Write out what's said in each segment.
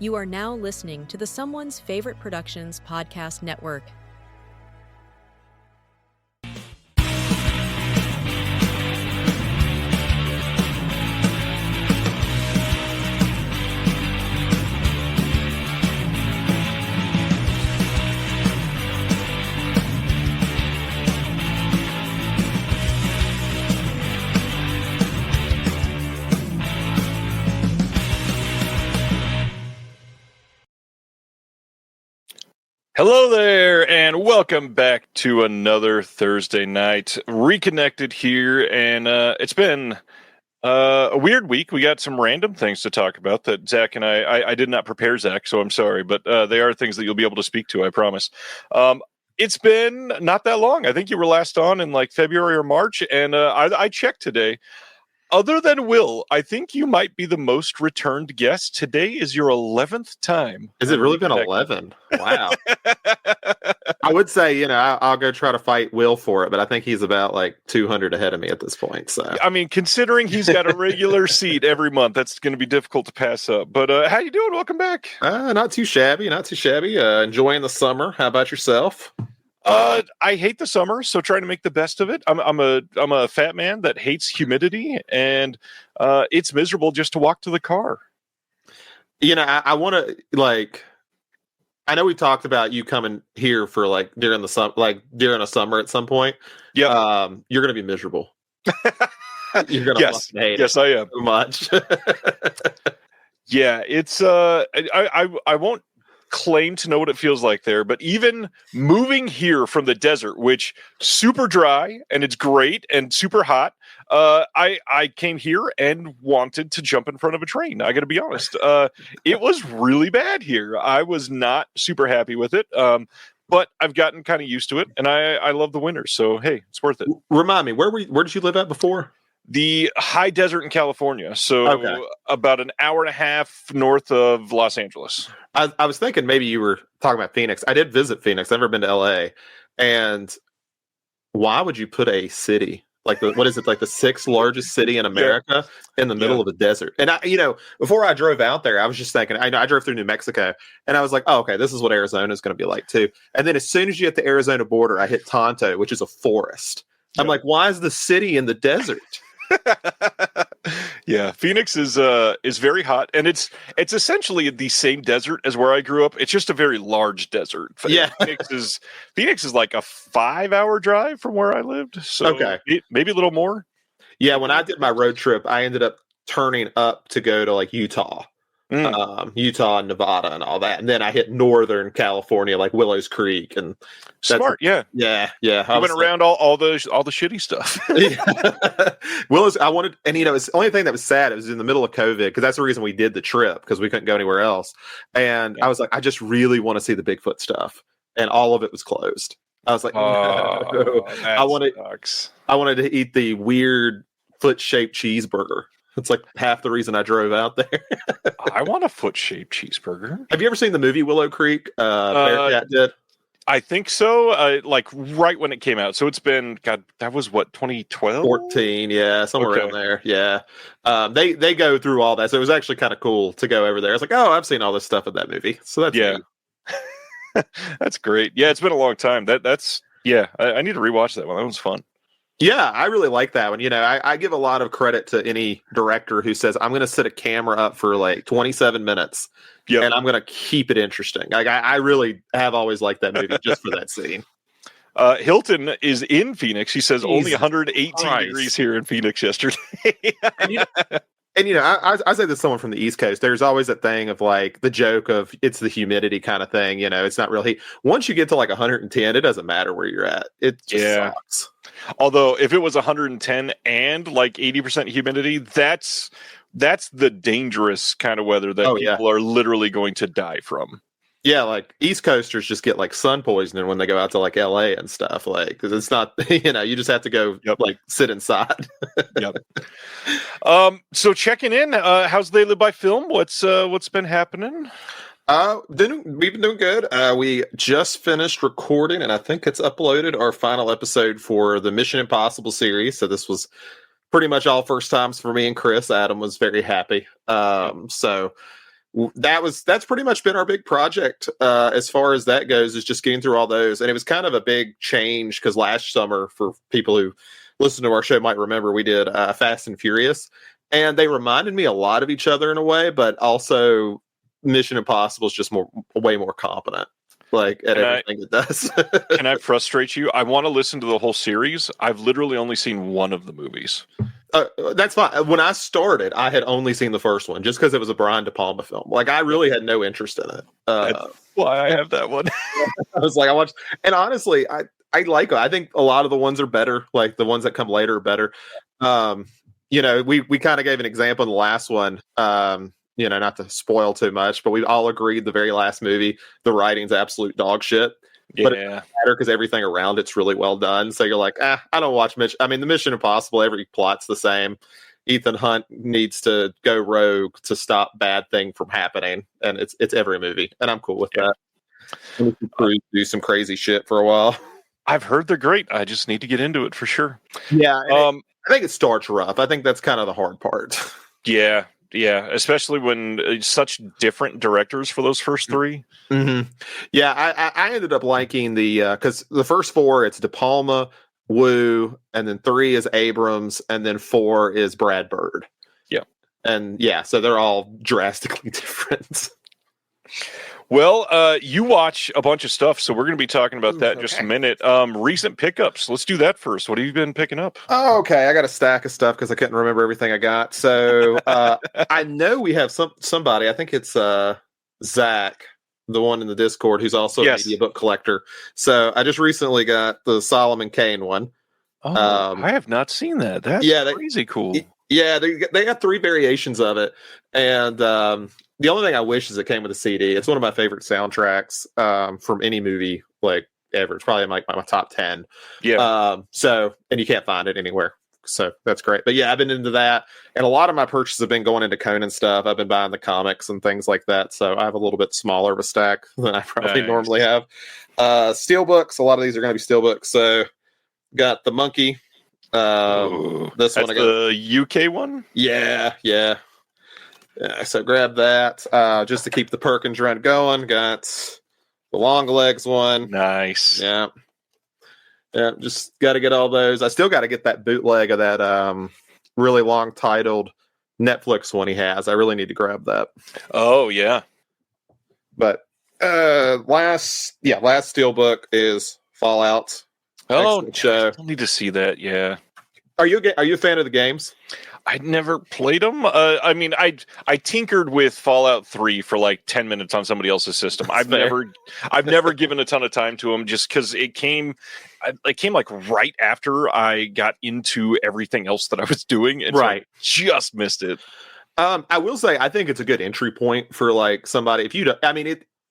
You are now listening to the Someone's Favorite Productions podcast network. Hello there, and welcome back to another Thursday night. Reconnected here, and it's been a weird week. We got some random things to talk about that Zach and I did not prepare Zach, so I'm sorry, but they are things that you'll be able to speak to, I promise. It's been not that long. I think you were last on in like February or March, and I checked today. Other than Will, I think you might be the most returned guest. Today is your 11th time. Has it really been 11? Wow. I would say, I'll go try to fight Will for it, but I think he's about like 200 ahead of me at this point. So, I mean, considering he's got a regular seat every month, that's going to be difficult to pass up. But how you doing? Welcome back. Not too shabby. Enjoying the summer. How about yourself? I hate the summer, so trying to make the best of it. I'm a fat man that hates humidity, and it's miserable just to walk to the car. I want to I know we talked about you coming here for during the summer at some point. Yeah, you're going to be miserable. You're going to hate it I am so much. Yeah, it's I won't claim to know what it feels like there, but even moving here from the desert, which super dry and it's great and super hot, I came here and wanted to jump in front of a train. I gotta be honest. It was really bad here. I was not super happy with it, but I've gotten kind of used to it, and I love the winter, so hey, it's worth it. Remind me, where did you live at before? The high desert in California, so about an hour and a half north of Los Angeles. I was thinking maybe you were talking about Phoenix. I did visit Phoenix. I've never been to LA. And why would you put a city like the sixth largest city in America in the middle of a desert? And before I drove out there, I was just thinking, I drove through New Mexico, and I was like, oh, okay, this is what Arizona is going to be like too. And then as soon as you hit the Arizona border, I hit Tonto, which is a forest. I'm like, why is the city in the desert? Yeah, Phoenix is very hot, and it's essentially the same desert as where I grew up. It's just a very large desert. Yeah, Phoenix is like a 5-hour drive from where I lived. So maybe a little more. Yeah, when I did my road trip, I ended up turning up to go to Utah. Utah and Nevada and all that, and then I hit Northern California, like Willows Creek, and smart, yeah. I went around all the shitty stuff. Willows, I wanted, and it's the only thing that was sad. It was in the middle of COVID, because that's the reason we did the trip, because we couldn't go anywhere else. And I was like, I just really want to see the Bigfoot stuff, and all of it was closed. I was like, no. I wanted to eat the weird foot-shaped cheeseburger. It's like half the reason I drove out there. I want a foot-shaped cheeseburger. Have you ever seen the movie Willow Creek? Bearcat did. I think so. Like right when it came out. So it's been, God, that was what, 2012? 14, yeah, somewhere around there. Yeah. They go through all that. So it was actually kind of cool to go over there. I was like, oh, I've seen all this stuff in that movie. So that's neat. That's great. Yeah, it's been a long time. I need to rewatch that one. That was fun. Yeah, I really like that one. I give a lot of credit to any director who says, I'm going to set a camera up for 27 minutes and I'm going to keep it interesting. I really have always liked that movie just for that scene. Hilton is in Phoenix. He says only 118 degrees here in Phoenix yesterday. I say this to someone from the East Coast. There's always that thing of the joke of it's the humidity kind of thing. It's not really. Once you get to 110, it doesn't matter where you're at. It just sucks. Although if it was 110 and 80% humidity, that's the dangerous kind of weather that people are literally going to die from. Yeah, East Coasters just get sun poisoning when they go out to LA and stuff, because it's not, you just have to go sit inside. Yep. So checking in, how's They Live by Film? What's been happening? We've been doing good. We just finished recording, and I think it's uploaded our final episode for the Mission Impossible series. So this was pretty much all first times for me and Chris. Adam was very happy. So that's pretty much been our big project as far as that goes, is just getting through all those. And it was kind of a big change because last summer, for people who listen to our show might remember, we did Fast and Furious, and they reminded me a lot of each other in a way, but also Mission Impossible is just way more competent, like at everything it does. Can I frustrate you? I want to listen to the whole series. I've literally only seen one of the movies. That's fine. When I started, I had only seen the first one just because it was a Brian De Palma film. Like, I really had no interest in it. That's why I have that one. I was like, I watched, and honestly, I like it. I think a lot of the ones are better. Like the ones that come later are better. We kind of gave an example in the last one. Not to spoil too much, but we all agreed the very last movie, the writing's absolute dog shit. Yeah. But it doesn't matter because everything around it's really well done. So you're like, I don't watch Mission. I mean, the Mission Impossible, every plot's the same. Ethan Hunt needs to go rogue to stop bad thing from happening, and it's every movie, and I'm cool with that. Cruise do some crazy shit for a while. I've heard they're great. I just need to get into it for sure. Yeah, I think it starts rough. I think that's kind of the hard part. Yeah, especially when such different directors for those first three. Mm-hmm. Yeah, I ended up liking because the first four, it's De Palma, Wu, and then 3 is Abrams, and then 4 is Brad Bird. Yeah. And so they're all drastically different. Well, you watch a bunch of stuff, so we're going to be talking about that in just a minute. Recent pickups. Let's do that first. What have you been picking up? Oh, okay. I got a stack of stuff because I couldn't remember everything I got. So I know we have somebody. I think it's Zach, the one in the Discord, who's also a media book collector. So I just recently got the Solomon Kane one. Oh, I have not seen that. That's crazy cool. Yeah, they got 3 variations of it, and the only thing I wish is it came with a CD. It's one of my favorite soundtracks from any movie like ever. It's probably like my top 10. Yeah. And you can't find it anywhere. So that's great. But yeah, I've been into that, and a lot of my purchases have been going into Conan stuff. I've been buying the comics and things like that. So I have a little bit smaller of a stack than I probably normally have. Steelbooks. A lot of these are going to be steelbooks. So got the Monkey. This one I got the UK one. Yeah. So grab that just to keep the Perkins run going. Got the Long Legs one. Nice. Yeah. Just got to get all those. I still got to get that bootleg of that really long titled Netflix one he has. I really need to grab that. Oh yeah. But last steelbook is Fallout. Oh, show. I need to see that. Yeah. Are you a fan of the games? I'd never played them. I tinkered with Fallout 3 for like 10 minutes on somebody else's system. I've never given a ton of time to them just because it came like right after I got into everything else that I was doing, and so I just missed it. I will say I think it's a good entry point for like somebody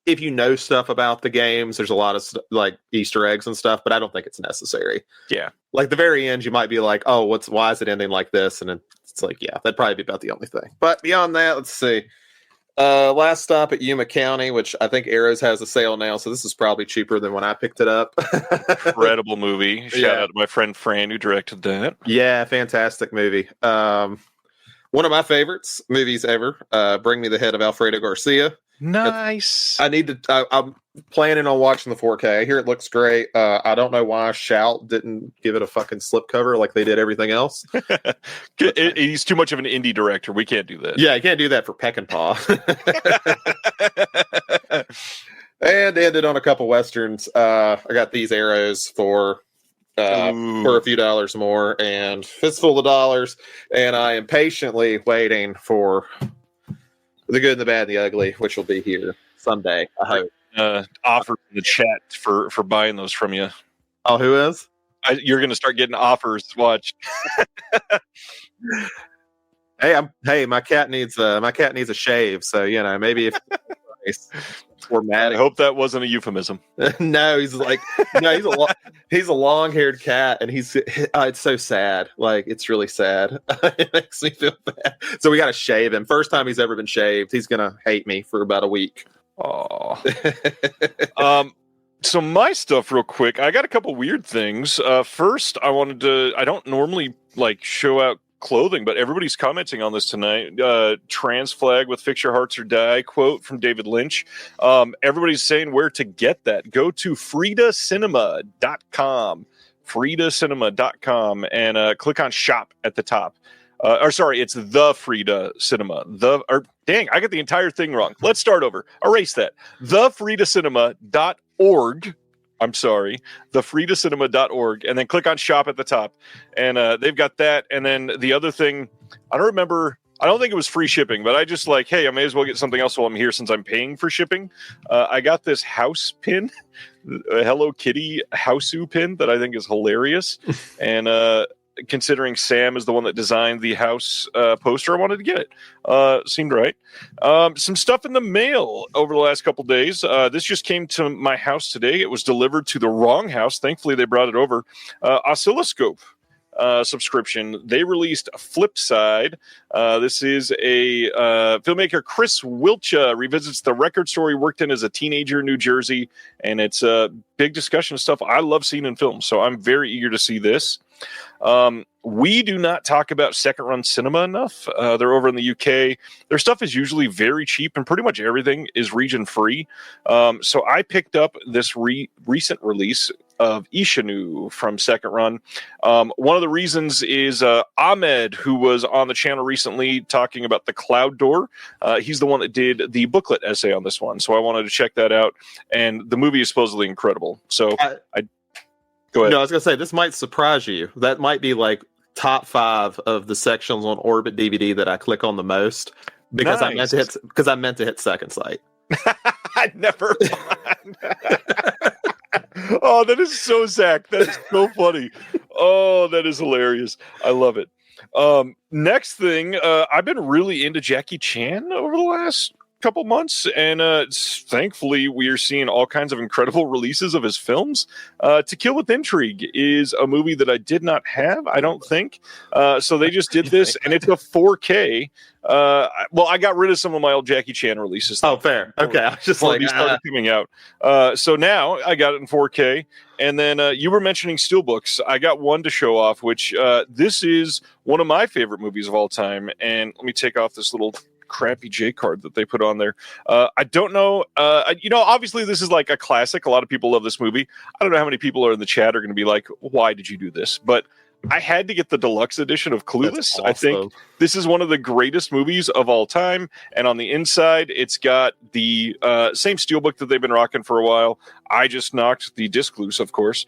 if you know stuff about the games. There's a lot of like Easter eggs and stuff, but I don't think it's necessary. Yeah, like the very end, you might be like, "Oh, why is it ending like this?" And it's like, yeah, that'd probably be about the only thing. But beyond that, let's see. Last stop at Yuma County, which I think Arrows has a sale now, so this is probably cheaper than when I picked it up. Incredible movie. Shout out to my friend Fran who directed that. Yeah, fantastic movie. One of my favorites movies ever. Bring Me the Head of Alfredo Garcia. Nice. I'm planning on watching the 4K. I hear it looks great. I don't know why Shout didn't give it a fucking slipcover like they did everything else. He's too much of an indie director. We can't do that. Yeah, you can't do that for Peckinpah. And ended on a couple Westerns. I got these Arrows for a few dollars more, and Fistful of Dollars, and I am patiently waiting for The Good and the Bad and the Ugly, which will be here someday, I hope. Offers in the chat for buying those from you. Oh, who is? You're going to start getting offers. Watch. Hey, my cat needs a shave, so maybe if we're mad. I hope that wasn't a euphemism. No, he's a long-haired cat, and it's so sad. Like, it's really sad. It makes me feel bad. So we got to shave him. First time he's ever been shaved. He's gonna hate me for about a week. Oh. So my stuff, real quick. I got a couple weird things. First, I don't normally like show out clothing, but everybody's commenting on this tonight. Trans flag with "Fix Your Hearts or Die" quote from David Lynch. Everybody's saying where to get that. Go to fridacinema.com. fridacinema.com and click on shop at the top. It's the Frida Cinema. Dang, I got the entire thing wrong. Let's start over. Erase that. thefridacinema.org. I'm sorry, thefridacinema.org, and then click on shop at the top. And they've got that. And then the other thing, I don't think it was free shipping, but I just hey, I may as well get something else while I'm here since I'm paying for shipping. I got this house pin, a Hello Kitty houseu pin that I think is hilarious. And considering Sam is the one that designed the house poster, I wanted to get it. Seemed right. Some stuff in the mail over the last couple days. This just came to my house today. It was delivered to the wrong house. Thankfully, they brought it over. Oscilloscope subscription. They released Flipside. This is a filmmaker, Chris Wilcha, revisits the record store he worked in as a teenager in New Jersey, and it's a big discussion of stuff I love seeing in films, so I'm very eager to see this. We do not talk about Second Run Cinema enough. They're over in the UK. Their stuff is usually very cheap, and pretty much everything is region free. So I picked up this recent release of Ishanu from Second Run. One of the reasons is Ahmed, who was on the channel recently talking about the Cloud Door. He's the one that did the booklet essay on this one, so I wanted to check that out. And the movie is supposedly incredible. So go ahead. No, I was going to say, this might surprise you. That might be top 5 of the sections on Orbit DVD that I click on the most because Nice. I meant to hit second sight. Never mind. Oh, that is so Zach. That is so funny. Oh, that is hilarious. I love it. Next thing, I've been really into Jackie Chan over the last couple months, and thankfully we are seeing all kinds of incredible releases of his films. To Kill with Intrigue is a movie that I did not have, I don't think. So they just did this, and it's a 4K. Well, I got rid of some of my old Jackie Chan releases. Oh, fair. Okay, I was just these started coming out. So now I got it in 4K. And then you were mentioning steelbooks. I got one to show off, which this is one of my favorite movies of all time. And let me take off this little crappy J card that they put on there. I don't know. Obviously this is like a classic. A lot of people love this movie. I don't know how many people are in the chat are going to be like, why did you do this? But I had to get the deluxe edition of Clueless. Awesome. I think this is one of the greatest movies of all time. And on the inside, it's got the same steelbook that they've been rocking for a while. I just knocked the disc loose, of course,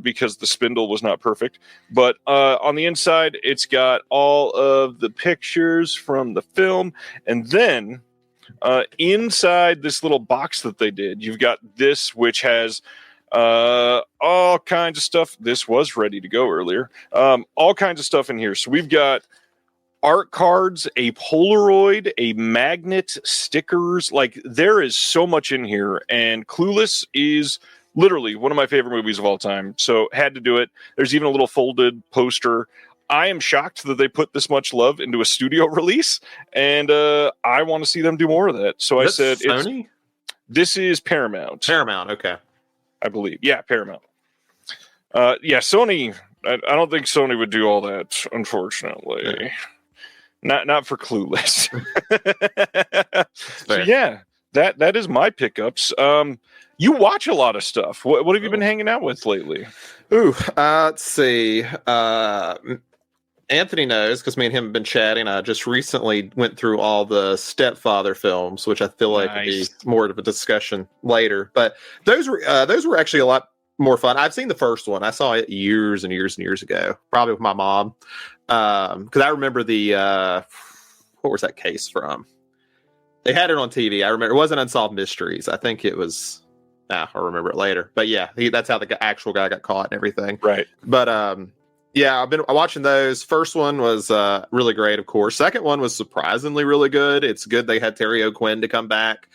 because the spindle was not perfect. But on the inside, it's got all of the pictures from the film. And then inside this little box that they did, you've got this, which has all kinds of stuff. This was ready to go earlier. All kinds of stuff in here. So we've got art cards, a Polaroid, a magnet, stickers. Like, there is so much in here. And Clueless is literally one of my favorite movies of all time. So had to do it. There's even a little folded poster. I am shocked that they put this much love into a studio release, and I want to see them do more of that. So I said, Sony? This is Paramount. Paramount, okay. I believe. Yeah, Paramount. Sony, I don't think Sony would do all that, unfortunately. Not for Clueless. So yeah, that is my pickups. You watch a lot of stuff. What have you been hanging out with lately? Let's see. Anthony knows because me and him have been chatting. I just recently went through all the Stepfather films, which I feel like would be more of a discussion later. But those were actually a lot more fun. I've seen the first one. I saw it years and years and years ago, probably with my mom, because I remember the what was that case from? They had it on TV. I remember it wasn't Unsolved Mysteries. I think it was. I'll remember it later. But yeah, that's how the actual guy got caught and everything. Right. But yeah, I've been watching those. First one was really great, of course. Second one was surprisingly really good. It's good they had Terry O'Quinn to come back.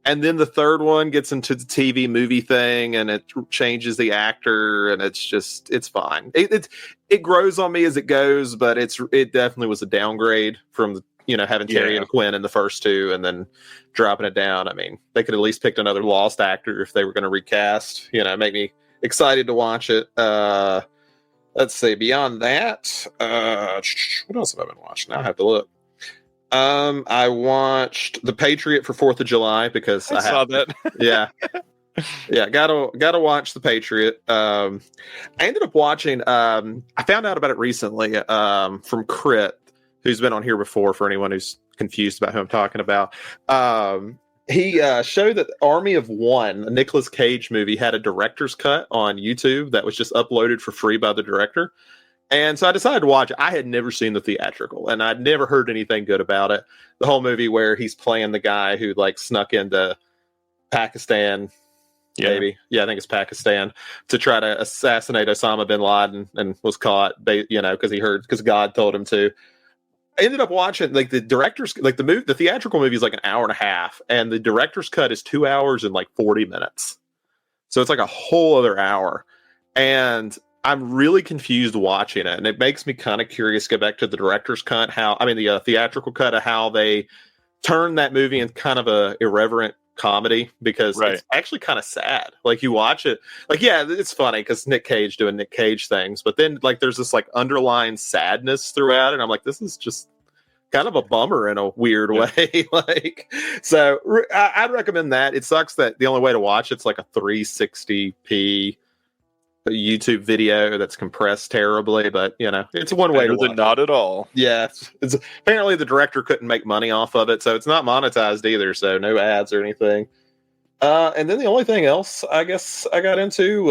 And then the third one gets into the TV movie thing, and it changes the actor, and it's fine. It grows on me as it goes, but it definitely was a downgrade from having Terry O'Quinn in the first two, and then dropping it down. I mean, they could at least picked another lost actor if they were going to recast. Make me excited to watch it. let's see. Beyond that, what else have I been watching? Now I have to look. I watched The Patriot for 4th of July because I saw that. Yeah. Yeah, gotta watch The Patriot. I ended up watching. I found out about it recently from Crit, who's been on here before. For anyone who's confused about who I'm talking about, he showed that Army of One, a Nicolas Cage movie, had a director's cut on YouTube that was just uploaded for free by the director. And so I decided to watch it. I had never seen the theatrical, and I'd never heard anything good about it. The whole movie where he's playing the guy who like snuck into Pakistan. Yeah. Maybe. Yeah, I think it's Pakistan, to try to assassinate Osama bin Laden, and was caught, because God told him to. I ended up watching like the director's, like the theatrical movie is like an hour and a half, and the director's cut is 2 hours and like 40 minutes. So it's like a whole other hour. And I'm really confused watching it, and it makes me kind of curious to go back to the director's cut, the theatrical cut, of how they turn that movie into kind of a irreverent comedy, because it's actually kind of sad. Like, you watch it, like, yeah, it's funny because Nick Cage doing Nick Cage things, but then like there's this like underlying sadness throughout it, and I'm like, this is just kind of a bummer in a weird way. Like, so I'd recommend that. It sucks that the only way to watch it's like a 360p YouTube video that's compressed terribly, but it's one way to watch. Not at all. Yeah, it's apparently the director couldn't make money off of it, so it's not monetized either, so no ads or anything. And then the only thing else I guess I got into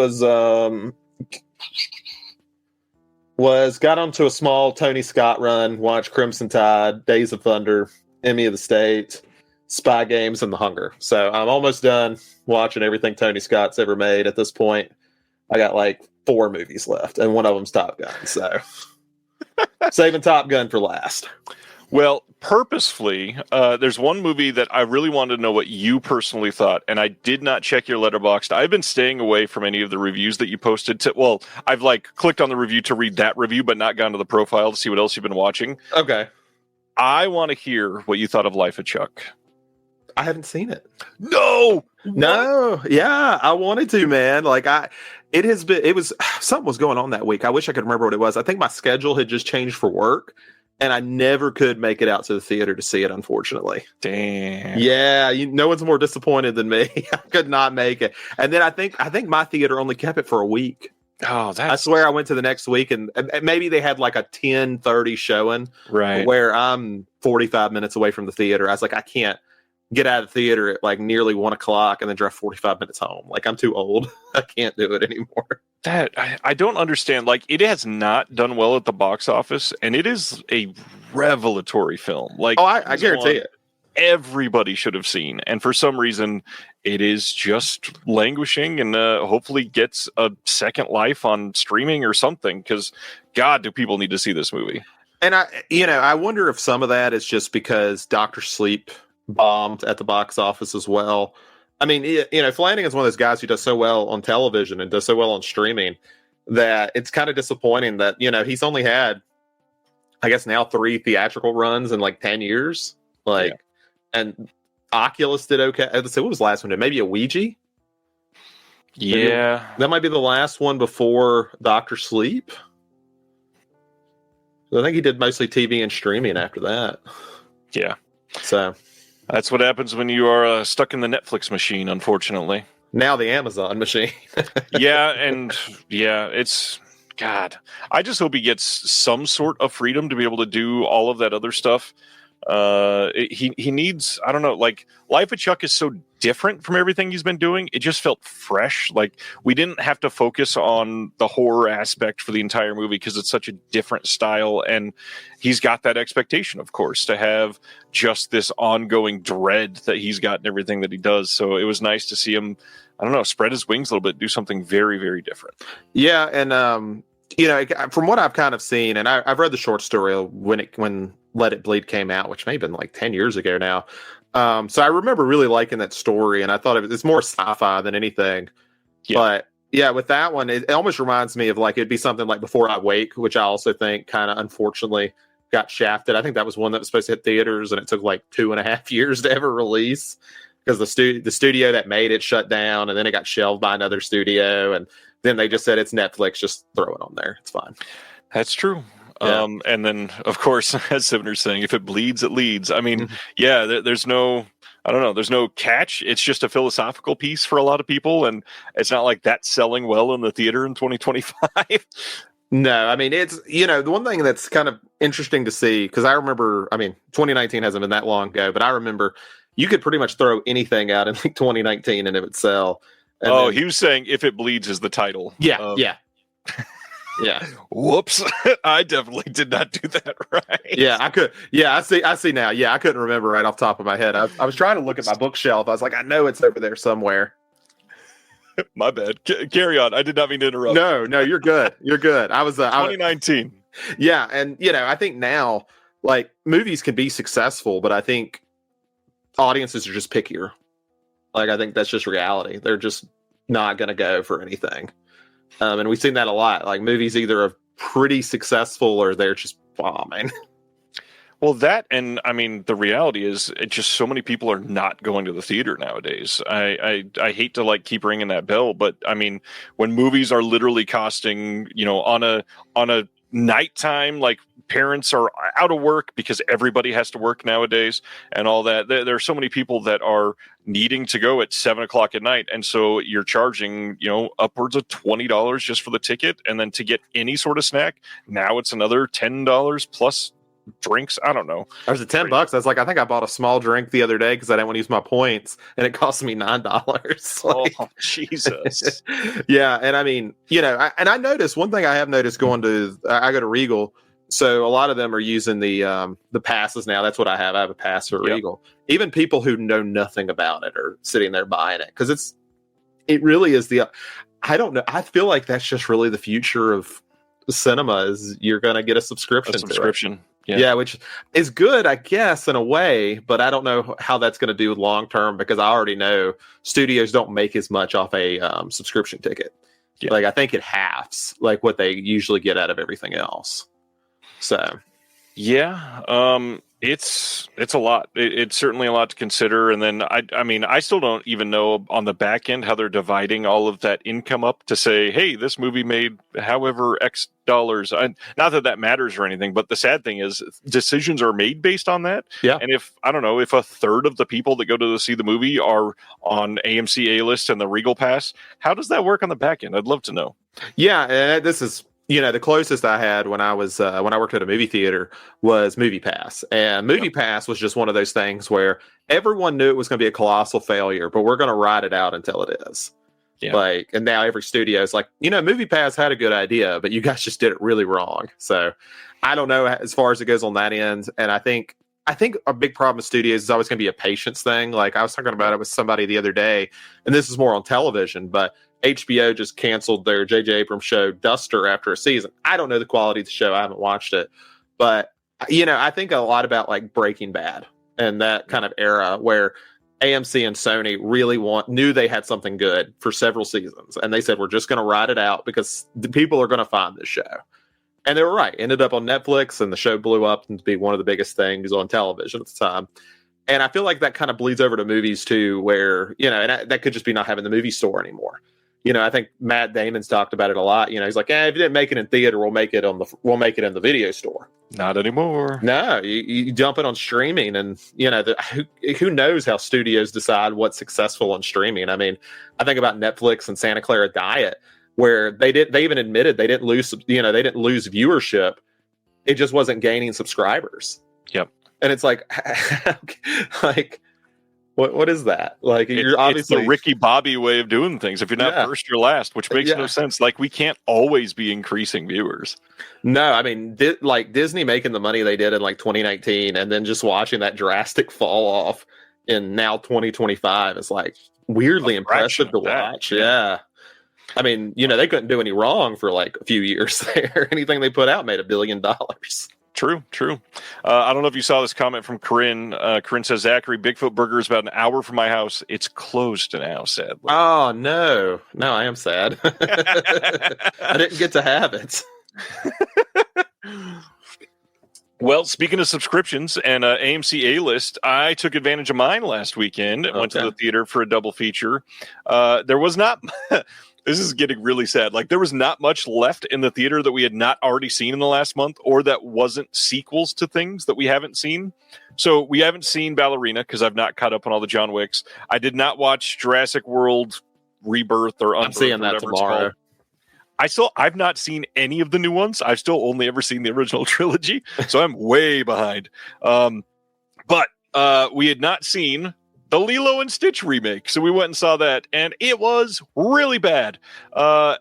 was got onto a small Tony Scott run, watched Crimson Tide, Days of Thunder, Enemy of the State, Spy Games, and The Hunger. So I'm almost done watching everything Tony Scott's ever made at this point. I got like 4 movies left, and one of them's Top Gun. So saving Top Gun for last. Well, purposefully, there's one movie that I really wanted to know what you personally thought, and I did not check your Letterboxd. I've been staying away from any of the reviews that you posted. I've like clicked on the review to read that review, but not gone to the profile to see what else you've been watching. Okay. I want to hear what you thought of Life of Chuck. I haven't seen it. No. Yeah, I wanted to, man. Like something was going on that week. I wish I could remember what it was. I think my schedule had just changed for work, and I never could make it out to the theater to see it, unfortunately. Damn. Yeah, no one's more disappointed than me. I could not make it. And then I think my theater only kept it for a week. Oh, I swear I went to the next week, and maybe they had like a 10:30 showing, right, where I'm 45 minutes away from the theater. I was like, I can't get out of the theater at like nearly 1:00 and then drive 45 minutes home. Like, I'm too old. I can't do it anymore. That I don't understand. Like, it has not done well at the box office, and it is a revelatory film. Like, I guarantee it. Everybody should have seen, and for some reason, it is just languishing, and hopefully gets a second life on streaming or something. Because, God, do people need to see this movie? And I wonder if some of that is just because Dr. Sleep bombed at the box office as well. I mean, Flanagan's one of those guys who does so well on television and does so well on streaming that it's kind of disappointing that, he's only had, I guess now 3 theatrical runs in like 10 years. Like, and Oculus did okay. Let's say, what was the last one? Maybe a Ouija? Yeah. That might be the last one before Dr. Sleep. I think he did mostly TV and streaming after that. Yeah. So that's what happens when you are stuck in the Netflix machine, unfortunately. Now the Amazon machine. It's God. I just hope he gets some sort of freedom to be able to do all of that other stuff. He needs, I don't know, like, Life of Chuck is so different from everything he's been doing. It just felt fresh. Like, we didn't have to focus on the horror aspect for the entire movie because it's such a different style, and he's got that expectation, of course, to have just this ongoing dread that he's got in everything that he does. So it was nice to see him, I don't know, spread his wings a little bit, do something very, very different. Yeah, and from what I've kind of seen, and I've read the short story when Let It Bleed came out, which may have been like 10 years ago now. So I remember really liking that story, and I thought it's more sci-fi than anything. Yeah. But yeah, with that one, it almost reminds me of like, it'd be something like Before I Wake, which I also think kind of unfortunately got shafted. I think that was one that was supposed to hit theaters, and it took like 2.5 years to ever release because the studio that made it shut down, and then it got shelved by another studio, and then they just said it's Netflix, just throw it on there. It's fine. That's true. Yeah. And then, of course, as Sivner's saying, if it bleeds, it leads. I mean, there's no, I don't know, there's no catch. It's just a philosophical piece for a lot of people, and it's not like that's selling well in the theater in 2025. No, I mean, it's, the one thing that's kind of interesting to see, because I remember, 2019 hasn't been that long ago, but I remember you could pretty much throw anything out in like 2019 and it would sell. And he was saying if it bleeds is the title. Yeah. Yeah. Whoops. I definitely did not do that right. Yeah, I could. Yeah, I see now. Yeah, I couldn't remember right off the top of my head. I was trying to look at my bookshelf. I was like, I know it's over there somewhere. My bad. Carry on. I did not mean to interrupt. No, you're good. You're good. I was 2019. Yeah, and I think now, like, movies can be successful, but I think audiences are just pickier. Like, I think that's just reality. They're just not going to go for anything. And we've seen that a lot. Like, movies either are pretty successful or they're just bombing. Well, that, and I mean, the reality is, it's just so many people are not going to the theater nowadays. I hate to like keep ringing that bell, but I mean, when movies are literally costing, on a nighttime, like parents are out of work because everybody has to work nowadays and all that. There are so many people that are needing to go at 7:00 at night. And so you're charging, upwards of $20 just for the ticket. And then to get any sort of snack, now it's another $10 plus drinks. I don't know. There's a $10. I was like, I think I bought a small drink the other day because I didn't want to use my points, and it cost me $9. Like, oh, Jesus. Yeah, and I mean, I noticed one thing I have noticed going to, I go to Regal, so a lot of them are using the passes now. That's what I have. I have a pass for Regal. Even people who know nothing about it are sitting there buying it because it really is I don't know. I feel like that's just really the future of cinema. Is you're going to get a subscription. To it. Yeah, which is good, I guess, in a way, but I don't know how that's going to do long term because I already know studios don't make as much off a subscription ticket. Yeah. Like, I think it halves like what they usually get out of everything else. So, yeah, it's a lot. It's certainly a lot to consider. And then I mean, I still don't even know on the back end how they're dividing all of that income up to say, hey, this movie made however X dollars. Not that that matters or anything, but the sad thing is decisions are made based on that. Yeah. And if a third of the people that go to see the movie are on AMC A-list and the Regal Pass, how does that work on the back end? I'd love to know. Yeah, and this is the closest I had when I was when I worked at a movie theater was Movie Pass, and Movie Pass was just one of those things where everyone knew it was going to be a colossal failure, but we're going to ride it out until it is. Yeah. Like, and now every studio is like, Movie Pass had a good idea, but you guys just did it really wrong. So I don't know as far as it goes on that end, and I think a big problem with studios is always going to be a patience thing. Like, I was talking about it with somebody the other day, and this is more on television, but HBO just canceled their J.J. Abrams show Duster after a season. I don't know the quality of the show. I haven't watched it. But, I think a lot about like Breaking Bad and that kind of era where AMC and Sony really knew they had something good for several seasons. And they said, we're just going to ride it out because the people are going to find this show. And they were right. Ended up on Netflix, and the show blew up and to be one of the biggest things on television at the time. And I feel like that kind of bleeds over to movies too, where, and that could just be not having the movie store anymore. I think Matt Damon's talked about it a lot. He's like, if you didn't make it in theater, we'll make it in the video store. Not anymore. No, you dump it on streaming, and who knows how studios decide what's successful on streaming. I mean, I think about Netflix and Santa Clara Diet, where they even admitted they didn't lose viewership. It just wasn't gaining subscribers. Yep. And it's like, What is that? Like, you're obviously it's the Ricky Bobby way of doing things. If you're not first, you're last, which makes no sense. Like, we can't always be increasing viewers. No, I mean, like Disney making the money they did in like 2019, and then just watching that drastic fall off in now 2025 is like weirdly impressive to watch. Yeah. I mean, they couldn't do any wrong for like a few years there. Anything they put out made $1 billion. True. I don't know if you saw this comment from Corinne. Corinne says, Zachary, Bigfoot Burger is about an hour from my house. It's closed now, sadly. Oh, no. No, I am sad. I didn't get to have it. Well, speaking of subscriptions and AMC A-List, I took advantage of mine last weekend. Went to the theater for a double feature. There was not... This is getting really sad. Like, there was not much left in the theater that we had not already seen in the last month, or that wasn't sequels to things that we haven't seen. So we haven't seen Ballerina because I've not caught up on all the John Wicks. I did not watch Jurassic World Rebirth or Unbirth. I'm seeing that tomorrow. I've not seen any of the new ones. I've still only ever seen the original trilogy, so I'm way behind. But we had not seen the Lilo and Stitch remake, so we went and saw that, and it was really bad. I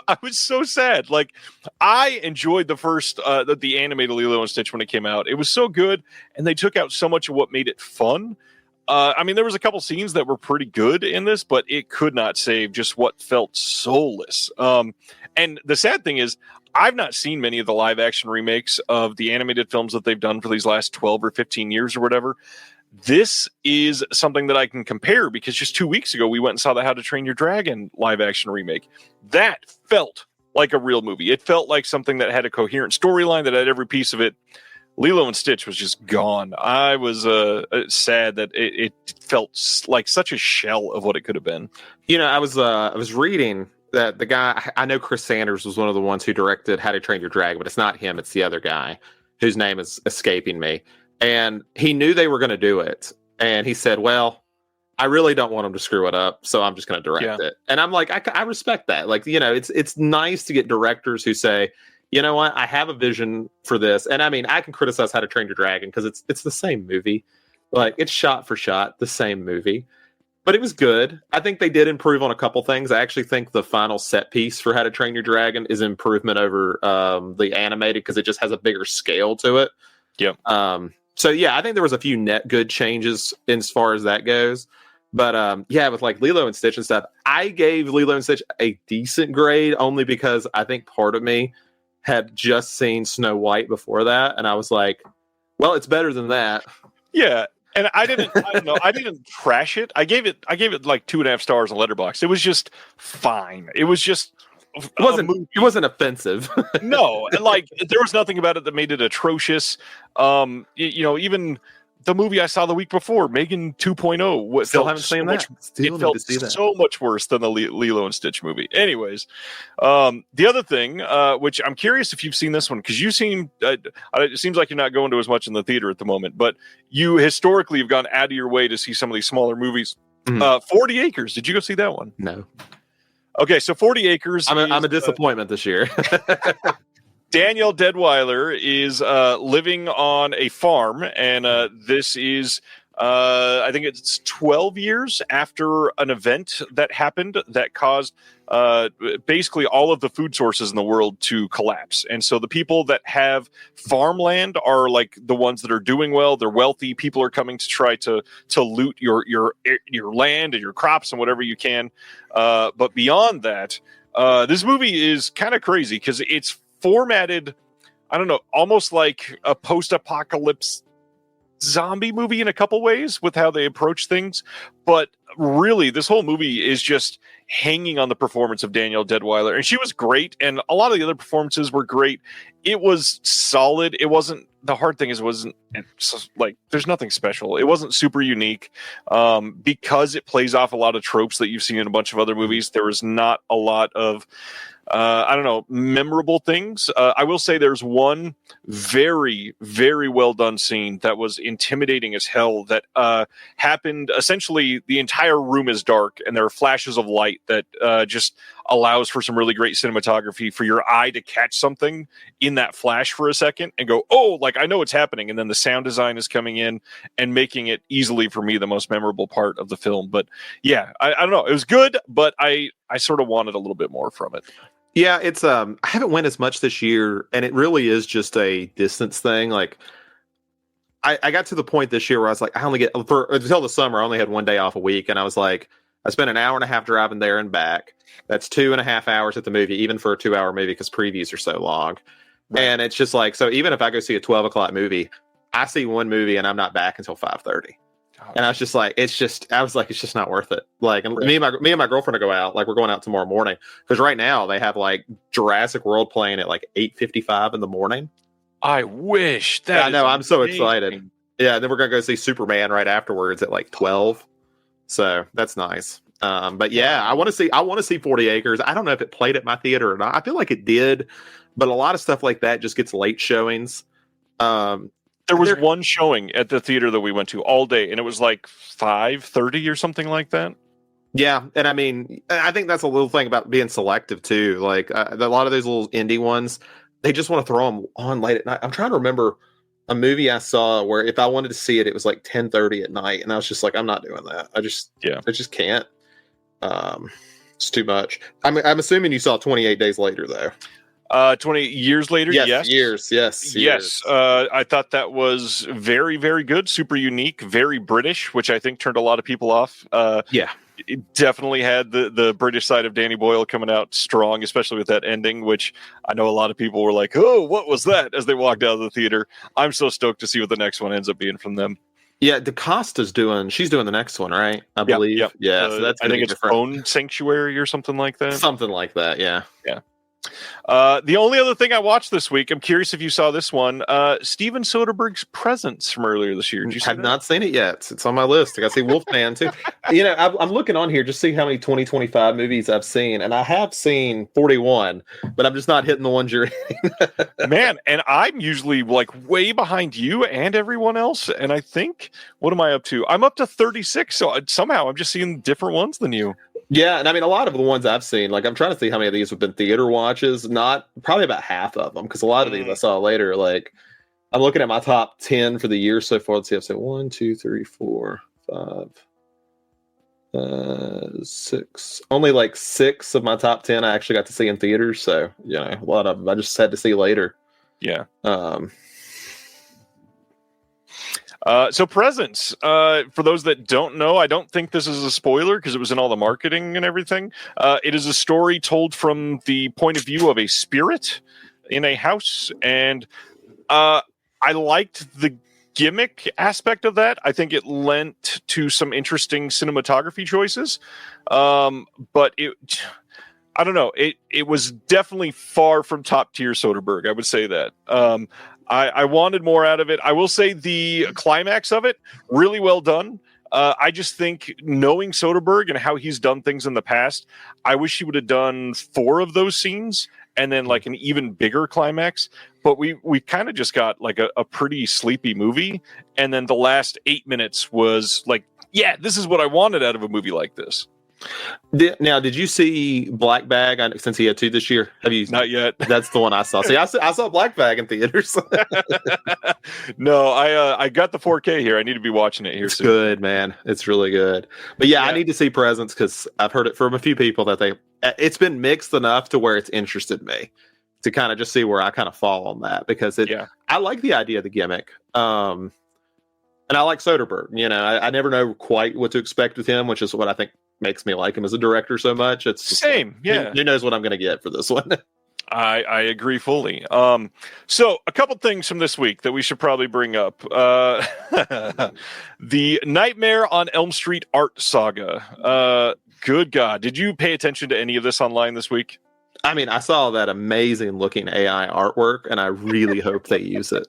I was so sad. Like, I enjoyed the first the animated Lilo and Stitch when it came out. It was so good, and they took out so much of what made it fun. I mean, there was a couple scenes that were pretty good in this, but it could not save just what felt soulless. And the sad thing is, I've not seen many of the live action remakes of the animated films that they've done for these last 12 or 15 years or whatever. This is something that I can compare because just 2 weeks ago, we went and saw the How to Train Your Dragon live action remake. That felt like a real movie. It felt like something that had a coherent storyline, that had every piece of it. Lilo and Stitch was just gone. I was sad that it felt like such a shell of what it could have been. You know, I was reading that the guy, I know Chris Sanders was one of the ones who directed How to Train Your Dragon, but it's not him. It's the other guy whose name is escaping me. And he knew they were going to do it. And he said, well, I really don't want them to screw it up, so I'm just going to direct it. And I'm like, I respect that. Like, you know, it's nice to get directors who say, you know what, I have a vision for this. And I mean, I can criticize How to Train Your Dragon because it's the same movie. Like, it's shot for shot, the same movie. But it was good. I think they did improve on a couple things. I actually think the final set piece for How to Train Your Dragon is improvement over the animated because it just has a bigger scale to it. Yep. So, yeah, I think there was a few net good changes as far as that goes. But, yeah, with like Lilo and Stitch and stuff, I gave Lilo and Stitch a decent grade only because I think part of me had just seen Snow White before that. And I was like, well, it's better than that. Yeah. And I don't know. I didn't trash it. I gave it like 2.5 stars on Letterboxd. It was just fine. It was just, it wasn't offensive. No, like there was nothing about it that made it atrocious. You know, even the movie I saw the week before, Megan 2.0, still haven't seen that. It felt so much worse than the Lilo and Stitch movie. Anyways, the other thing, which I'm curious if you've seen this one, because you seem it seems like you're not going to as much in the theater at the moment, but you historically have gone out of your way to see some of these smaller movies. 40 Acres. Did you go see that one? No. Okay, so 40 Acres. I'm a disappointment this year. Danielle Deadwyler is living on a farm, and this is, I think it's 12 years after an event that happened that caused basically all of the food sources in the world to collapse. And so the people that have farmland are like the ones that are doing well. They're wealthy. People are coming to try to loot your land and your crops and whatever you can. But beyond that, this movie is kind of crazy because it's formatted, I don't know, almost like a post-apocalypse zombie movie in a couple ways with how they approach things. But really, this whole movie is just hanging on the performance of Danielle Deadwyler. And she was great, and a lot of the other performances were great. It was solid. It wasn't, the hard thing is it wasn't, like, there's nothing special. It wasn't super unique. Because it plays off a lot of tropes that you've seen in a bunch of other movies, there was not a lot of I don't know, memorable things. I will say there's one very, very well done scene that was intimidating as hell that happened. Essentially, the entire room is dark and there are flashes of light that just allows for some really great cinematography for your eye to catch something in that flash for a second and go, oh, like I know what's happening. And then the sound design is coming in and making it easily for me the most memorable part of the film. But yeah, I don't know. It was good, but I sort of wanted a little bit more from it. Yeah, it's I haven't went as much this year, and it really is just a distance thing. Like I got to the point this year where I was like, I only get until the summer, I only had one day off a week, and I was like, I spent an hour and a half driving there and back. That's 2.5 hours at the movie, even for a 2-hour movie, because previews are so long. Right. And it's just like, so even if I go see a 12 o'clock movie, I see one movie and I'm not back until 5:30. And I was just like, it's just not worth it. Like, and me and my girlfriend will go out. Like, we're going out tomorrow morning because right now they have like Jurassic World playing at like 8:55 in the morning. I wish that. Yeah, I know. I'm so excited. Yeah, and then we're gonna go see Superman right afterwards at like 12. So that's nice. But yeah, I want to see 40 Acres. I don't know if it played at my theater or not. I feel like it did, but a lot of stuff like that just gets late showings. There was one showing at the theater that we went to all day, and it was like 5:30 or something like that. Yeah, and I mean, I think that's a little thing about being selective too. Like a lot of those little indie ones, they just want to throw them on late at night. I'm trying to remember a movie I saw where if I wanted to see it, it was like 10:30 at night, and I was just like, I'm not doing that. I just can't. It's too much. I'm assuming you saw 28 Days Later though. 28 years later, yes. Years. I thought that was very, very good, super unique, very British, which I think turned a lot of people off. It definitely had the British side of Danny Boyle coming out strong, especially with that ending, which I know a lot of people were like, oh, what was that? As they walked out of the theater. I'm so stoked to see what the next one ends up being from them. Yeah, she's doing the next one, right? I believe. Yep. Yeah, so that's I think it's different. Own Sanctuary or something like that. Something like that, yeah. Yeah. The only other thing I watched this week, I'm curious if you saw this one, Steven Soderbergh's Presence from earlier this year. Did you see I've not seen it yet. It's on my list. I got to see Wolfman too. I'm looking on here just to see how many 2025 movies I've seen, and I have seen 41, but I'm just not hitting the ones you're hitting. Man, and I'm usually like way behind you and everyone else, and I think, what am I up to? I'm up to 36, so somehow I'm just seeing different ones than you. Yeah, and I mean, a lot of the ones I've seen, like I'm trying to see how many of these have been theater watches. Not probably about half of them, because a lot of these I saw later. Like I'm looking at my top 10 for the year so far. Let's see, I've said 1, 2, 3, 4, 5, 6. Only like 6 of my top 10 I actually got to see in theaters. So a lot of them I just had to see later. Yeah. So Presence, for those that don't know, I don't think this is a spoiler because it was in all the marketing and everything. It is a story told from the point of view of a spirit in a house. And I liked the gimmick aspect of that. I think it lent to some interesting cinematography choices. But I don't know. It was definitely far from top tier Soderbergh. I would say that. I wanted more out of it. I will say the climax of it, really well done. I just think knowing Soderbergh and how he's done things in the past, I wish he would have done 4 of those scenes and then like an even bigger climax. But we kind of just got like a pretty sleepy movie. And then the last 8 minutes was like, yeah, this is what I wanted out of a movie like this. Now, did you see Black Bag? Since he had 2 this year, have you? Not yet. That's the one I saw. See, I saw Black Bag in theaters. No, I got the 4K here. I need to be watching it here soon. Good, man. It's really good. But yeah, I need to see Presence because I've heard it from a few people that it's been mixed enough to where it's interested me to kind of just see where I kind of fall on that because I like the idea of the gimmick. And I like Soderbergh. I never know quite what to expect with him, which is what I think makes me like him as a director so much. It's same. Yeah. Who knows what I'm going to get for this one? I agree fully. So a couple things from this week that we should probably bring up. The Nightmare on Elm Street art saga. Good God. Did you pay attention to any of this online this week? I mean, I saw that amazing looking AI artwork and I really hope they use it.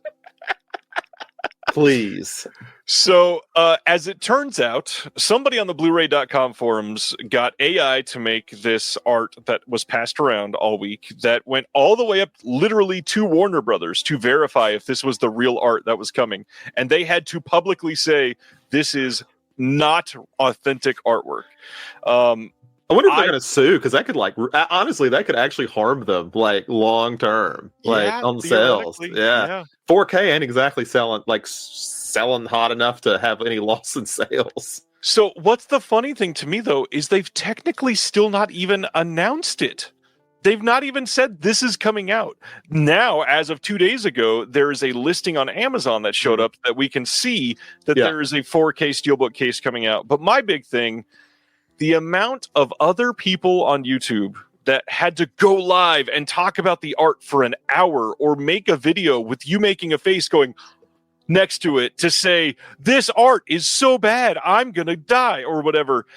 Please. So, as it turns out, somebody on the Blu-ray.com forums got AI to make this art that was passed around all week that went all the way up literally to Warner Brothers to verify if this was the real art that was coming. And they had to publicly say, this is not authentic artwork. I wonder if they're going to sue because that could honestly, that could actually harm them long term, on sales. Yeah. 4K ain't exactly selling hot enough to have any loss in sales. So what's the funny thing to me though, is they've technically still not even announced it. They've not even said this is coming out. Now, as of 2 days ago, there is a listing on Amazon that showed up that we can see that there is a 4K Steelbook case coming out. But my big thing, the amount of other people on YouTube that had to go live and talk about the art for an hour or make a video with you making a face going next to it to say, this art is so bad, I'm going to die or whatever,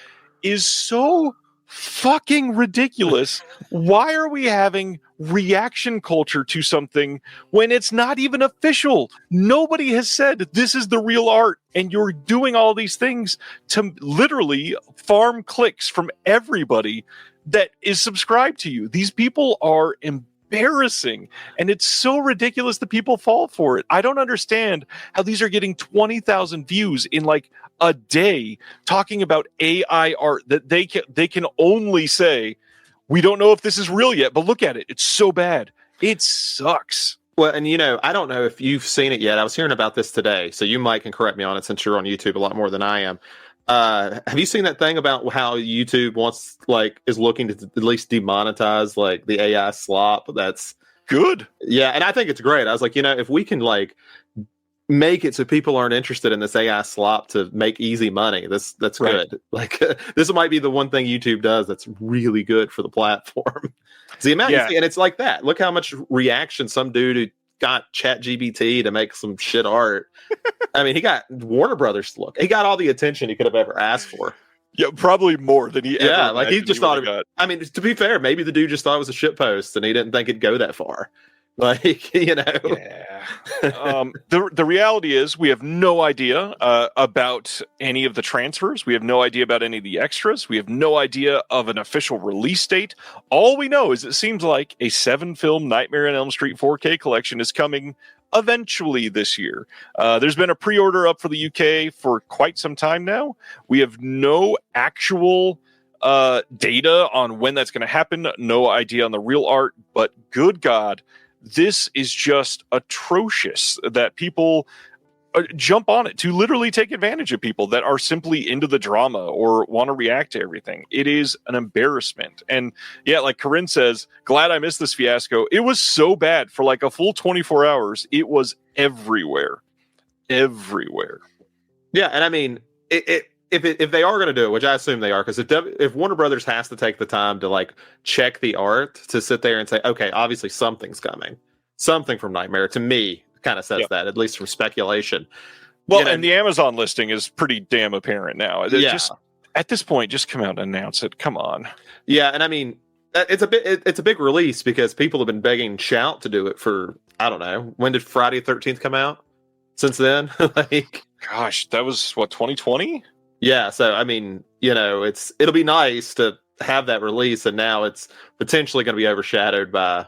is so fucking ridiculous. Why are we having reaction culture to something when it's not even official? Nobody has said this is the real art, and you're doing all these things to literally farm clicks from everybody that is subscribed to you. These people are embarrassing, and it's so ridiculous that people fall for it. I don't understand how these are getting 20,000 views in like a day talking about AI art that they can only say, we don't know if this is real yet, but look at it. It's so bad. It sucks. Well, and I don't know if you've seen it yet. I was hearing about this today, so you might can correct me on it since you're on YouTube a lot more than I am. Have you seen that thing about how YouTube is looking to at least demonetize like the AI slop? That's good. Yeah, and I think it's great. I was like, if we can like make it so people aren't interested in this AI slop to make easy money, that's right. Good. Like this might be the one thing YouTube does that's really good for the platform. See, and it's like that. Look how much reaction some dude who got ChatGPT to make some shit art. I mean, he got Warner Brothers to look. He got all the attention he could have ever asked for. Yeah, probably more than he ever. Yeah, like he just thought it got. I mean, to be fair, maybe the dude just thought it was a shit post and he didn't think it'd go that far. Like, Yeah. The reality is we have no idea about any of the transfers. We have no idea about any of the extras. We have no idea of an official release date. All we know is it seems like a 7-film Nightmare on Elm Street 4K collection is coming eventually this year. There's been a pre-order up for the UK for quite some time now. We have no actual data on when that's going to happen. No idea on the real art, but good God, this is just atrocious that people jump on it to literally take advantage of people that are simply into the drama or want to react to everything. It is an embarrassment. And yeah, like Corinne says, glad I missed this fiasco. It was so bad for like a full 24 hours. It was everywhere. Everywhere. Yeah, and I mean, if they are going to do it, which I assume they are, because if Warner Brothers has to take the time to like check the art to sit there and say, okay, obviously something's coming, something from Nightmare, to me kind of says that, at least from speculation. Well, and the Amazon listing is pretty damn apparent now. Just at this point, just come out and announce it. Come on. Yeah, and I mean, it's a big release because people have been begging Shout to do it for, I don't know, when did Friday the 13th come out? Since then, like, gosh, that was what, 2020? Yeah, so I mean, it'll be nice to have that release, and now it's potentially going to be overshadowed by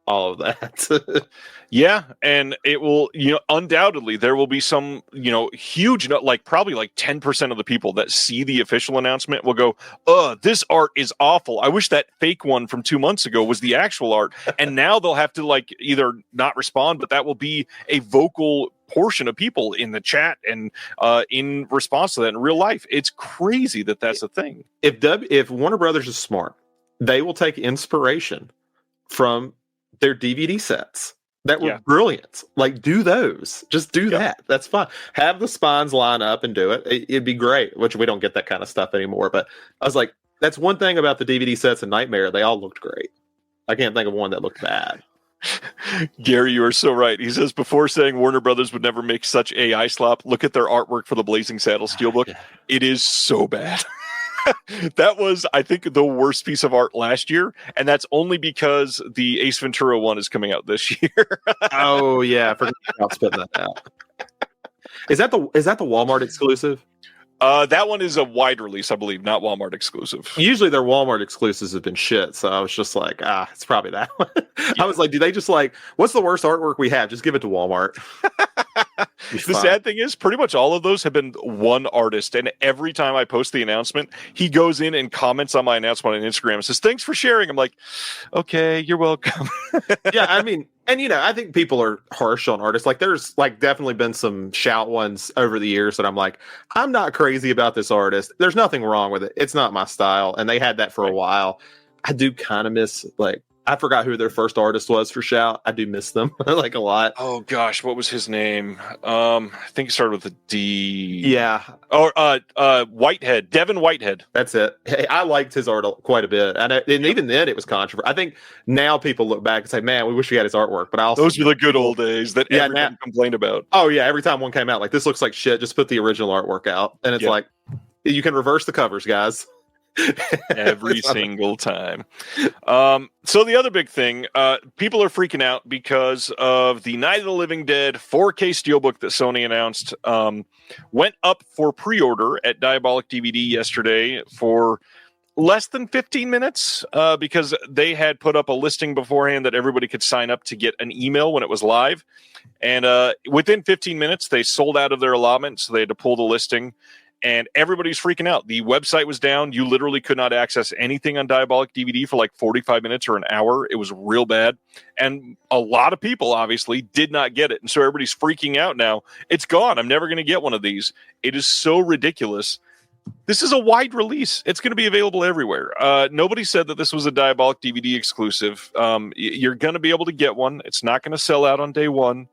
all of that. Yeah, and it will, undoubtedly there will be some, huge, like probably like 10% of the people that see the official announcement will go, this art is awful. I wish that fake one from 2 months ago was the actual art. And now they'll have to like either not respond, but that will be a vocal portion of people in the chat and in response to that in real life. It's crazy that that's a thing. If Warner Brothers is smart, they will take inspiration from their DVD sets that were brilliant. Like, do those. Just do that. That's fine. Have the spines line up and do it. It'd be great, which we don't get that kind of stuff anymore. But I was like, that's one thing about the DVD sets in Nightmare. They all looked great. I can't think of one that looked bad. Gary, you are so right. He says, before saying Warner Brothers would never make such AI slop, look at their artwork for the Blazing Saddle Steelbook. Yeah. It is so bad. That was, I think, the worst piece of art last year, and that's only because the Ace Ventura one is coming out this year. Oh yeah, I forgot about spitting that out. Is that the Walmart exclusive? That one is a wide release, I believe, not Walmart exclusive. Usually their Walmart exclusives have been shit, so I was just like, it's probably that one. I was like, do they just like, what's the worst artwork we have? Just give it to Walmart. The sad thing is, pretty much all of those have been one artist, and every time I post the announcement, he goes in and comments on my announcement on Instagram and says, thanks for sharing. I'm like, okay, you're welcome. Yeah, I mean, and I think people are harsh on artists. Like, there's like definitely been some Shout ones over the years that I'm like, I'm not crazy about this artist. There's nothing wrong with it. It's not my style. And they had that for a while. I do kind of miss, like, I forgot who their first artist was for Shout. I do miss them like a lot. Oh gosh, what was his name? I think it started with a D. Yeah. Or Whitehead, Devin Whitehead. That's it. Hey, I liked his art quite a bit, and even then it was controversial. I think now people look back and say, "Man, we wish we had his artwork." But those were the good old days that everyone complained about. Oh yeah, every time one came out, like, this looks like shit. Just put the original artwork out, and it's like, you can reverse the covers, guys. Every single time. So the other big thing, people are freaking out because of the Night of the Living Dead 4K Steelbook that Sony announced. Went up for pre-order at Diabolic DVD yesterday for less than 15 minutes because they had put up a listing beforehand that everybody could sign up to get an email when it was live. And within 15 minutes, they sold out of their allotment, so they had to pull the listing. And everybody's freaking out. The website was down. You literally could not access anything on Diabolic DVD for like 45 minutes or an hour. It was real bad. And a lot of people, obviously, did not get it. And so everybody's freaking out now. It's gone. I'm never going to get one of these. It is so ridiculous. This is a wide release. It's going to be available everywhere. Nobody said that this was a Diabolic DVD exclusive. You're going to be able to get one. It's not going to sell out on day one.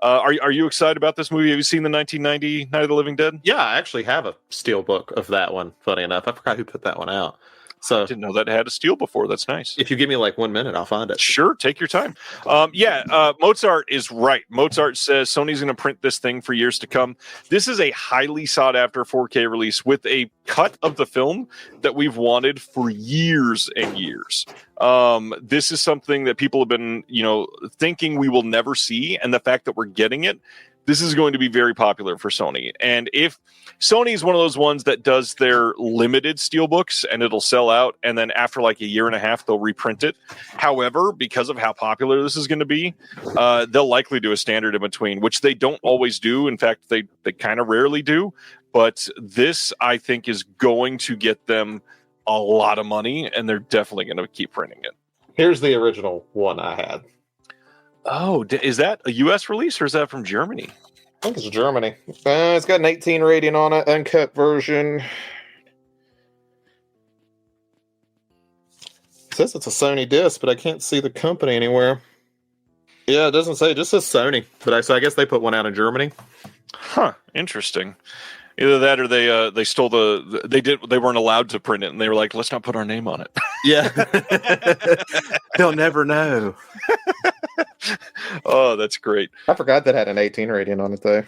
Are you excited about this movie? Have you seen the 1990 Night of the Living Dead? Yeah, I actually have a steelbook of that one, funny enough. I forgot who put that one out. So I didn't know that it had a steel before. That's nice. If you give me like 1 minute, I'll find it. Sure, take your time. Mozart is right. Mozart says Sony's going to print this thing for years to come. This is a highly sought after 4K release with a cut of the film that we've wanted for years and years. This is something that people have been, thinking we will never see, and the fact that we're getting it, this is going to be very popular for Sony. And if Sony is one of those ones that does their limited steelbooks and it'll sell out, and then after like a year and a half, they'll reprint it. However, because of how popular this is going to be, they'll likely do a standard in between, which they don't always do. In fact, they kind of rarely do. But this, I think, is going to get them a lot of money, and they're definitely going to keep printing it. Here's the original one I had. Oh, is that a U.S. release or is that from Germany? I think it's Germany. It's got an 18 rating on it, uncut version. It says it's a Sony disc, but I can't see the company anywhere. Yeah, it doesn't say. It just says Sony. But I guess they put one out in Germany. Huh. Interesting. Either that or they stole they weren't allowed to print it, and they were like, let's not put our name on it. Yeah. They'll never know. Oh, that's great. I forgot that had an 18 rating on it, though.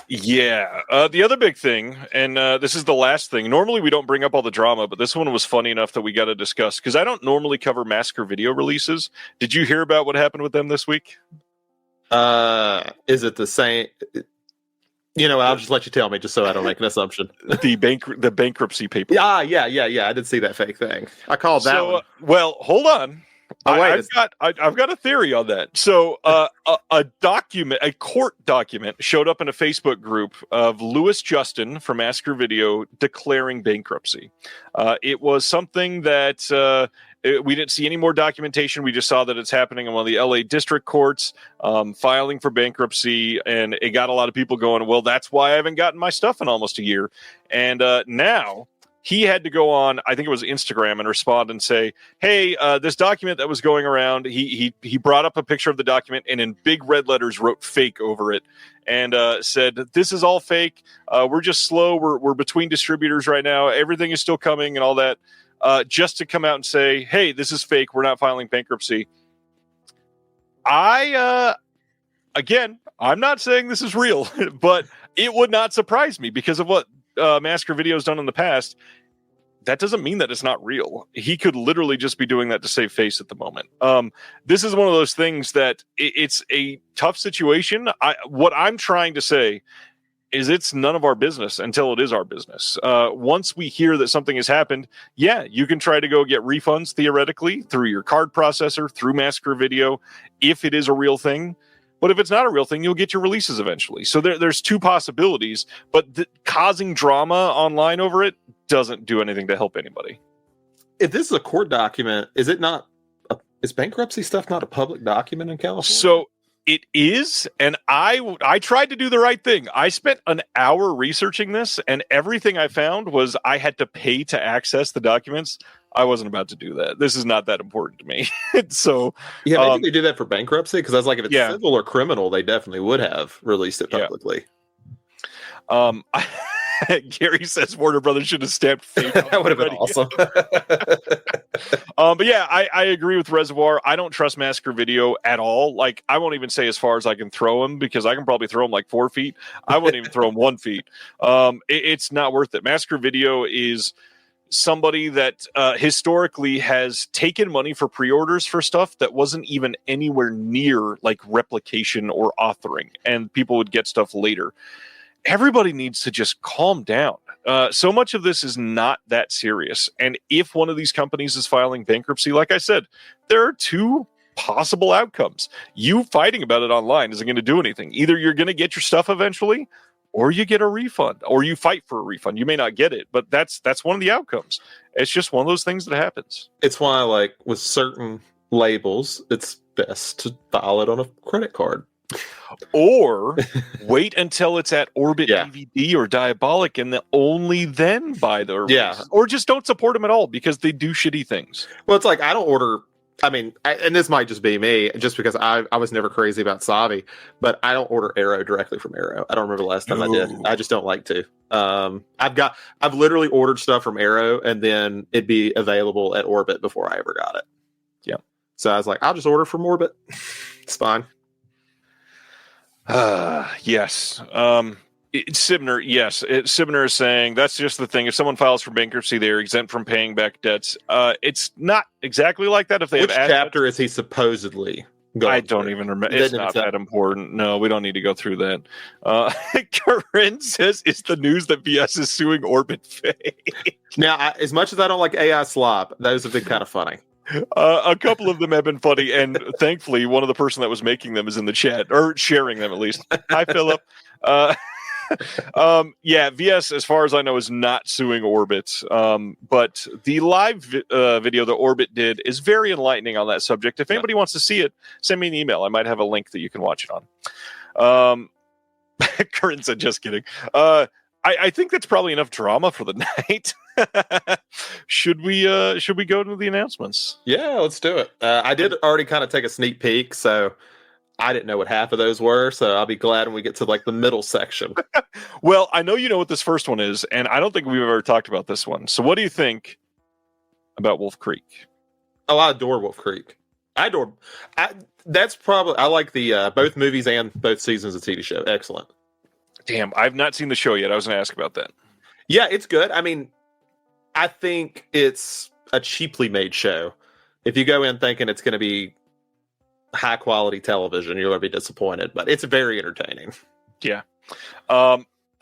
Yeah. The other big thing, and this is the last thing. Normally, we don't bring up all the drama, but this one was funny enough that we got to discuss, because I don't normally cover Massacre video releases. Did you hear about what happened with them this week? Is it the same? I'll just let you tell me, just so I don't make an assumption. The bankruptcy paper. Yeah. I did see that fake thing. I called that one. Well, hold on. I've got a theory on that. So, a court document, showed up in a Facebook group of Lewis Justin from Massacre Video declaring bankruptcy. It was something that we didn't see any more documentation. We just saw that it's happening in one of the LA district courts, filing for bankruptcy, and it got a lot of people going, well, that's why I haven't gotten my stuff in almost a year. And now he had to go on, I think it was Instagram, and respond and say, hey, this document that was going around, he brought up a picture of the document and in big red letters wrote fake over it and said, this is all fake. We're just slow. We're between distributors right now. Everything is still coming and all that. Just to come out and say, hey, this is fake. We're not filing bankruptcy. Again, I'm not saying this is real, but it would not surprise me because of what Massacre Video has done in the past. That doesn't mean that it's not real. He could literally just be doing that to save face at the moment. This is one of those things that it's a tough situation. What I'm trying to say is it's none of our business until it is our business. Once we hear that something has happened, yeah, you can try to go get refunds theoretically through your card processor, through Massacre Video, if it is a real thing. But if it's not a real thing, you'll get your releases eventually. So there's two possibilities, but causing drama online over it doesn't do anything to help anybody. If this is a court document, is it not? Is bankruptcy stuff not a public document in California? So it is, and I tried to do the right thing. I spent an hour researching this, and everything I found was I had to pay to access the documents. I wasn't about to do that. This is not that important to me. So yeah, maybe they do that for bankruptcy, because I was like, if it's civil or criminal, they definitely would have released it publicly. Gary says Warner Brothers should have stamped fake. That would have been awesome. But yeah, I agree with Reservoir. I don't trust Massacre Video at all. Like, I won't even say as far as I can throw him, because I can probably throw him like 4 feet. I wouldn't even throw him 1 feet. It's not worth it. Massacre Video is somebody that historically has taken money for pre-orders for stuff that wasn't even anywhere near like replication or authoring, and people would get stuff later. Everybody needs to just calm down. So much of this is not that serious. And if one of these companies is filing bankruptcy, like I said, there are two possible outcomes. You fighting about it online isn't going to do anything. Either you're going to get your stuff eventually, or you get a refund, or you fight for a refund. You may not get it, but that's one of the outcomes. It's just one of those things that happens. It's why, like, with certain labels, it's best to file it on a credit card. Or wait until it's at Orbit DVD or Diabolic, and only then buy the release. Yeah. Or just don't support them at all because they do shitty things. Well, it's like I don't order. I mean, and this might just be me, just because I was never crazy about Savi, but I don't order Arrow directly from Arrow. I don't remember the last time I did. I just don't like to. I've literally ordered stuff from Arrow, and then it'd be available at Orbit before I ever got it. Yeah. So I was like, I'll just order from Orbit. It's fine. Yes. Sibner, yes. Sibner is saying that's just the thing. If someone files for bankruptcy, they're exempt from paying back debts. It's not exactly like that. If they Which have chapter is he supposedly going I don't even remember. It's not that important. No, we don't need to go through that. Corinne says, "Is the news that BS is suing Orbit fake?" Now, as much as I don't like AI slop, those have been kind of funny. A couple of them have been funny, and thankfully, one of the person that was making them is in the chat, or sharing them at least. Hi, Philip. VS, as far as I know, is not suing Orbit. But the live video that Orbit did is very enlightening on that subject. If anybody wants to see it, send me an email. I might have a link that you can watch it on. Curtin said, just kidding. I think that's probably enough drama for the night. Should we go to the announcements? Yeah, let's do it. I did already kind of take a sneak peek, so I didn't know what half of those were, so I'll be glad when we get to like the middle section. Well, I know you know what this first one is, and I don't think we've ever talked about this one. So what do you think about Wolf Creek? Oh, I adore Wolf Creek. I like the both movies and both seasons of the TV show. Excellent. Damn, I've not seen the show yet. I was going to ask about that. Yeah, it's good. I mean, I think it's a cheaply made show. If you go in thinking it's going to be high quality television, you're going to be disappointed, but it's very entertaining. Yeah.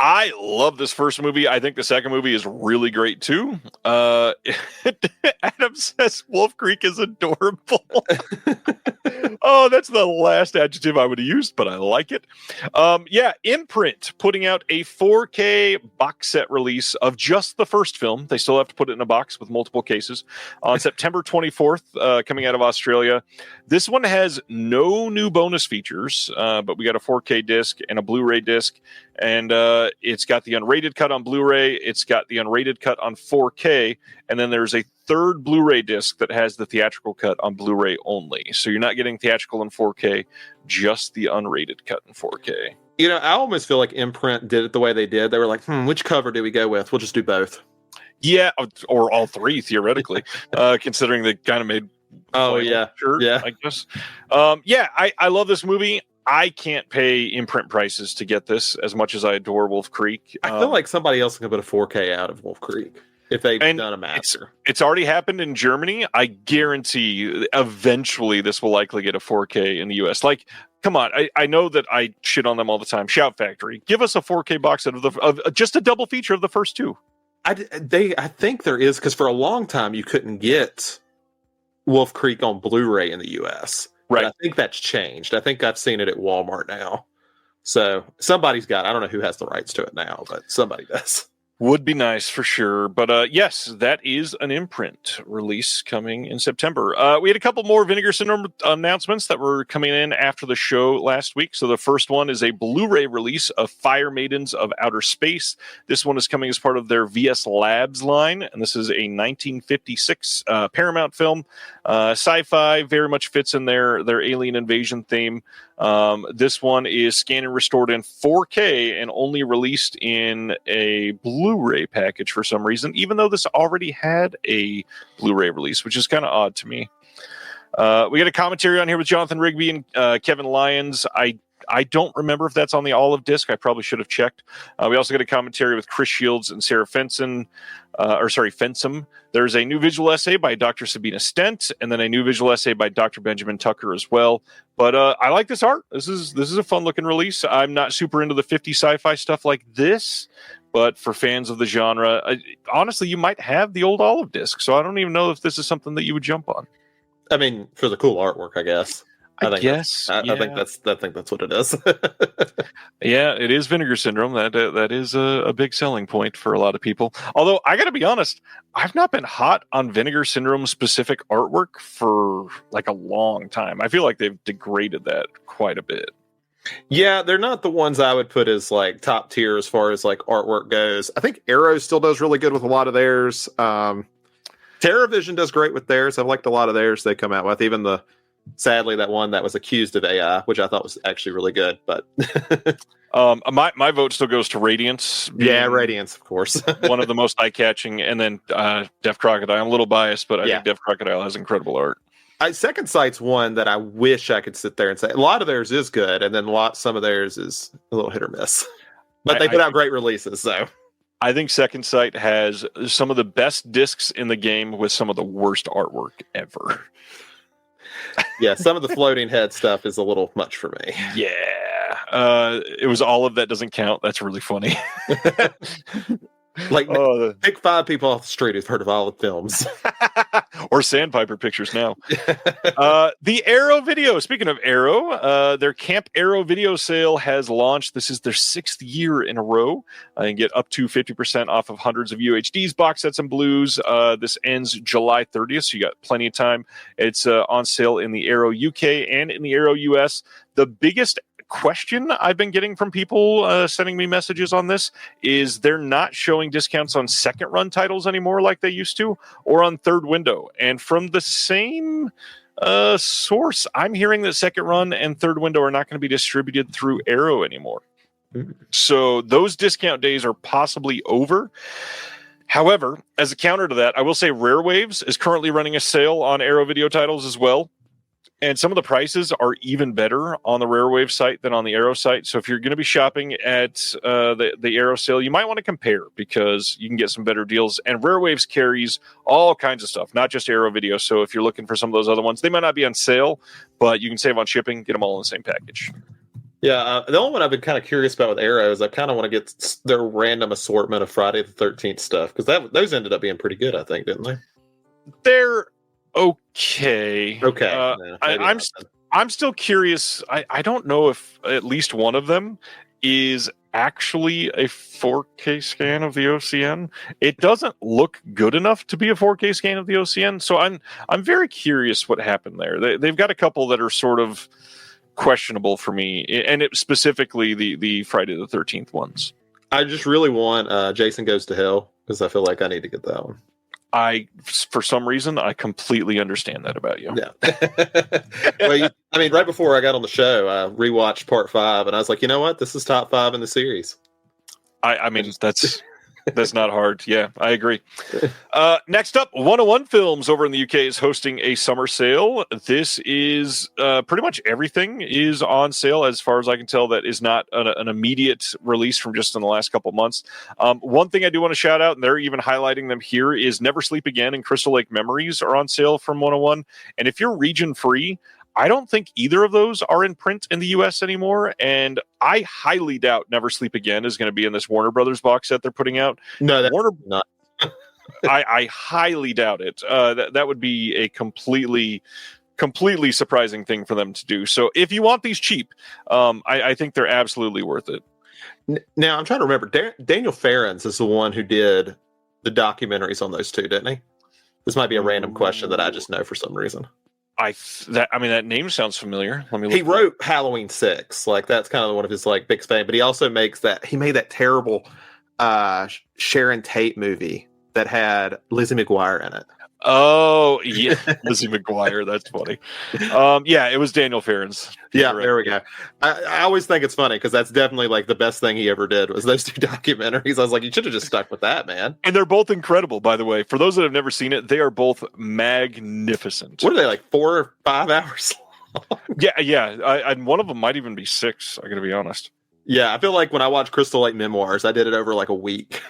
I love this first movie. I think the second movie is really great too. Adam says Wolf Creek is adorable. Oh, that's the last adjective I would have used, but I like it. Imprint putting out a 4K box set release of just the first film. They still have to put it in a box with multiple cases on September 24th, coming out of Australia. This one has no new bonus features, but we got a 4K disc and a Blu-ray disc, and it's got the unrated cut on Blu-ray. It's got the unrated cut on 4K, and then there's a third Blu-ray disc that has the theatrical cut on Blu-ray only. So you're not getting theatrical in 4K, just the unrated cut in 4K. You know, I almost feel like Imprint did it the way they did. They were like, which cover do we go with? We'll just do both. Yeah, or all three, theoretically, considering they kind of made... Oh, yeah. Sure, yeah. I guess. I love this movie. I can't pay Imprint prices to get this as much as I adore Wolf Creek. I feel like somebody else can put a 4K out of Wolf Creek if they've done a master. It's already happened in Germany. I guarantee eventually this will likely get a 4K in the US. Like, come on. I know that I shit on them all the time. Shout Factory. Give us a 4K box set of just a double feature of the first two. I think there is, because for a long time you couldn't get Wolf Creek on Blu-ray in the US. Right. But I think that's changed. I think I've seen it at Walmart now. So somebody's got, I don't know who has the rights to it now, but somebody does. Would be nice for sure. But yes, that is an Imprint release coming in September. We had a couple more Vinegar Syndrome announcements that were coming in after the show last week. So the first one is a Blu-ray release of Fire Maidens of Outer Space. This one is coming as part of their VS Labs line. And this is a 1956 Paramount film. Sci-fi, very much fits in their alien invasion theme. This one is scanned and restored in 4K and only released in a Blu-ray package for some reason, even though this already had a Blu-ray release, which is kind of odd to me. We got a commentary on here with Jonathan Rigby and Kevin Lyons. I I don't remember if that's on the olive disc. I probably should have checked. We also get a commentary with Chris Shields and Sarah Fensom. There's a new visual essay by Dr. Sabina Stent, and then a new visual essay by Dr. Benjamin Tucker as well. But I like this art. This is a fun looking release. I'm not super into the 50 sci-fi stuff like this, but for fans of the genre, honestly, you might have the old olive disc. So I don't even know if this is something that you would jump on. I mean, for the cool artwork, I guess. I think that's what it is. Yeah, it is Vinegar Syndrome. That is a big selling point for a lot of people. Although I got to be honest, I've not been hot on Vinegar Syndrome specific artwork for like a long time. I feel like they've degraded that quite a bit. Yeah, they're not the ones I would put as like top tier as far as like artwork goes. I think Arrow still does really good with a lot of theirs. TerraVision does great with theirs. I've liked a lot of theirs they come out with. Even sadly, that one that was accused of AI, which I thought was actually really good. But my vote still goes to Radiance. Yeah, Radiance, of course. One of the most eye-catching, and then Deaf Crocodile. I'm a little biased, but I think Deaf Crocodile has incredible art. Second Sight's one that I wish I could sit there and say a lot of theirs is good, and then some of theirs is a little hit or miss. But they put out great releases, so. I think Second Sight has some of the best discs in the game with some of the worst artwork ever. Yeah, some of the floating head stuff is a little much for me. Yeah. It was Olive that doesn't count. That's really funny. Like, pick 5 people off the street who've heard of Olive Films. Or Sandpiper Pictures now. The Arrow video. Speaking of Arrow, their Camp Arrow video sale has launched. This is their 6th year in a row. And get up to 50% off of hundreds of UHDs, box sets, and blues. This ends July 30th, so you got plenty of time. It's on sale in the Arrow UK and in the Arrow US. The biggest question I've been getting from people sending me messages on this is they're not showing discounts on second run titles anymore like they used to, or on third window. And from the same source, I'm hearing that second run and third window are not going to be distributed through Arrow anymore. So those discount days are possibly over. However, as a counter to that, I will say Rare Waves is currently running a sale on Arrow video titles as well. And some of the prices are even better on the Rare Wave site than on the Arrow site. So if you're going to be shopping at the Arrow sale, you might want to compare because you can get some better deals. And Rare Waves carries all kinds of stuff, not just Arrow video. So if you're looking for some of those other ones, they might not be on sale, but you can save on shipping, get them all in the same package. Yeah, the only one I've been kind of curious about with Arrow is I kind of want to get their random assortment of Friday the 13th stuff because those ended up being pretty good, I think, didn't they? They're okay. I'm still curious. I don't know if at least one of them is actually a 4K scan of the OCN. It doesn't look good enough to be a 4K scan of the OCN. So I'm very curious what happened there. They've got a couple that are sort of questionable for me, and specifically the Friday the 13th ones. I just really want Jason Goes to Hell because I feel like I need to get that one. For some reason, I completely understand that about you. Yeah. Well, right before I got on the show, I rewatched part 5, and I was like, you know what? This is top 5 in the series. I mean, that's not hard. Yeah, I agree. Next up, 101 Films over in the UK is hosting a summer sale. This is pretty much everything is on sale, as far as I can tell, that is not an immediate release from just in the last couple months. One thing I do want to shout out, and they're even highlighting them here, is Never Sleep Again and Crystal Lake Memories are on sale from 101. And if you're region free, I don't think either of those are in print in the U.S. anymore, and I highly doubt Never Sleep Again is going to be in this Warner Brothers box set they're putting out. No, that's Warner not. I highly doubt it. That would be a completely surprising thing for them to do. So if you want these cheap, I think they're absolutely worth it. Now, I'm trying to remember. Daniel Farrens is the one who did the documentaries on those two, didn't he? This might be a random question that I just know for some reason. That name sounds familiar. Let me look. He wrote Halloween 6. Like that's kind of one of his like big fame, but he also made that terrible Sharon Tate movie that had Lizzie McGuire in it. Oh, yeah. Lizzie McGuire. That's funny. Yeah, it was Daniel Farrens. Yeah, there we go. I always think it's funny because that's definitely like the best thing he ever did was those two documentaries. I was like, you should have just stuck with that, man. And they're both incredible, by the way. For those that have never seen it, they are both magnificent. What are they, like 4 or 5 hours Yeah. And one of them might even be 6. I got to be honest. Yeah, I feel like when I watch Crystal Lake Memoirs, I did it over like a week.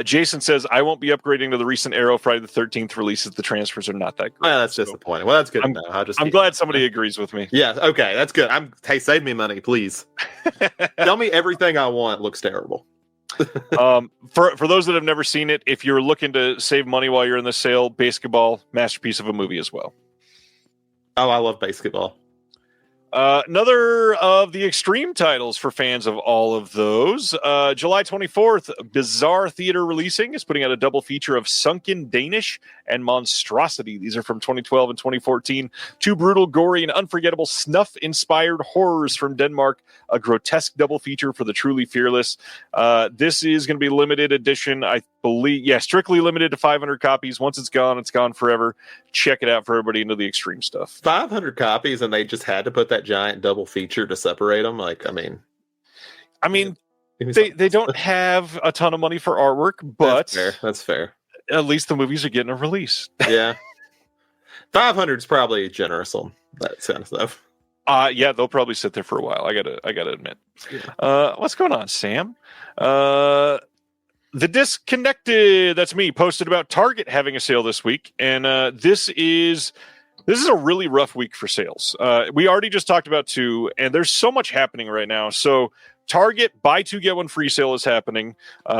Jason says, I won't be upgrading to the recent Arrow Friday the 13th releases. The transfers are not that great. Well, that's disappointing. Well, that's good to know. I'm glad somebody agrees with me. Yeah, okay, that's good. Hey, save me money, please. Tell me everything I want looks terrible. For those that have never seen it, if you're looking to save money while you're in the sale, Basketball, masterpiece of a movie as well. Oh, I love Basketball. Another of the Extreme titles for fans of all of those. July 24th, Bizarre Theater Releasing is putting out a double feature of Sunken Danish and Monstrosity. These are from 2012 and 2014. 2 brutal, gory, and unforgettable snuff-inspired horrors from Denmark. A grotesque double feature for the truly fearless. This is going to be limited edition, I believe. Yeah, strictly limited to 500 copies. Once it's gone forever. Check it out for everybody into the Extreme stuff. 500 copies, and they just had to put that giant double feature to separate them. Like, I mean, they don't have a ton of money for artwork, but that's fair. At least the movies are getting a release. Yeah, 500 is probably generous on that kind of stuff. Yeah, they'll probably sit there for a while. I gotta admit. What's going on, Sam? The Disconnected, that's me, posted about Target having a sale this week, and this is a really rough week for sales. We already just talked about 2, and there's so much happening right now. So Target buy 2 get 1 free sale is happening.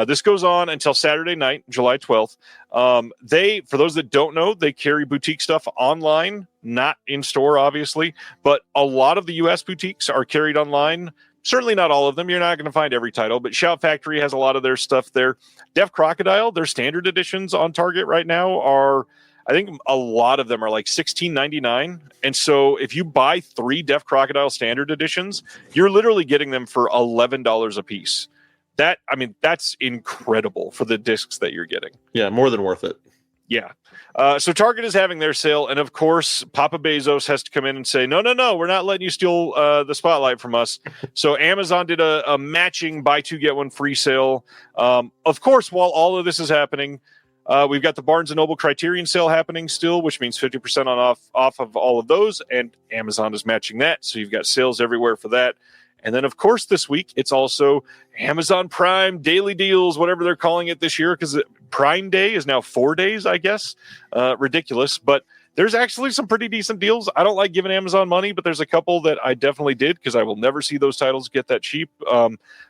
This goes on until Saturday night, July 12th. For those that don't know, they carry boutique stuff online, not in store, obviously, but a lot of the U.S. boutiques are carried online. Certainly not all of them. You're not going to find every title, but Shout Factory has a lot of their stuff there. Def Crocodile, their standard editions on Target right now are, I think a lot of them are like $16.99. And so if you buy 3 Def Crocodile standard editions, you're literally getting them for $11 a piece. That's incredible for the discs that you're getting. Yeah, more than worth it. Yeah. So Target is having their sale, and of course, Papa Bezos has to come in and say, no, we're not letting you steal the spotlight from us. So Amazon did a matching buy 2 get 1 free sale. Of course, while all of this is happening, we've got the Barnes & Noble Criterion sale happening still, which means 50% off of all of those, and Amazon is matching that. So you've got sales everywhere for that. And then, of course, this week, it's also Amazon Prime daily deals, whatever they're calling it this year, because Prime Day is now 4 days, I guess. Ridiculous. But there's actually some pretty decent deals. I don't like giving Amazon money, but there's a couple that I definitely did because I will never see those titles get that cheap.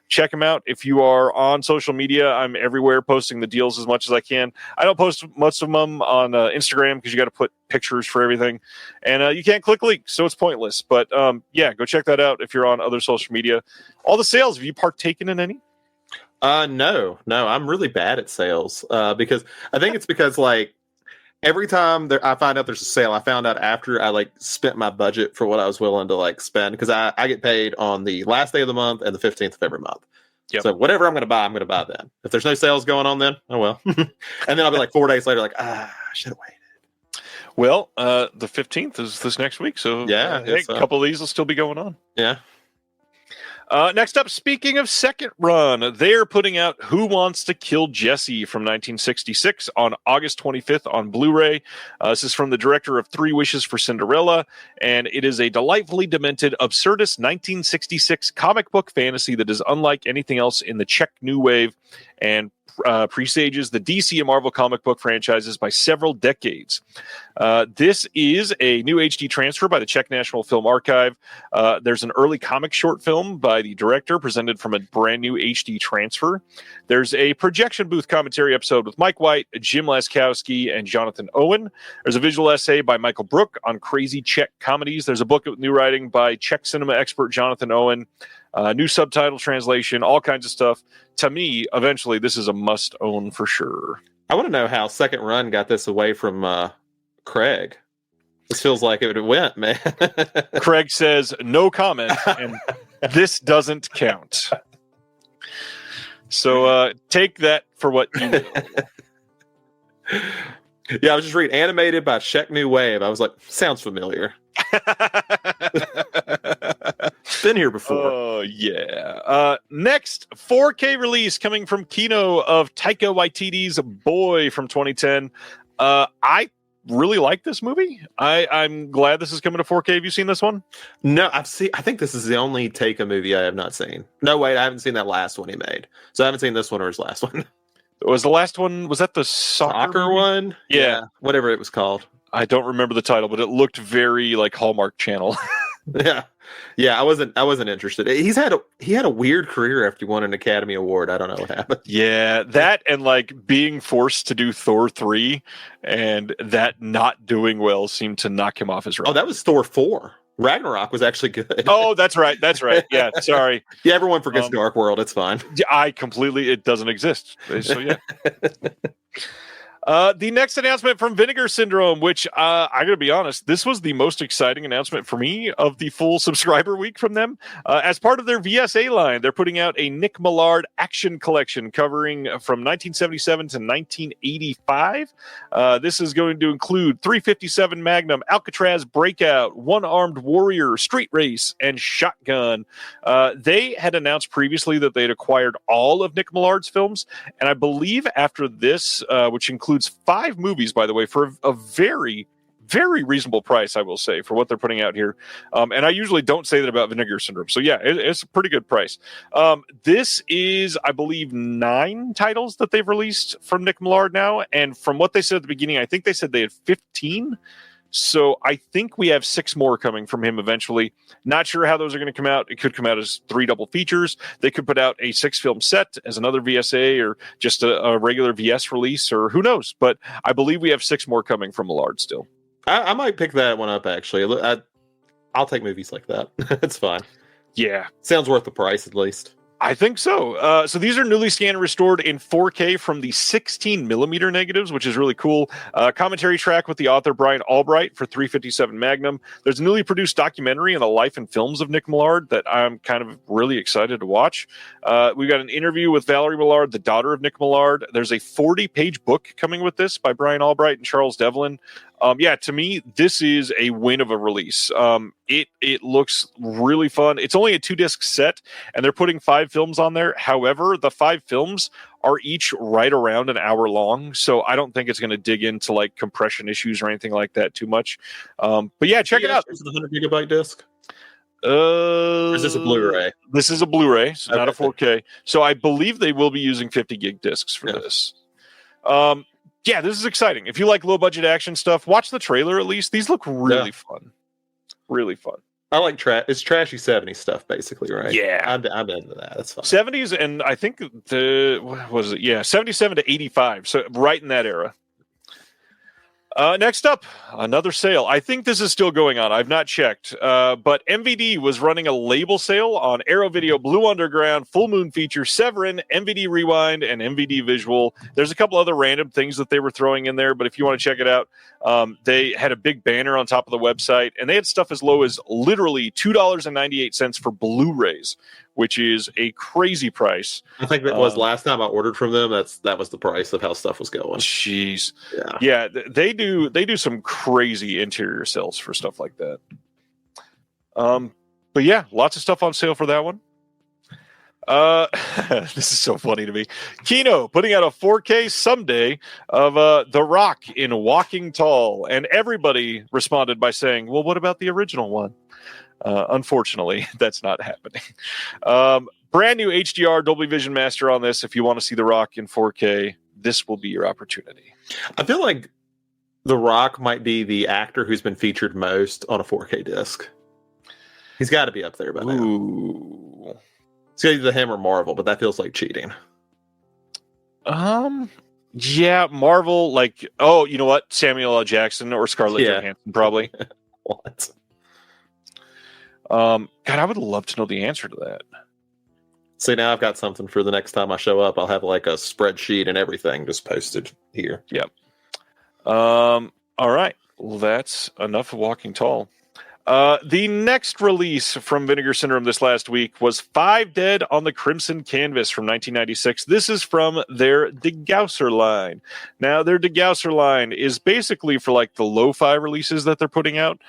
Check them out. If you are on social media, I'm everywhere posting the deals as much as I can. I don't post most of them on Instagram because you got to put pictures for everything. And you can't click links, so it's pointless. But yeah, go check that out if you're on other social media. All the sales, have you partaken in any? No, I'm really bad at sales because I think it's because like every time I find out there's a sale, I found out after I like spent my budget for what I was willing to like spend because I get paid on the last day of the month and the 15th of every month. Yep. So whatever I'm going to buy then. If there's no sales going on then, oh well. And then I'll be like 4 days later like, I should have waited. Well, the 15th is this next week. So yeah, a couple of these will still be going on. Yeah. Next up, speaking of second run, they are putting out Who Wants to Kill Jesse from 1966 on August 25th on Blu-ray. This is from the director of 3 Wishes for Cinderella, and it is a delightfully demented, absurdist 1966 comic book fantasy that is unlike anything else in the Czech New Wave and presages the DC and Marvel comic book franchises by several decades. This is a new HD transfer by the Czech National Film Archive. There's an early comic short film by the director presented from a brand new HD transfer. There's a projection booth commentary episode with Mike White, Jim Laskowski, and Jonathan Owen. There's a visual essay by Michael Brook on crazy Czech comedies. There's a book with new writing by Czech cinema expert Jonathan Owen. New subtitle translation, all kinds of stuff. To me, eventually, this is a must-own for sure. I want to know how Second Run got this away from Craig. This feels like it went, man. Craig says, no comment, and this doesn't count. So take that for what you will. Yeah, I was just reading animated by Czech New Wave. I was like, sounds familiar. Been here before. Oh, yeah. Next, 4K release coming from Kino of Taika Waititi's Boy from 2010. I really like this movie. I'm glad this is coming to 4K. Have you seen this one? No, I think this is the only Taika movie I have not seen. No, wait, I haven't seen that last one he made. So I haven't seen this one or his last one. Was the last one, was that the soccer one? Yeah. Whatever it was called. I don't remember the title, but it looked very like Hallmark Channel. Yeah, I wasn't interested. He had a weird career after he won an Academy Award. I don't know what happened. Yeah, that and like being forced to do Thor 3 and that not doing well seemed to knock him off his run. Oh, that was Thor 4. Ragnarok was actually good. Oh, that's right. Yeah, sorry. Yeah, everyone forgets Dark World. It's fine. It doesn't exist. So yeah. The next announcement from Vinegar Syndrome, which I gotta be honest, this was the most exciting announcement for me of the full subscriber week from them. As part of their VSA line, they're putting out a Nick Millard action collection covering from 1977 to 1985. This is going to include 357 Magnum, Alcatraz Breakout, One Armed Warrior, Street Race, and Shotgun. They had announced previously that they had acquired all of Nick Millard's films, and I believe after this, which includes 5 movies, by the way, for a very, very reasonable price, I will say, for what they're putting out here. And I usually don't say that about Vinegar Syndrome. So yeah, it's a pretty good price. This is, I believe, 9 titles that they've released from Nick Millard now. And from what they said at the beginning, I think they said they had 15. So I think we have 6 more coming from him eventually. Not sure how those are going to come out. It could come out as 3 double features. They could put out a 6-film set as another VSA or just a regular VS release, or who knows. But I believe we have 6 more coming from Millard still. I might pick that one up, actually. I'll take movies like that. It's fine. Yeah. Sounds worth the price, at least. I think so. So these are newly scanned and restored in 4K from the 16 millimeter negatives, which is really cool. Commentary track with the author Brian Albright for 357 Magnum. There's a newly produced documentary on the life and films of Nick Millard that I'm kind of really excited to watch. We've got an interview with Valerie Millard, the daughter of Nick Millard. There's a 40-page book coming with this by Brian Albright and Charles Devlin. To me, this is a win of a release. It looks really fun. It's only a 2-disc set, and they're putting 5 films on there. However, the 5 films are each right around an hour long, so I don't think it's going to dig into like compression issues or anything like that too much. But yeah, check it out. Is it a 100 gigabyte disc? Or is this a Blu-ray? This is a Blu-ray, so not a 4K. So I believe they will be using 50 gig discs for this. Yeah, this is exciting. If you like low budget action stuff, watch the trailer at least. These look really fun. Really fun. I like it's trashy 70s stuff, basically, right? Yeah. I'm into that. That's fine. 70s, and I think what was it? Yeah, 77 to 85. So right in that era. Next up, another sale. I think this is still going on. I've not checked. But MVD was running a label sale on Arrow Video, Blue Underground, Full Moon Feature, Severin, MVD Rewind, and MVD Visual. There's a couple other random things that they were throwing in there, but if you want to check it out, they had a big banner on top of the website, and they had stuff as low as literally $2.98 for Blu-rays, which is a crazy price. I think that was last time I ordered from them. That was the price of how stuff was going. Jeez. Yeah, they do some crazy interior sales for stuff like that. But yeah, lots of stuff on sale for that one. This is so funny to me. Kino putting out a 4K someday of The Rock in Walking Tall, and everybody responded by saying, "Well, what about the original one?" Unfortunately, that's not happening. Brand new HDR Dolby Vision Master on this. If you want to see The Rock in 4K, this will be your opportunity. I feel like The Rock might be the actor who's been featured most on a 4K disc. He's got to be up there by now. It's either him or Marvel, but that feels like cheating. Yeah, Marvel, like, you know what? Samuel L. Jackson or Scarlett Johansson, probably. What? God, I would love to know the answer to that. See, now I've got something for the next time I show up. I'll have like a spreadsheet and everything just posted here. Yep. All right. Well, that's enough of Walking Tall. The next release from Vinegar Syndrome this last week was 5 Dead on the Crimson Canvas from 1996. This is from their Degausser line. Now, their Degausser line is basically for like the lo-fi releases that they're putting out.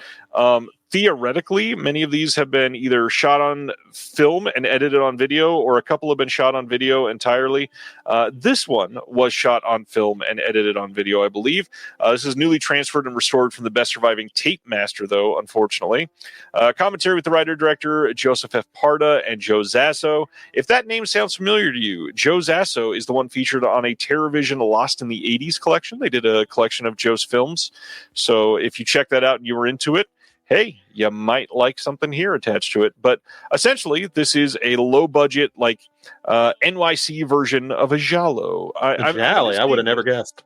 theoretically, many of these have been either shot on film and edited on video, or a couple have been shot on video entirely. This one was shot on film and edited on video, I believe. This is newly transferred and restored from the best surviving tape master, though, unfortunately. Commentary with the writer-director Joseph F. Parda and Joe Zasso. If that name sounds familiar to you, Joe Zasso is the one featured on a TerraVision Lost in the 80s collection. They did a collection of Joe's films. So if you check that out and you were into it, hey, you might like something here attached to it. But essentially, this is a low-budget, like, NYC version of a Giallo. I would have never guessed.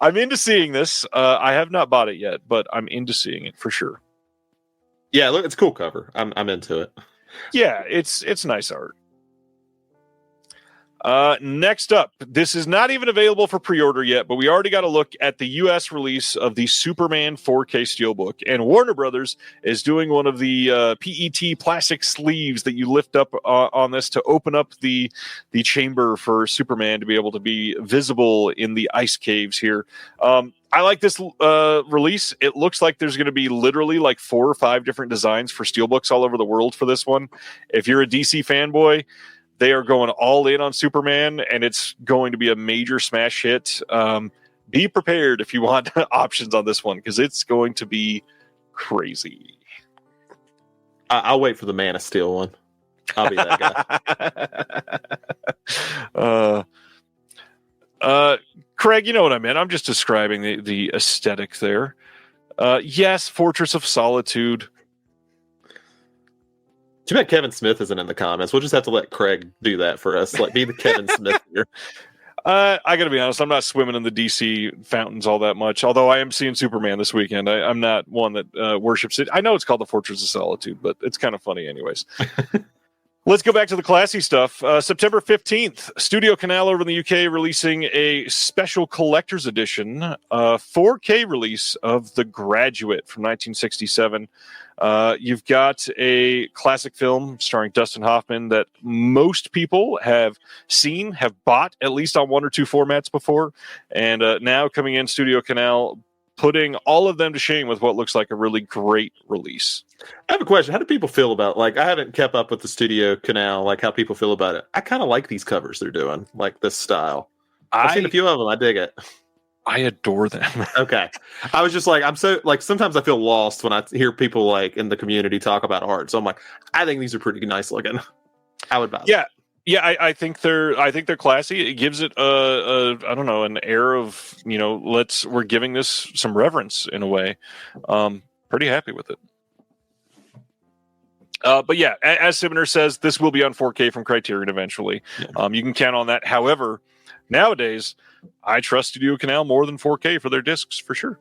I'm into seeing this. I have not bought it yet, but I'm into seeing it for sure. Yeah, look, it's a cool cover. I'm into it. Yeah, it's nice art. Next up, this is not even available for pre-order yet, but we already got a look at the U.S. release of the Superman 4K Steelbook, and Warner Brothers is doing one of the PET plastic sleeves that you lift up on this to open up the chamber for Superman to be able to be visible in the ice caves here. I like this release. It looks like there's going to be literally like 4 or 5 different designs for Steelbooks all over the world for this one. If you're a DC fanboy, they are going all in on Superman, and it's going to be a major smash hit. Be prepared if you want options on this one, because it's going to be crazy. I'll wait for the Man of Steel one. I'll be that guy. Craig, you know what I meant. I'm just describing the aesthetic there. Yes, Fortress of Solitude. Too bad Kevin Smith isn't in the comments. We'll just have to let Craig do that for us. Like, be the Kevin Smith here. I got to be honest. I'm not swimming in the DC fountains all that much. Although I am seeing Superman this weekend. I'm not one that worships it. I know it's called the Fortress of Solitude, but it's kind of funny, anyways. Let's go back to the classy stuff. September 15th, Studio Canal over in the UK releasing a special collector's edition, 4K release of The Graduate from 1967. You've got a classic film starring Dustin Hoffman that most people have seen, have bought at least on 1 or 2 formats before, and now coming in Studio Canal, putting all of them to shame with what looks like a really great release. I have a question. How do people feel about, like, I haven't kept up with the Studio Canal, like how people feel about it. I kind of like these covers they're doing, like this style. I've seen a few of them. I dig it. I adore them. Okay. I was just like, I'm so, like, sometimes I feel lost when I hear people like in the community talk about art. So I'm like, I think these are pretty nice looking. I would buy them. Yeah. Yeah, I think they're classy. It gives it I don't know, an air of, you know, we're giving this some reverence in a way. Pretty happy with it. But yeah, as Sibner says, this will be on 4K from Criterion eventually. Yeah. You can count on that. However, nowadays, I trust Studio Canal more than 4K for their discs for sure.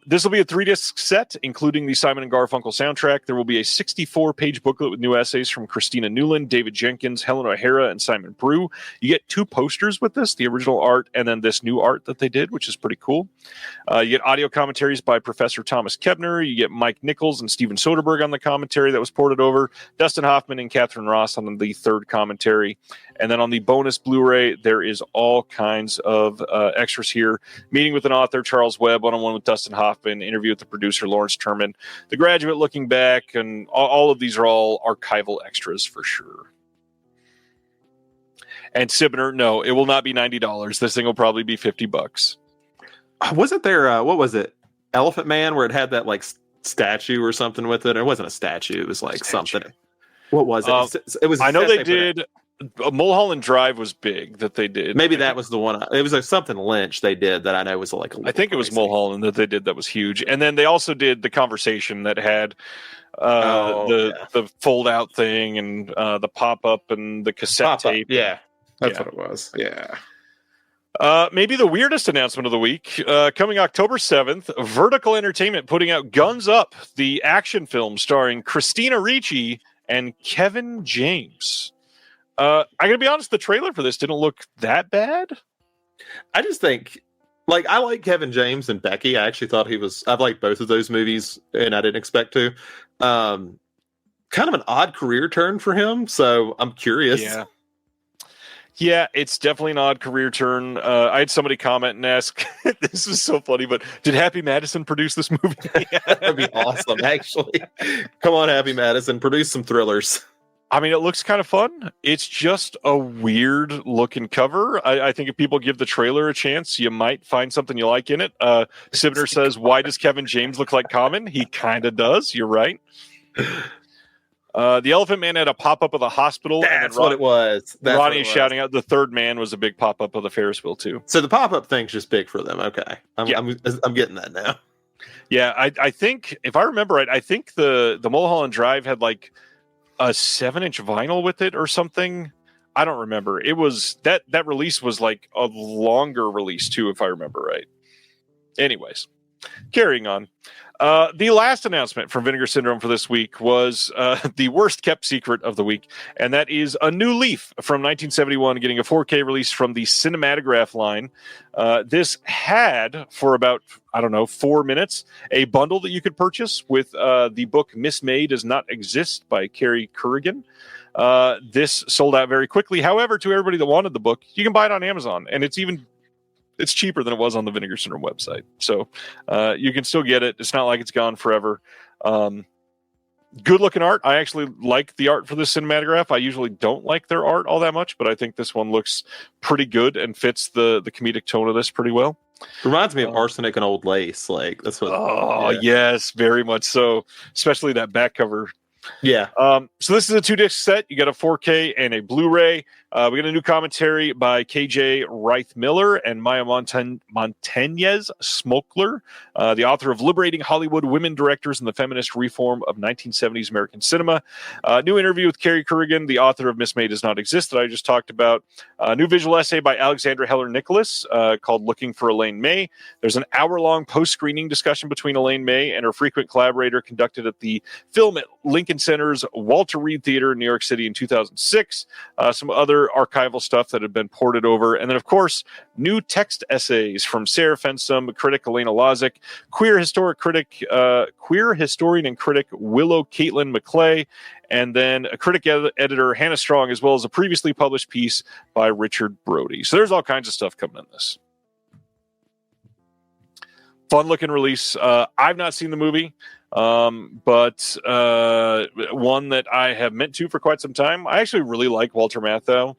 This will be a 3-disc set, including the Simon & Garfunkel soundtrack. There will be a 64-page booklet with new essays from Christina Newland, David Jenkins, Helen O'Hara, and Simon Brew. You get 2 posters with this, the original art and then this new art that they did, which is pretty cool. You get audio commentaries by Professor Thomas Kebner. You get Mike Nichols and Steven Soderbergh on the commentary that was ported over, Dustin Hoffman and Catherine Ross on the 3rd commentary. And then on the bonus Blu-ray, there is all kinds of extras here. Meeting with an author, Charles Webb, one-on-one with Dustin Hoffman, interview with the producer, Lawrence Terman, The Graduate looking back, and all of these are all archival extras for sure. And Sibner, no, it will not be $90. This thing will probably be $50. Wasn't there, what was it? Elephant Man, where it had that, like, statue or something with it? It wasn't a statue. It was like something. What was it? It was. I know they did. Mulholland Drive was big that they did. Maybe that was the one. It was like something Lynch they did that I know was like. I think it was Mulholland that they did that was huge, and then they also did The Conversation that had the fold out thing and the pop up and the cassette tape. Yeah, that's what it was. Yeah. Maybe the weirdest announcement of the week, coming October 7th, Vertical Entertainment putting out Guns Up, the action film starring Christina Ricci and Kevin James. I gotta be honest, the trailer for this didn't look that bad. I just think, like, I like Kevin James and Becky. I actually thought I've liked both of those movies, and I didn't expect to. Kind of an odd career turn for him, so I'm curious. Yeah, it's definitely an odd career turn. I had somebody comment and ask, this is so funny, but did Happy Madison produce this movie? That'd be awesome, actually. Come on, Happy Madison, produce some thrillers. I mean, it looks kind of fun. It's just a weird looking cover. I think if people give the trailer a chance, you might find something you like in it. Sibner says, why does Kevin James look like Common? He kind of does. You're right. The Elephant Man had a pop-up of the hospital. That's what it was. Ronnie is shouting out the third man was a big pop-up of the Ferris wheel too. So the pop-up thing's just big for them. Okay. I'm getting that now. Yeah, I think, if I remember right, I think the Mulholland Drive had like a 7-inch vinyl with it or something. I don't remember. It was that release was like a longer release too, if I remember right. Anyways, carrying on. The last announcement from Vinegar Syndrome for this week was the worst kept secret of the week, and that is A New Leaf from 1971 getting a 4K release from the Cinematograph line. This had, for about, 4 minutes, a bundle that you could purchase with the book Miss May Does Not Exist by Carrie Currigan. This sold out very quickly. However, to everybody that wanted the book, you can buy it on Amazon, and it's cheaper than it was on the Vinegar Syndrome website. So you can still get it. It's not like it's gone forever. Good looking art. I actually like the art for this Cinematograph. I usually don't like their art all that much, but I think this one looks pretty good and fits the comedic tone of this pretty well. Reminds me of Arsenic and Old Lace. Like that's what. Oh, yes, very much so. Especially that back cover. Yeah. So this is a 2-disc set. You got a 4K and a Blu-ray. We got a new commentary by KJ Reith Miller and Maya Montañez Smokler, the author of Liberating Hollywood Women Directors and the Feminist Reform of 1970s American Cinema. New interview with Carrie Currigan, the author of Miss May Does Not Exist that I just talked about. A new visual essay by Alexandra Heller Nicholas called Looking for Elaine May. There's an hour-long post-screening discussion between Elaine May and her frequent collaborator conducted at the Film at Lincoln Center's Walter Reed Theater in New York City in 2006. Some other archival stuff that had been ported over. And then, of course, new text essays from Sarah Fensom, critic Elena Lozic, queer historian and critic Willow Caitlin McClay, and then a critic editor, Hannah Strong, as well as a previously published piece by Richard Brody. So there's all kinds of stuff coming in this. Fun-looking release. I've not seen the movie. But one that I have meant to for quite some time. I actually really like Walter Matthau,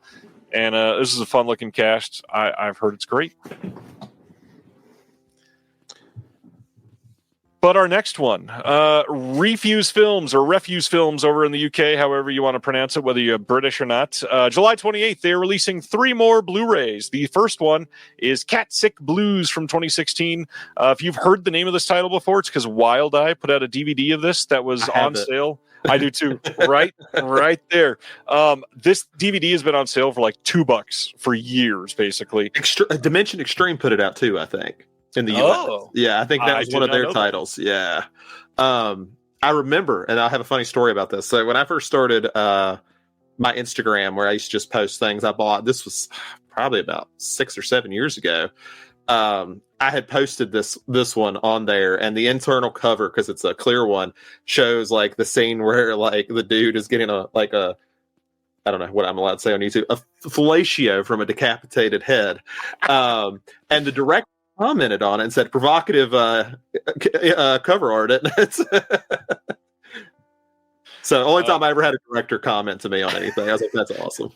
and this is a fun-looking cast. I've heard it's great. But our next one, Refuse Films or Refuse Films over in the UK, however you want to pronounce it, whether you're British or not. July 28th, they're releasing 3 more Blu-rays. The first one is Cat Sick Blues from 2016. If you've heard the name of this title before, it's because Wild Eye put out a DVD of this that was on sale. I do too. Right there. This DVD has been on sale for like $2 for years, basically. Dimension Extreme put it out too, I think. In the US. Yeah, I think that was one of their titles. Yeah. I remember, and I have a funny story about this. So when I first started my Instagram, where I used to just post things I bought, this was probably about 6 or 7 years ago. I had posted this one on there, and the internal cover, because it's a clear one, shows like the scene where like the dude is getting a I don't know what I'm allowed to say on YouTube, a fellatio from a decapitated head. And the director commented on it and said provocative cover art. So only time I ever had a director comment to me on anything. I was like, that's awesome.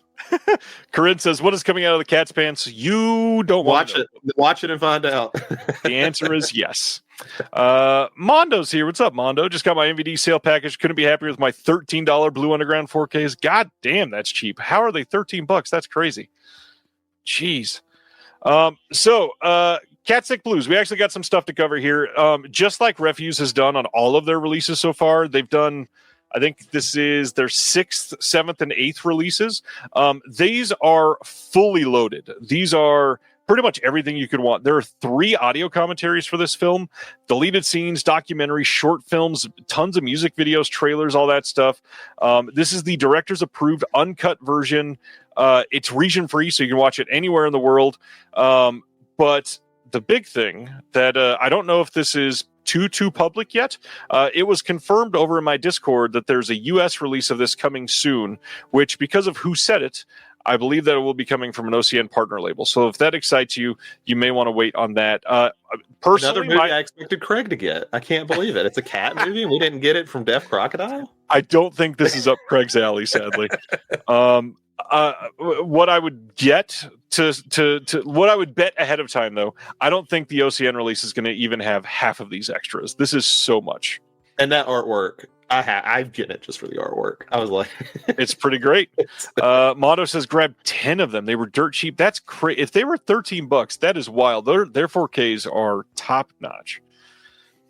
Corinne says, what is coming out of the cat's pants? You don't watch it. Watch it and find out. The answer is yes. Mondo's here. What's up, Mondo? Just got my MVD sale package. Couldn't be happier with my $13 Blue Underground 4Ks. God damn, that's cheap. How are they $13? That's crazy. Jeez. Cat Sick Blues. We actually got some stuff to cover here. Just like Refuse has done on all of their releases so far, they've done, I think this is their 6th, 7th, and 8th releases. These are fully loaded. These are pretty much everything you could want. There are 3 audio commentaries for this film, deleted scenes, documentaries, short films, tons of music videos, trailers, all that stuff. This is the director's approved uncut version. It's region free, so you can watch it anywhere in the world. But the big thing that I don't know if this is too public yet. It was confirmed over in my Discord that there's a U.S. release of this coming soon, which, because of who said it, I believe that it will be coming from an OCN partner label. So if that excites you, you may want to wait on that. Personally, Another movie I expected Craig to get. I can't believe it. It's a cat movie, and we didn't get it from Deaf Crocodile. I don't think this is up Craig's alley, sadly. What I would get to what I would bet ahead of time, though, I don't think the OCN release is going to even have half of these extras. This is so much. And that artwork, I've getting it just for the artwork. I was like, it's pretty great. Motto says grab 10 of them. They were dirt cheap. That's crazy. If they were $13, that is wild. Their 4Ks are top notch.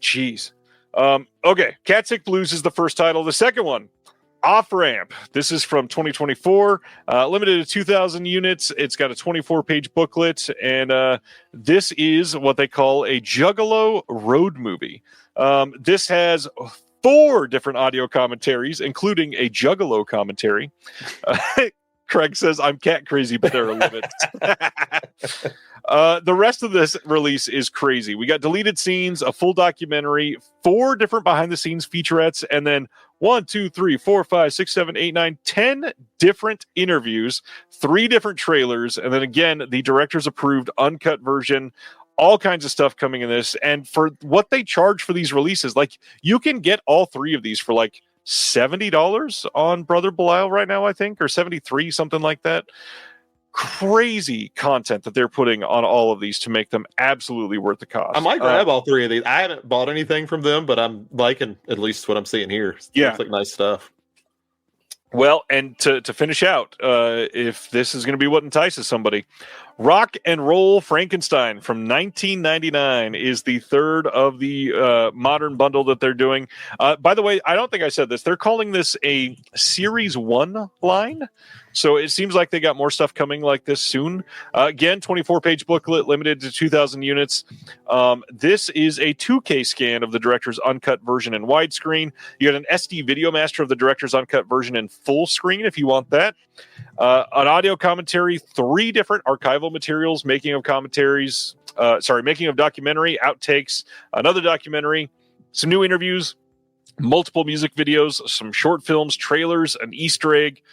Jeez. Okay, Cat Sick Blues is the first title. The second one, Off Ramp. This is from 2024, limited to 2,000 units. It's got a 24-page booklet, and this is what they call a Juggalo road movie. This has 4 different audio commentaries, including a Juggalo commentary. Craig says, I'm cat crazy, but there are limits. The rest of this release is crazy. We got deleted scenes, a full documentary, 4 different behind-the-scenes featurettes, and then 1, 2, 3, 4, 5, 6, 7, 8, 9, 10 different interviews, 3 different trailers, and then again, the director's approved uncut version. All kinds of stuff coming in this. And for what they charge for these releases, like you can get all 3 of these for like $70 on Brother Belial right now, I think, or 73, something like that. Crazy content that they're putting on all of these to make them absolutely worth the cost. I might grab all 3 of these. I haven't bought anything from them, but I'm liking at least what I'm seeing here. Yeah. Looks like nice stuff. Well, and to finish out, if this is going to be what entices somebody, Rock and Roll Frankenstein from 1999 is the third of the modern bundle that they're doing. By the way, I don't think I said this. They're calling this a Series 1 line. So it seems like they got more stuff coming like this soon. Again, 24-page booklet, limited to 2,000 units. This is a 2K scan of the director's uncut version in widescreen. You got an SD video master of the director's uncut version in full screen if you want that. An audio commentary, 3 different archival materials, making of documentary, outtakes, another documentary, some new interviews, multiple music videos, some short films, trailers, an Easter egg.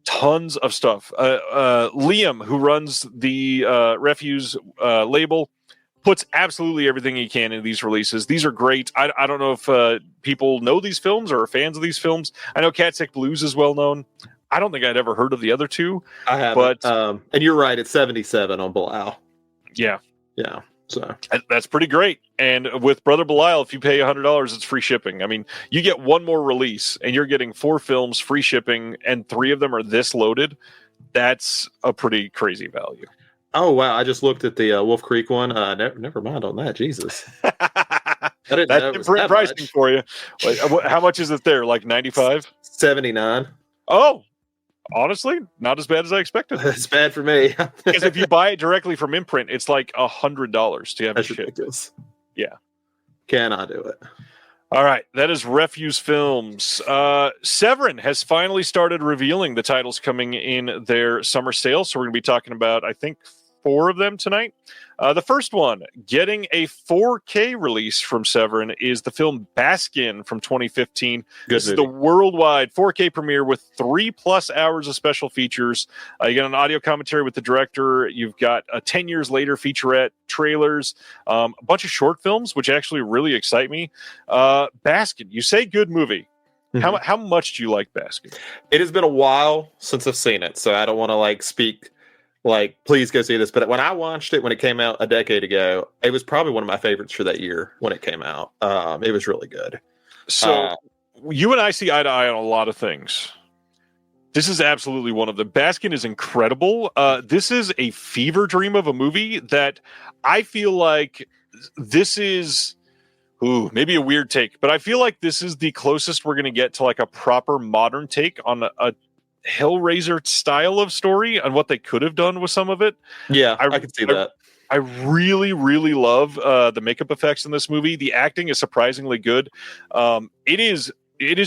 Tons of stuff. Liam, who runs the Refuse label, puts absolutely everything he can into these releases. These are great. I don't know if people know these films or are fans of these films. I know Cat Sick Blues is well known. I don't think I'd ever heard of the other 2. I haven't. But and you're right, it's 77 on Belial. Yeah. So that's pretty great. And with Brother Belial, if you pay $100, it's free shipping. I mean, you get 1 more release and you're getting 4 films, free shipping, and 3 of them are this loaded. That's a pretty crazy value. Oh, wow. I just looked at the Wolf Creek one. Never mind on that. Jesus. That's different pricing for you. How much is it there? Like 95? 79. Oh, honestly, not as bad as I expected. It's bad for me. Because if you buy it directly from imprint, it's like $100 to have That's it shipped. ridiculous. Yeah. Cannot do it. All right. That is Refuse Films. Severin has finally started revealing the titles coming in their summer sale. So we're going to be talking about, I think, 4 of them tonight. The first one, getting a 4K release from Severin, is the film Baskin from 2015. This is the worldwide 4K premiere with 3+ hours of special features. You got an audio commentary with the director. You've got a 10 years later featurette, trailers, a bunch of short films, which actually really excite me. Baskin, you say good movie. Mm-hmm. How much do you like Baskin? It has been a while since I've seen it, so I don't want to speak please go see this. But when I watched it when it came out a decade ago, it was probably one of my favorites for that year when it came out. It was really good. So you and I see eye to eye on a lot of things. This is absolutely one of them. Baskin is incredible. This is a fever dream of a movie that I feel like this is maybe a weird take, but I feel like this is the closest we're going to get to a proper modern take on a Hellraiser style of story and what they could have done with some of it. Yeah, I can see that. I really, really love the makeup effects in this movie. The acting is surprisingly good. It is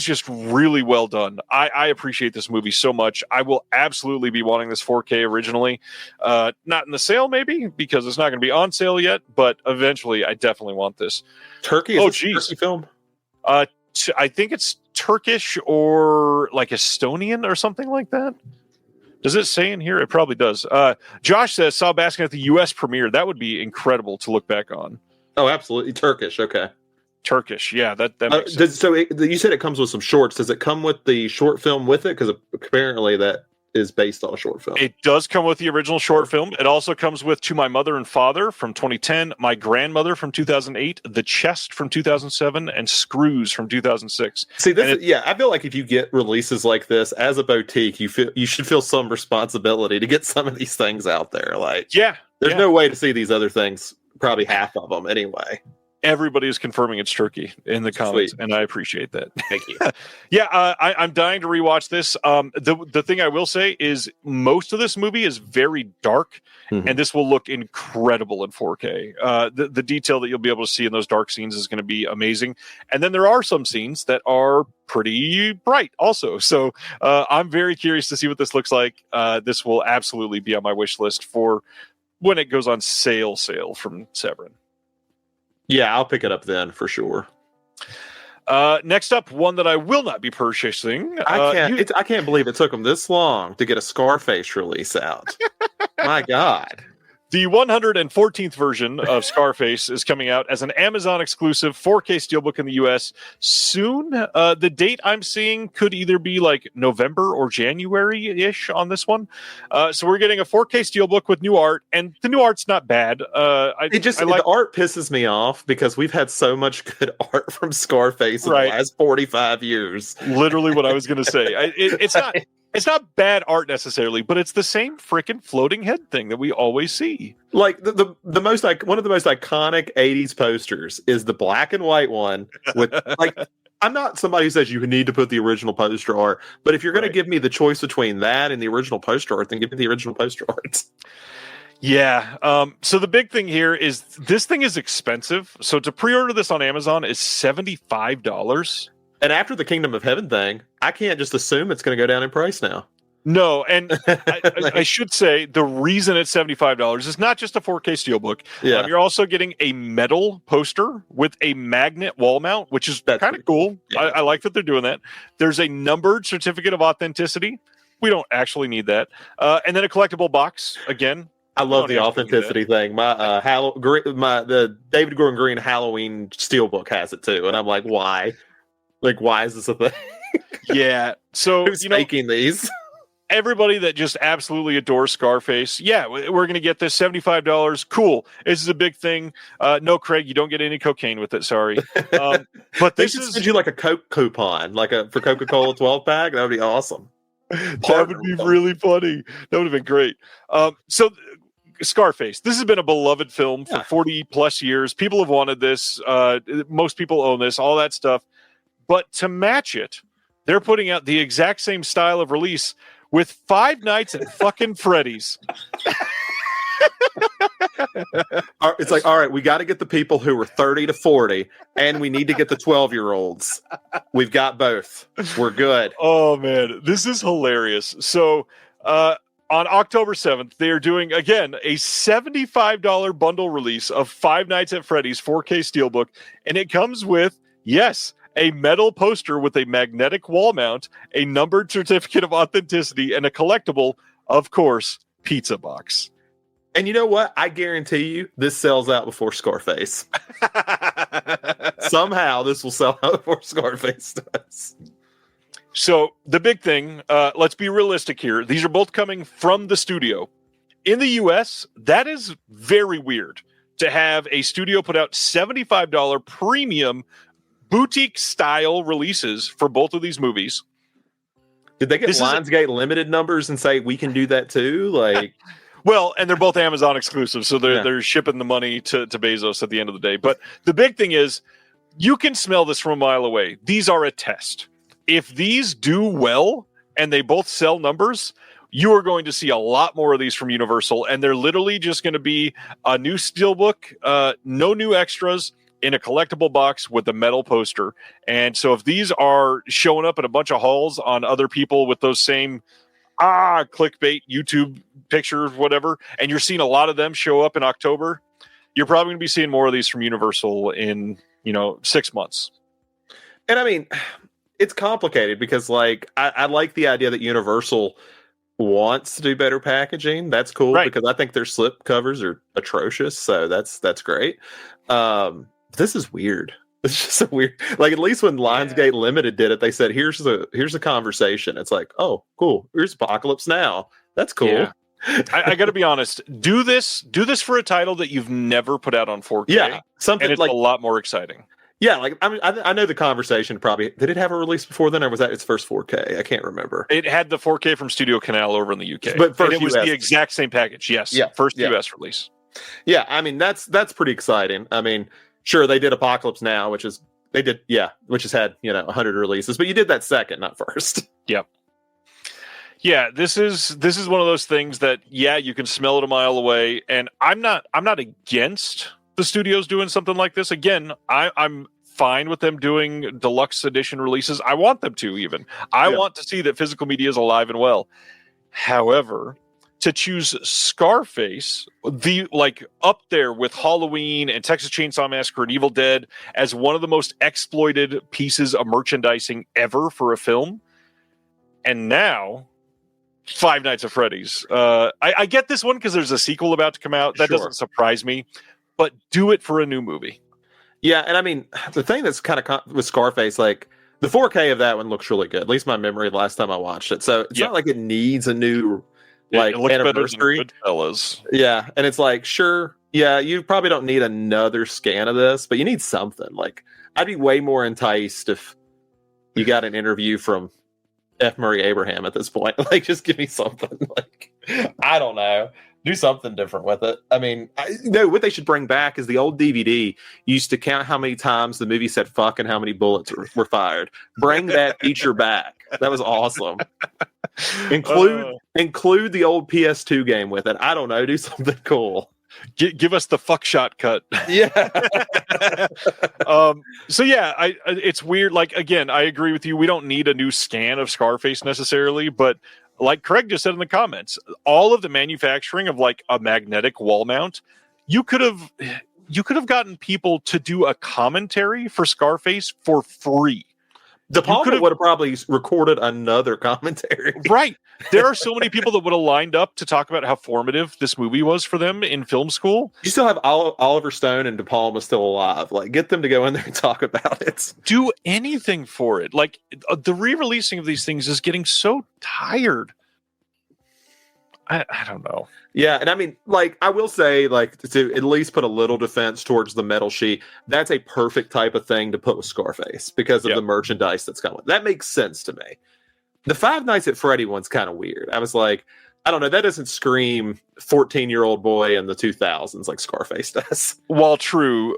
just really well done. I appreciate this movie so much. I will absolutely be wanting this 4K originally. Not in the sale, maybe, because it's not going to be on sale yet, but eventually I definitely want this. Turkey? Is this a Turkey film? I think it's Turkish or Estonian or something like that. Does it say in here? It probably does. Josh says, saw Baskin at the U.S. premiere. That would be incredible to look back on. Oh, absolutely. Turkish. Okay. Turkish. Yeah, that makes sense. You said it comes with some shorts. Does it come with the short film with it? Because apparently that is based on a short film. It does come with the original short film. It also comes with To My Mother and Father from 2010, My Grandmother from 2008, The Chest from 2007, and Screws from 2006. See, I feel like if you get releases like this as a boutique, you should feel some responsibility to get some of these things out there. Like, there's no way to see these other things, probably half of them anyway. Everybody is confirming it's Turkey in the comments, Sweet. and I appreciate that. Thank you. I'm dying to rewatch this. The thing I will say is most of this movie is very dark, and this will look incredible in 4K. The detail that you'll be able to see in those dark scenes is going to be amazing. And then there are some scenes that are pretty bright also. So I'm very curious to see what this looks like. This will absolutely be on my wish list for when it goes on sale from Severin. Yeah, I'll pick it up then for sure. Next up, one that I will not be purchasing. I can't believe it took them this long to get a Scarface release out. My God. The 114th version of Scarface is coming out as an Amazon exclusive 4K steelbook in the US soon. The date I'm seeing could either be like November or January-ish on this one. So we're getting a 4K steelbook with new art, and the new art's not bad. The art pisses me off because we've had so much good art from Scarface in the last 45 years. Literally what I was going to say. It's not bad art necessarily, but it's the same freaking floating head thing that we always see. Like one of the most iconic 80s posters is the black and white one with like I'm not somebody who says you need to put the original poster art, but if you're going to give me the choice between that and the original poster art, then give me the original poster art. Yeah. So the big thing here is this thing is expensive. So to pre-order this on Amazon is $75. And after the Kingdom of Heaven thing, I can't just assume it's going to go down in price now. No, and I should say the reason it's $75 is not just a 4K steelbook. Yeah. You're also getting a metal poster with a magnet wall mount, which is kind of cool. Yeah. I like that they're doing that. There's a numbered certificate of authenticity. We don't actually need that. And then a collectible box, again. I love the authenticity thing. The David Gordon Green Halloween steelbook has it too, and I'm like, why? Like, why is this a thing? Yeah. So who's making these? Everybody that just absolutely adores Scarface, we're going to get this $75. Cool. This is a big thing. No, Craig, you don't get any cocaine with it. Sorry. But they should send you like a Coke coupon, for Coca-Cola 12-pack. That would be awesome. That would be really funny. That would have been great. So Scarface, this has been a beloved film for 40 plus years. People have wanted this. Most people own this, all that stuff. But to match it, they're putting out the exact same style of release with Five Nights at fucking Freddy's. It's like, all right, we got to get the people who were 30 to 40, and we need to get the 12-year-olds. We've got both. We're good. Oh, man. This is hilarious. So, on October 7th, they are doing, again, a $75 bundle release of Five Nights at Freddy's 4K Steelbook, and it comes with, a metal poster with a magnetic wall mount, a numbered certificate of authenticity, and a collectible, of course, pizza box. And you know what? I guarantee you this sells out before Scarface. Somehow this will sell out before Scarface does. So the big thing, let's be realistic here. These are both coming from the studio. In the US, that is very weird to have a studio put out $75 premium boutique style releases for both of these movies. Did they get Lionsgate limited numbers and say we can do that too? Like, well, and they're both Amazon exclusive, so they're shipping the money to Bezos at the end of the day. But the big thing is, you can smell this from a mile away. These are a test. If these do well and they both sell numbers, you are going to see a lot more of these from Universal, and they're literally just going to be a new steelbook, no new extras, in a collectible box with a metal poster. And so if these are showing up in a bunch of hauls on other people with those same clickbait YouTube pictures, whatever, and you're seeing a lot of them show up in October, you're probably going to be seeing more of these from Universal in 6 months. And I mean, it's complicated because I like the idea that Universal wants to do better packaging. That's cool Right. because I think their slip covers are atrocious. So that's great. This is weird. It's just so weird. Like at least when Lionsgate Limited did it, they said, here's a conversation. It's like, oh, cool. Here's Apocalypse Now. That's cool. Yeah. I got to be honest. Do this for a title that you've never put out on 4K. Yeah, something and it's like a lot more exciting. Yeah, like I mean, I know the conversation probably. Did it have a release before then, or was that its first 4K? I can't remember. It had the 4K from Studio Canal over in the UK, but and it was US. the exact same package. Yes, first US release. Yeah, I mean that's pretty exciting. I mean, sure they did Apocalypse Now, which has had 100 releases, but you did that second, not first. Yep. Yeah, this is one of those things that you can smell it a mile away, and I'm not against the studios doing something like this. Again, I'm fine with them doing deluxe edition releases. I want them to even. I want to see that physical media is alive and well. However, to choose Scarface, up there with Halloween and Texas Chainsaw Massacre and Evil Dead as one of the most exploited pieces of merchandising ever for a film, and now Five Nights at Freddy's. I get this one because there's a sequel about to come out. That doesn't surprise me. But do it for a new movie. Yeah, and I mean, the thing that's kind of with Scarface, like the 4K of that one looks really good. At least my memory the last time I watched it. So it's not like it needs a new anniversary. Goodfellas. Yeah, and it's like, sure, you probably don't need another scan of this, but you need something. Like, I'd be way more enticed if you got an interview from F. Murray Abraham at this point. Like, just give me something. Like, I don't know. Do something different with it. I mean, what they should bring back is the old DVD used to count how many times the movie said fuck and how many bullets were fired. Bring that feature back. That was awesome. Include the old PS2 game with it. I don't know. Do something cool. Give us the fuck shot cut. Yeah. It's weird. Like, again, I agree with you. We don't need a new scan of Scarface necessarily, but like Craig just said in the comments, all of the manufacturing of like a magnetic wall mount, you could have gotten people to do a commentary for Scarface for free. De Palma would have probably recorded another commentary. Right. There are so many people that would have lined up to talk about how formative this movie was for them in film school. You still have Oliver Stone and De Palma still alive. Like, get them to go in there and talk about it. Do anything for it. Like, the re-releasing of these things is getting so tired. I don't know. Yeah, and I mean, like, I will say, like, to at least put a little defense towards the metal sheet, that's a perfect type of thing to put with Scarface because of the merchandise that's coming. That makes sense to me. The Five Nights at Freddy one's kind of weird. I was like, I don't know, that doesn't scream 14-year-old boy in the 2000s like Scarface does. While true,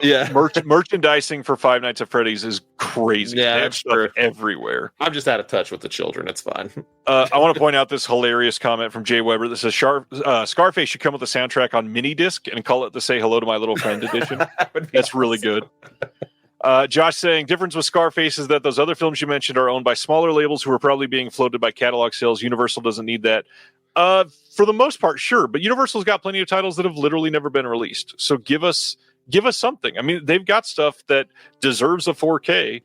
merchandising for Five Nights at Freddy's is crazy. Yeah, that's true. Everywhere. I'm just out of touch with the children. It's fine. I want to point out this hilarious comment from Jay Weber that says Scarface should come with a soundtrack on mini disc and call it the Say Hello to My Little Friend edition. That's awesome. Really good. Josh saying, difference with Scarface is that those other films you mentioned are owned by smaller labels who are probably being floated by catalog sales. Universal doesn't need that. For the most part, sure, but Universal's got plenty of titles that have literally never been released. So give us something. I mean, they've got stuff that deserves a 4K.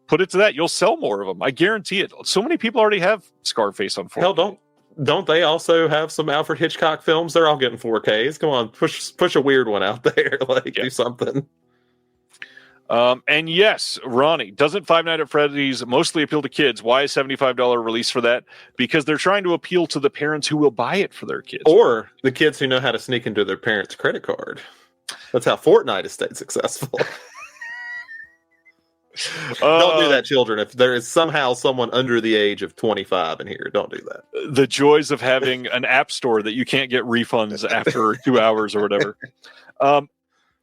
Put it to that, you'll sell more of them. I guarantee it. So many people already have Scarface on 4K. Hell, don't they also have some Alfred Hitchcock films? They're all getting 4Ks. Come on, push a weird one out there. Do something. And yes, Ronnie, doesn't Five Nights at Freddy's mostly appeal to kids? Why a $75 release for that? Because they're trying to appeal to the parents who will buy it for their kids. Or the kids who know how to sneak into their parents' credit card. That's how Fortnite has stayed successful. Don't do that, children. If there is somehow someone under the age of 25 in here, don't do that. The joys of having an app store that you can't get refunds after 2 hours or whatever.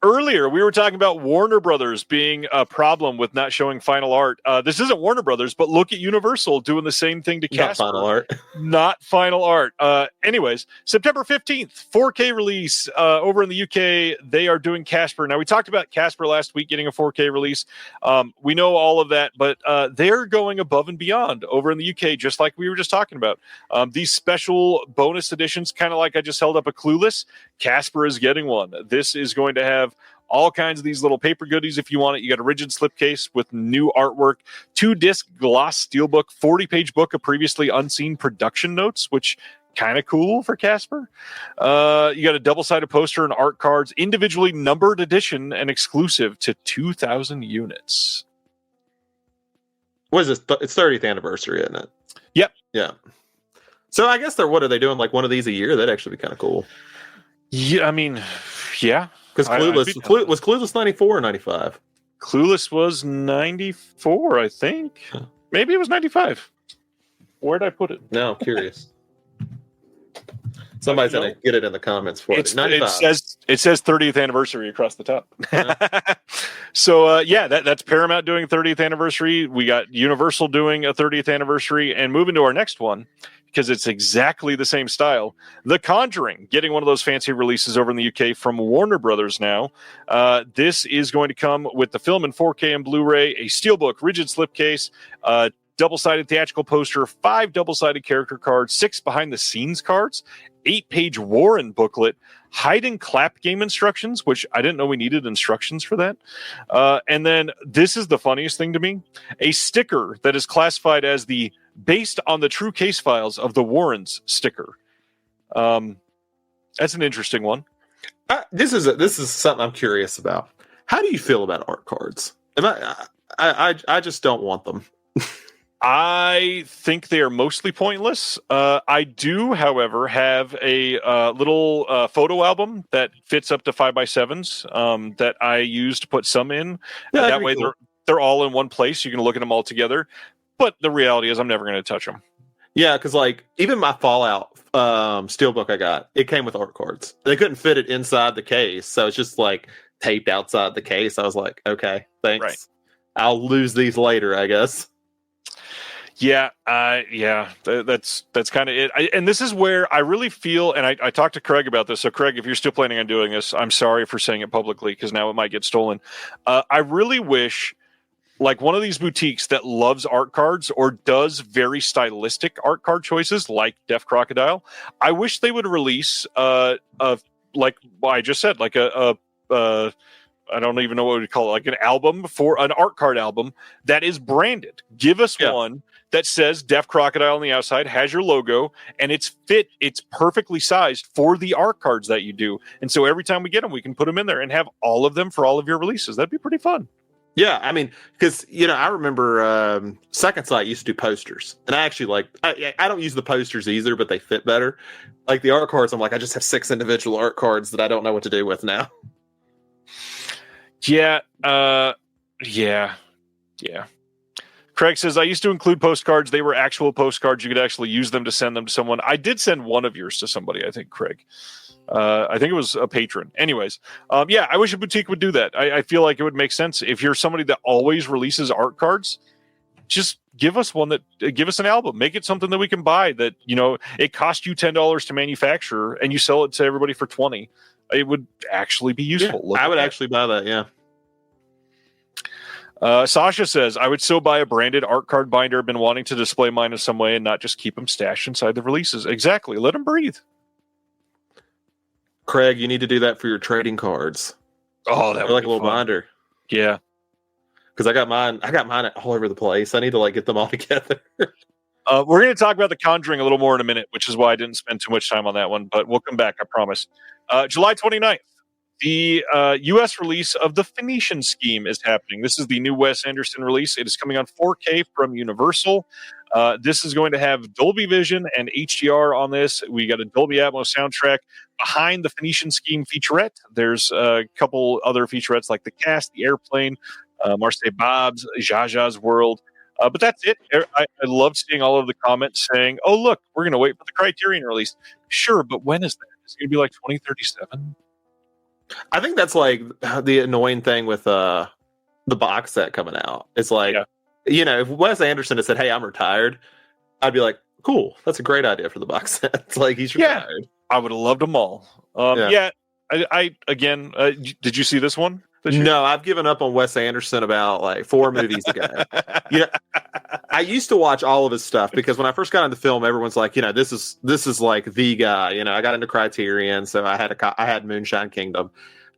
Earlier, we were talking about Warner Brothers being a problem with not showing final art. This isn't Warner Brothers, but look at Universal doing the same thing to Casper. Not final art. Not final art. Anyways, September 15th, 4K release over in the UK. They are doing Casper. Now, we talked about Casper last week getting a 4K release. We know all of that, but they're going above and beyond over in the UK, just like we were just talking about. These special bonus editions, kind of like I just held up a Clueless, Casper is getting one. This is going to have all kinds of these little paper goodies if you want it. You got a rigid slipcase with new artwork, 2-disc gloss steelbook, 40-page book of previously unseen production notes, which kind of cool for Casper. You got a double-sided poster and art cards, individually numbered edition and exclusive to 2,000 units. What is this? It's 30th anniversary, isn't it? Yep. Yeah. So I guess what are they doing? Like one of these a year? That'd actually be kind of cool. Yeah, I mean, yeah. Because was Clueless 94 or 95? Clueless was 94, I think. Maybe it was 95. Where'd I put it? No, I'm curious. Somebody's going to get it in the comments for it. It says 30th anniversary across the top. So, that's Paramount doing 30th anniversary. We got Universal doing a 30th anniversary. And moving to our next one, because it's exactly the same style, The Conjuring, getting one of those fancy releases over in the UK from Warner Brothers now. This is going to come with the film in 4K and Blu-ray, a steelbook, rigid slipcase, double-sided theatrical poster, 5 double-sided character cards, 6 behind-the-scenes cards, 8-page Warren booklet, hide and clap game instructions, which I didn't know we needed instructions for that. And then this is the funniest thing to me, a sticker that is classified as the based on the true case files of the Warrens sticker. That's an interesting one. This is something I'm curious about. How do you feel about art cards? I just don't want them. I think they are mostly pointless. I do, however, have a little photo album that fits up to 5x7s that I use to put some in. Yeah, that way, cool. they're all in one place. You can look at them all together. But the reality is, I'm never going to touch them. Yeah, because like even my Fallout steelbook I got, it came with art cards. They couldn't fit it inside the case, so it's just like taped outside the case. I was like, okay, thanks. Right. I'll lose these later, I guess. Yeah, that's kind of it. And this is where I really feel, and I talked to Craig about this. So, Craig, if you're still planning on doing this, I'm sorry for saying it publicly because now it might get stolen. I really wish, like one of these boutiques that loves art cards or does very stylistic art card choices, like Deaf Crocodile, I wish they would release like I just said, like a I don't even know what we'd call it, like an album for an art card album that is branded. Give us one that says Deaf Crocodile on the outside, has your logo, and it's perfectly sized for the art cards that you do. And so every time we get them, we can put them in there and have all of them for all of your releases. That'd be pretty fun. Yeah, I mean, because, I remember Second Sight used to do posters. And I actually I don't use the posters either, but they fit better. Like the art cards, I'm like, I just have 6 individual art cards that I don't know what to do with now. Yeah. Craig says, I used to include postcards. They were actual postcards. You could actually use them to send them to someone. I did send one of yours to somebody, I think, Craig. I think it was a patron. Anyways, I wish a boutique would do that. I feel like it would make sense. If you're somebody that always releases art cards, just give us give us an album. Make it something that we can buy that, it cost you $10 to manufacture and you sell it to everybody for $20. It would actually be useful. Yeah, I would actually buy that, yeah. Sasha says, I would still buy a branded art card binder. Been wanting to display mine in some way and not just keep them stashed inside the releases. Exactly. Let them breathe. Craig, you need to do that for your trading cards. Oh, that would like be a little fun. binder. Yeah. Because I got mine all over the place. I need to get them all together. We're going to talk about The Conjuring a little more in a minute, which is why I didn't spend too much time on that one, but we'll come back, I promise. July 29th. The U.S. release of The Phoenician Scheme is happening. This is the new Wes Anderson release. It is coming on 4K from Universal. This is going to have Dolby Vision and HDR on this. We got a Dolby Atmos soundtrack. Behind The Phoenician Scheme featurette, there's a couple other featurettes like The Cast, The Airplane, Marseille Bob's, Zsa Zsa's World. But that's it. I love seeing all of the comments saying, oh, look, we're going to wait for the Criterion release. Sure, but when is that? Is it going to be like 2037? I think that's like the annoying thing with the box set coming out. It's like, if Wes Anderson had said, hey, I'm retired, I'd be like, cool, that's a great idea for the box set. It's like he's retired. Yeah, I would have loved them all. I again, did you see this one? No, I've given up on Wes Anderson about 4 movies ago. I used to watch all of his stuff because when I first got into film, everyone's like, this is like the guy. I got into Criterion, so I had Moonshine Kingdom,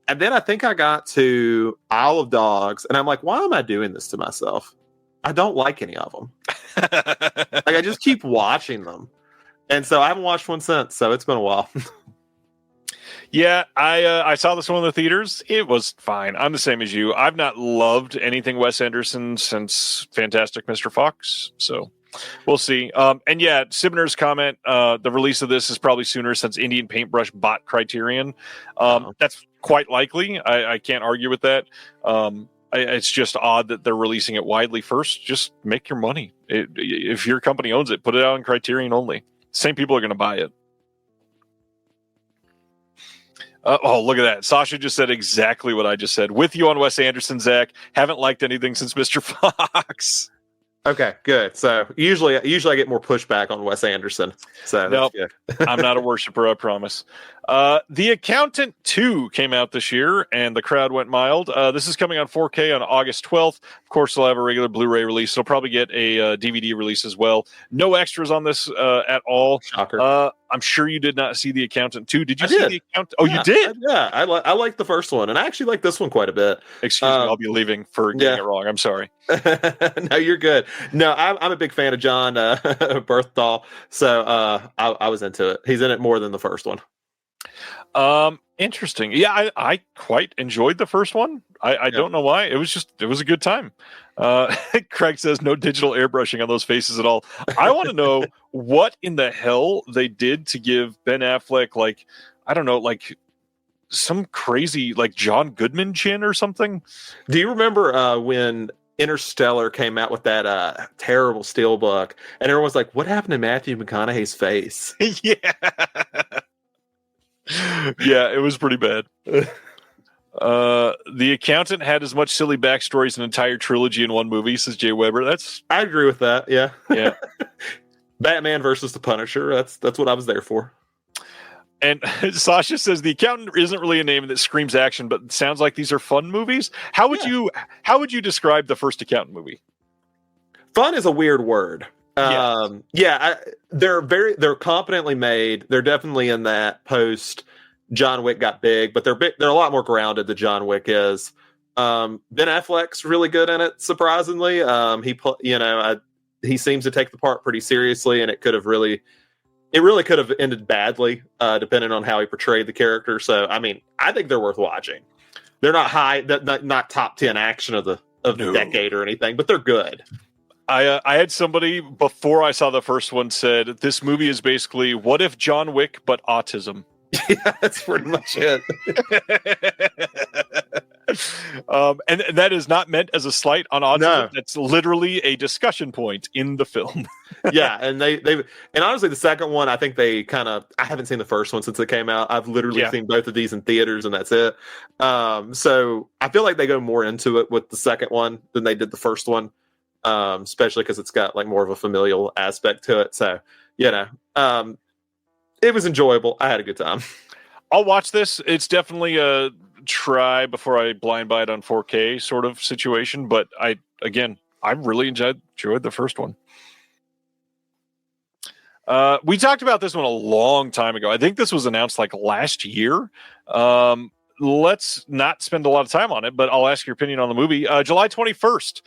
And then I think I got to Isle of Dogs, and I'm like, why am I doing this to myself? I don't like any of them. Like, I just keep watching them. And so I haven't watched one since, so it's been a while. Yeah, I saw this one in the theaters. It was fine. I'm the same as you. I've not loved anything Wes Anderson since Fantastic Mr. Fox, so we'll see. And yeah, Sibner's comment, the release of this is probably sooner since Indian Paintbrush bought Criterion. That's quite likely. I can't argue with that. It's just odd that they're releasing it widely first. Just make your money. If your company owns it, put it out on Criterion only. Same people are going to buy it. Oh, look at that. Sasha just said exactly what I just said. With you on Wes Anderson, Zach. Haven't liked anything since Mr. Fox. Okay, good. So usually I get more pushback on Wes Anderson. So nope, that's good. I'm not a worshiper, I promise. The Accountant 2 came out this year, and the crowd went mild. This is coming on 4K on August 12th. Of course, they'll have a regular Blu-ray release. They'll probably get a DVD release as well. No extras on this at all. Shocker. I'm sure you did not see The Accountant 2. Did you I see did. The Accountant? Oh, you did? Yeah, I like the first one, and I actually like this one quite a bit. Excuse me, I'll be leaving for getting it wrong. I'm sorry. No, you're good. No, I'm a big fan of John Berthdahl, so I was into it. He's in it more than the first one. Interesting. Yeah, I quite enjoyed the first one. I don't know why. It was a good time. Craig says no digital airbrushing on those faces at all. I want to know what in the hell they did to give Ben Affleck, like, I don't know, like some crazy like John Goodman chin or something. Do you remember when Interstellar came out with that terrible steelbook, and everyone's like, what happened to Matthew McConaughey's face? Yeah. Yeah, it was pretty bad. The Accountant had as much silly backstory as an entire trilogy in one movie, says Jay Weber. I agree with that. Yeah. Yeah. Batman versus the Punisher. That's what I was there for. And Sasha says The Accountant isn't really a name that screams action, but it sounds like these are fun movies. How would you describe the first Accountant movie? Fun is a weird word. They're competently made. They're definitely in that post John Wick got big, but they're a lot more grounded than John Wick is. Ben Affleck's really good in it, surprisingly. He seems to take the part pretty seriously, and it really could have ended badly, depending on how he portrayed the character. So, I mean, I think they're worth watching. They're not not top 10 action of the decade or anything, but they're good. I had somebody before I saw the first one said this movie is basically what if John Wick but autism. Yeah, that's pretty much it. And that is not meant as a slight on autism. No. That's literally a discussion point in the film. Yeah, and they honestly the second one, I think I haven't seen the first one since it came out. I've literally seen both of these in theaters, and that's it. So I feel like they go more into it with the second one than they did the first one. Especially because it's got like more of a familial aspect to it. So, it was enjoyable. I had a good time. I'll watch this. It's definitely a try before I blind buy it on 4K sort of situation. But I really enjoyed the first one. We talked about this one a long time ago. I think this was announced like last year. Let's not spend a lot of time on it, but I'll ask your opinion on the movie. July 21st,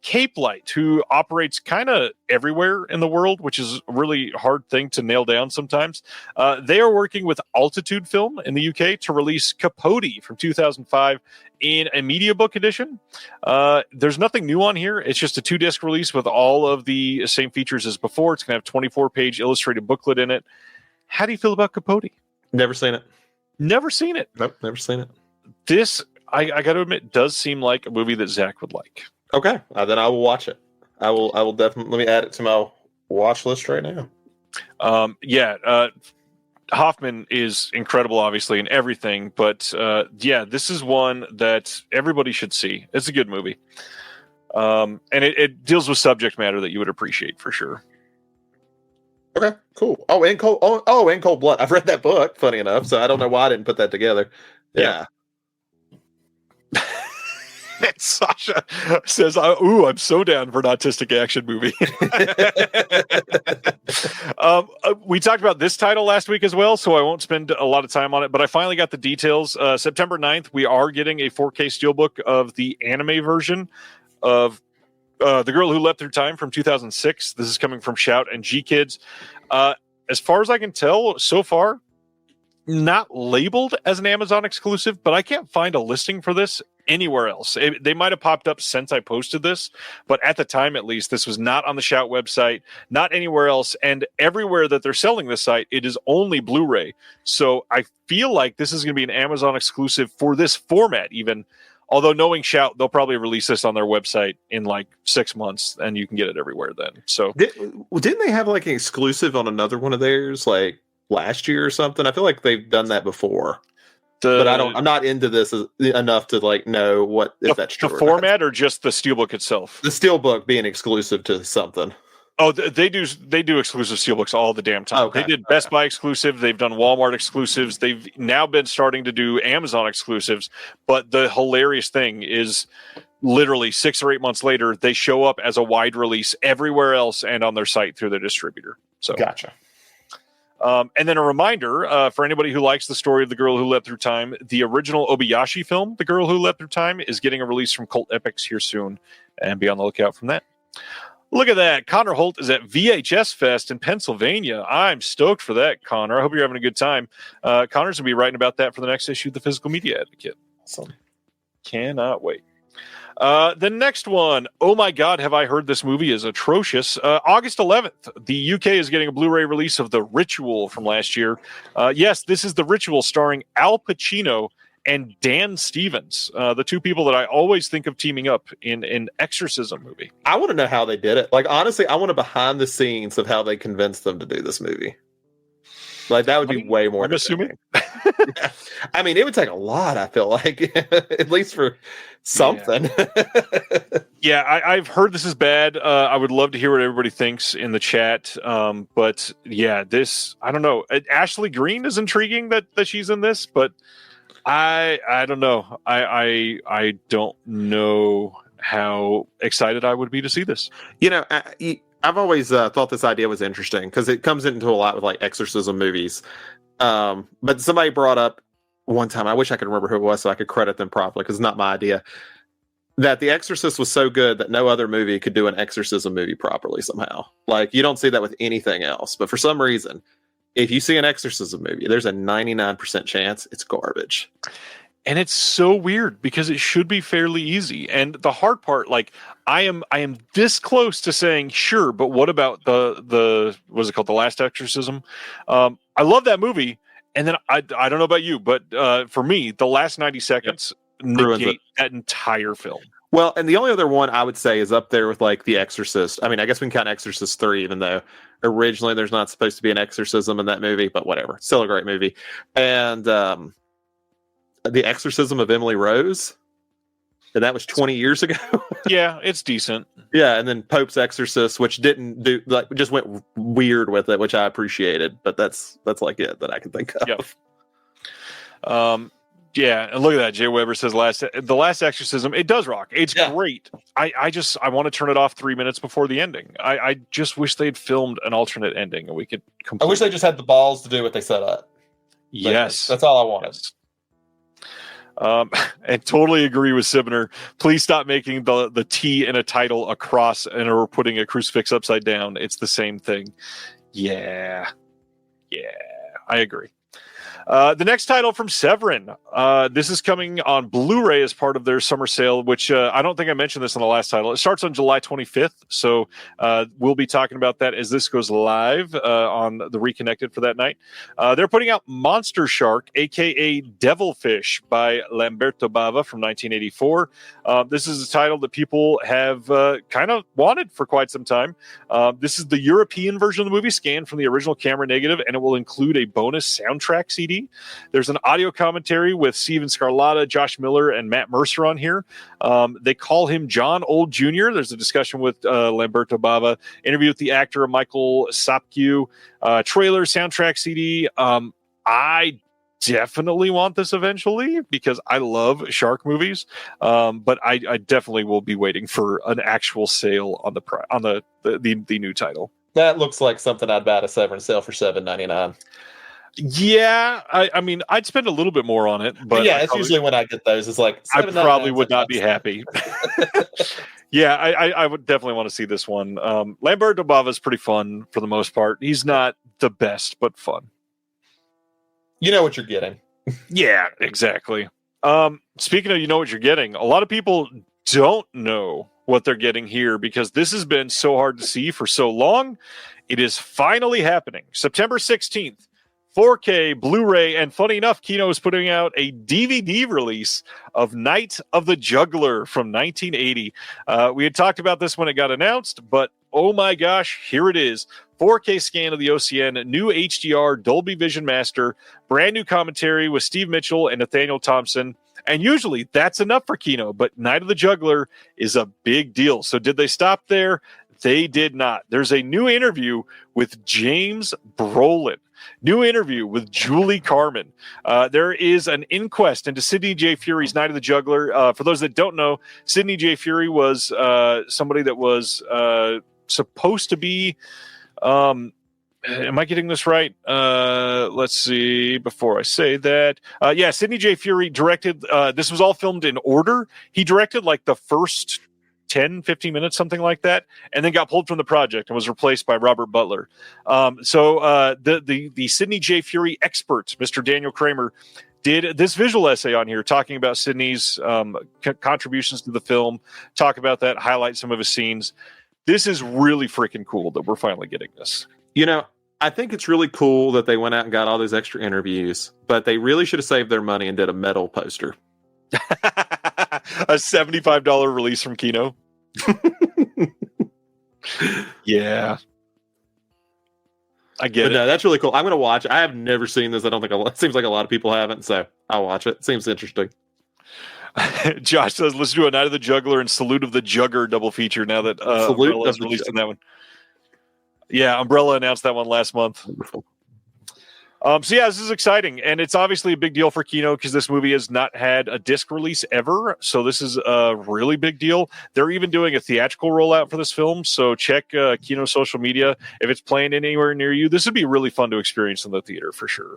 Cape Light, who operates kind of everywhere in the world, which is a really hard thing to nail down sometimes. They are working with Altitude Film in the UK to release Capote from 2005 in a media book edition. There's nothing new on here. It's just a 2-disc release with all of the same features as before. It's going to have a 24-page illustrated booklet in it. How do you feel about Capote? Never seen it. Never seen it. Nope, never seen it. This, I got to admit, does seem like a movie that Zach would like. Okay, then I will watch it. I will definitely. Let me add it to my watch list right now. Hoffman is incredible, obviously, in everything. But this is one that everybody should see. It's a good movie. And it deals with subject matter that you would appreciate for sure. Okay, cool. In Cold Blood. I've read that book, funny enough, so I don't know why I didn't put that together. Yeah. And Sasha says, "Ooh, I'm so down for an autistic action movie." We talked about this title last week as well, so I won't spend a lot of time on it, but I finally got the details. September 9th, we are getting a 4K steelbook of the anime version of The Girl Who Leapt Through Time from 2006. This is coming from Shout and G Kids. As far as I can tell, so far, not labeled as an Amazon exclusive, but I can't find a listing for this anywhere else. They might have popped up since I posted this, but at the time, at least, this was not on the Shout website, not anywhere else. And everywhere that they're selling this site, it is only Blu-ray. So I feel like this is going to be an Amazon exclusive for this format, even. Although knowing Shout, they'll probably release this on their website in like 6 months, and you can get it everywhere then. So didn't they have like an exclusive on another one of theirs, like last year or something? I feel like they've done that before, but I'm not into this enough to like know what if that's true. The format or just the steelbook itself? The steelbook being exclusive to something. Oh, they do exclusive steelbooks all the damn time. Okay. They did Best Buy exclusive. They've done Walmart exclusives. They've now been starting to do Amazon exclusives. But the hilarious thing is, literally 6 or 8 months later, they show up as a wide release everywhere else and on their site through their distributor. So gotcha. And then a reminder for anybody who likes the story of The Girl Who Leapt Through Time, the original Obayashi film, The Girl Who Leapt Through Time, is getting a release from Cult Epics here soon, and be on the lookout from that. Look at that. Connor Holt is at VHS Fest in Pennsylvania. I'm stoked for that, Connor. I hope you're having a good time. Connor's going to be writing about that for the next issue of the Physical Media Advocate. Awesome. Cannot wait. The next one, oh my God, have I heard this movie is atrocious. August 11th, the UK is getting a Blu-ray release of The Ritual from last year. Yes, this is The Ritual starring Al Pacino and Dan Stevens, the two people that I always think of teaming up in an exorcism movie. I want to know how they did it. Like, honestly, I want to behind the scenes of how they convinced them to do this movie. Like, that would be way more. I'm assuming. Yeah. I mean, it would take a lot, I feel like, at least for something. Yeah, I've heard this is bad. I would love to hear what everybody thinks in the chat. But yeah, this, I don't know. Ashley Greene is intriguing that she's in this, but I don't know. I don't know how excited I would be to see this. You know, I've always thought this idea was interesting because it comes into a lot with like exorcism movies. But somebody brought up one time, I wish I could remember who it was so I could credit them properly because it's not my idea, that The Exorcist was so good that no other movie could do an exorcism movie properly somehow. Like, you don't see that with anything else. But for some reason, if you see an exorcism movie, there's a 99% chance it's garbage. And it's so weird because it should be fairly easy. And the hard part, like, I am this close to saying, sure, but what about the what's it called? The Last Exorcism? I love that movie. And then I don't know about you, but for me, the last 90 seconds negate that entire film. Well, and the only other one I would say is up there with like The Exorcist. I mean, I guess we can count Exorcist 3, even though originally there's not supposed to be an exorcism in that movie, but whatever. Still a great movie. And The Exorcism of Emily Rose. And that was 20 years ago. Yeah, it's decent. Yeah, and then Pope's Exorcist, which didn't do, like, just went weird with it, which I appreciated. But that's like it that I can think of. Yep. Yeah, and look at that. Jay Weber says the last Exorcism. It does rock. It's great. I want to turn it off 3 minutes before the ending. I just wish they'd filmed an alternate ending and we could. I wish they just had the balls to do what they set up. Yes, that's all I wanted. Yes. And totally agree with Sibner. Please stop making the T in a title a cross and or putting a crucifix upside down. It's the same thing. Yeah, I agree. The next title from Severin. This is coming on Blu-ray as part of their summer sale, which I don't think I mentioned this on the last title. It starts on July 25th, so we'll be talking about that as this goes live on the Reconnected for that night. They're putting out Monster Shark, a.k.a. Devilfish, by Lamberto Bava from 1984. This is a title that people have kind of wanted for quite some time. This is the European version of the movie, scanned from the original camera negative, and it will include a bonus soundtrack CD. There's an audio commentary with Steven Scarlatta, Josh Miller, and Matt Mercer on here. They call him John Old Jr. There's a discussion with Lamberto Bava, interview with the actor Michael Sapkiw, trailer, soundtrack CD. I definitely want this eventually because I love shark movies. But I definitely will be waiting for an actual sale on the new title. That looks like something I'd buy at a Severance sale for $7.99. Yeah, I mean, I'd spend a little bit more on it, but yeah, it's usually when I get those. It's like I probably would not be happy. Yeah, I would definitely want to see this one. Lambert Dobava is pretty fun for the most part. He's not the best, but fun. You know what you're getting. Yeah, exactly. Speaking of you know what you're getting, a lot of people don't know what they're getting here because this has been so hard to see for so long. It is finally happening. September 16th. 4K, Blu-ray, and funny enough, Kino is putting out a DVD release of Night of the Juggler from 1980. We had talked about this when it got announced, but oh my gosh, here it is. 4K scan of the OCN, new HDR, Dolby Vision Master, brand new commentary with Steve Mitchell and Nathaniel Thompson. And usually that's enough for Kino, but Night of the Juggler is a big deal. So did they stop there? They did not. There's a new interview with James Brolin. New interview with Julie Carmen. There is an inquest into Sidney J. Fury's Night of the Juggler. For those that don't know, Sidney J. Fury was somebody that was supposed to be... am I getting this right? Let's see. Before I say that. Yeah, Sidney J. Fury directed... this was all filmed in order. He directed like the first 10, 15 minutes, something like that, and then got pulled from the project and was replaced by Robert Butler. So the Sidney J. Fury expert, Mr. Daniel Kramer, did this visual essay on here talking about Sidney's contributions to the film, talk about that, highlight some of his scenes. This is really freaking cool that we're finally getting this. You know, I think it's really cool that they went out and got all those extra interviews, but they really should have saved their money and did a metal poster. A $75 release from Kino. Yeah. I get it. No, that's really cool. I'm going to watch. I have never seen this. I don't think it seems like a lot of people haven't, so I'll watch it. Seems interesting. Josh says, let's do a Night of the Juggler and Salute of the Jugger double feature now that Umbrella is released in that one. Yeah, Umbrella announced that one last month. Wonderful. So yeah, this is exciting, and it's obviously a big deal for Kino because this movie has not had a disc release ever, so this is a really big deal. They're even doing a theatrical rollout for this film, so check Kino's social media. If it's playing anywhere near you, this would be really fun to experience in the theater for sure.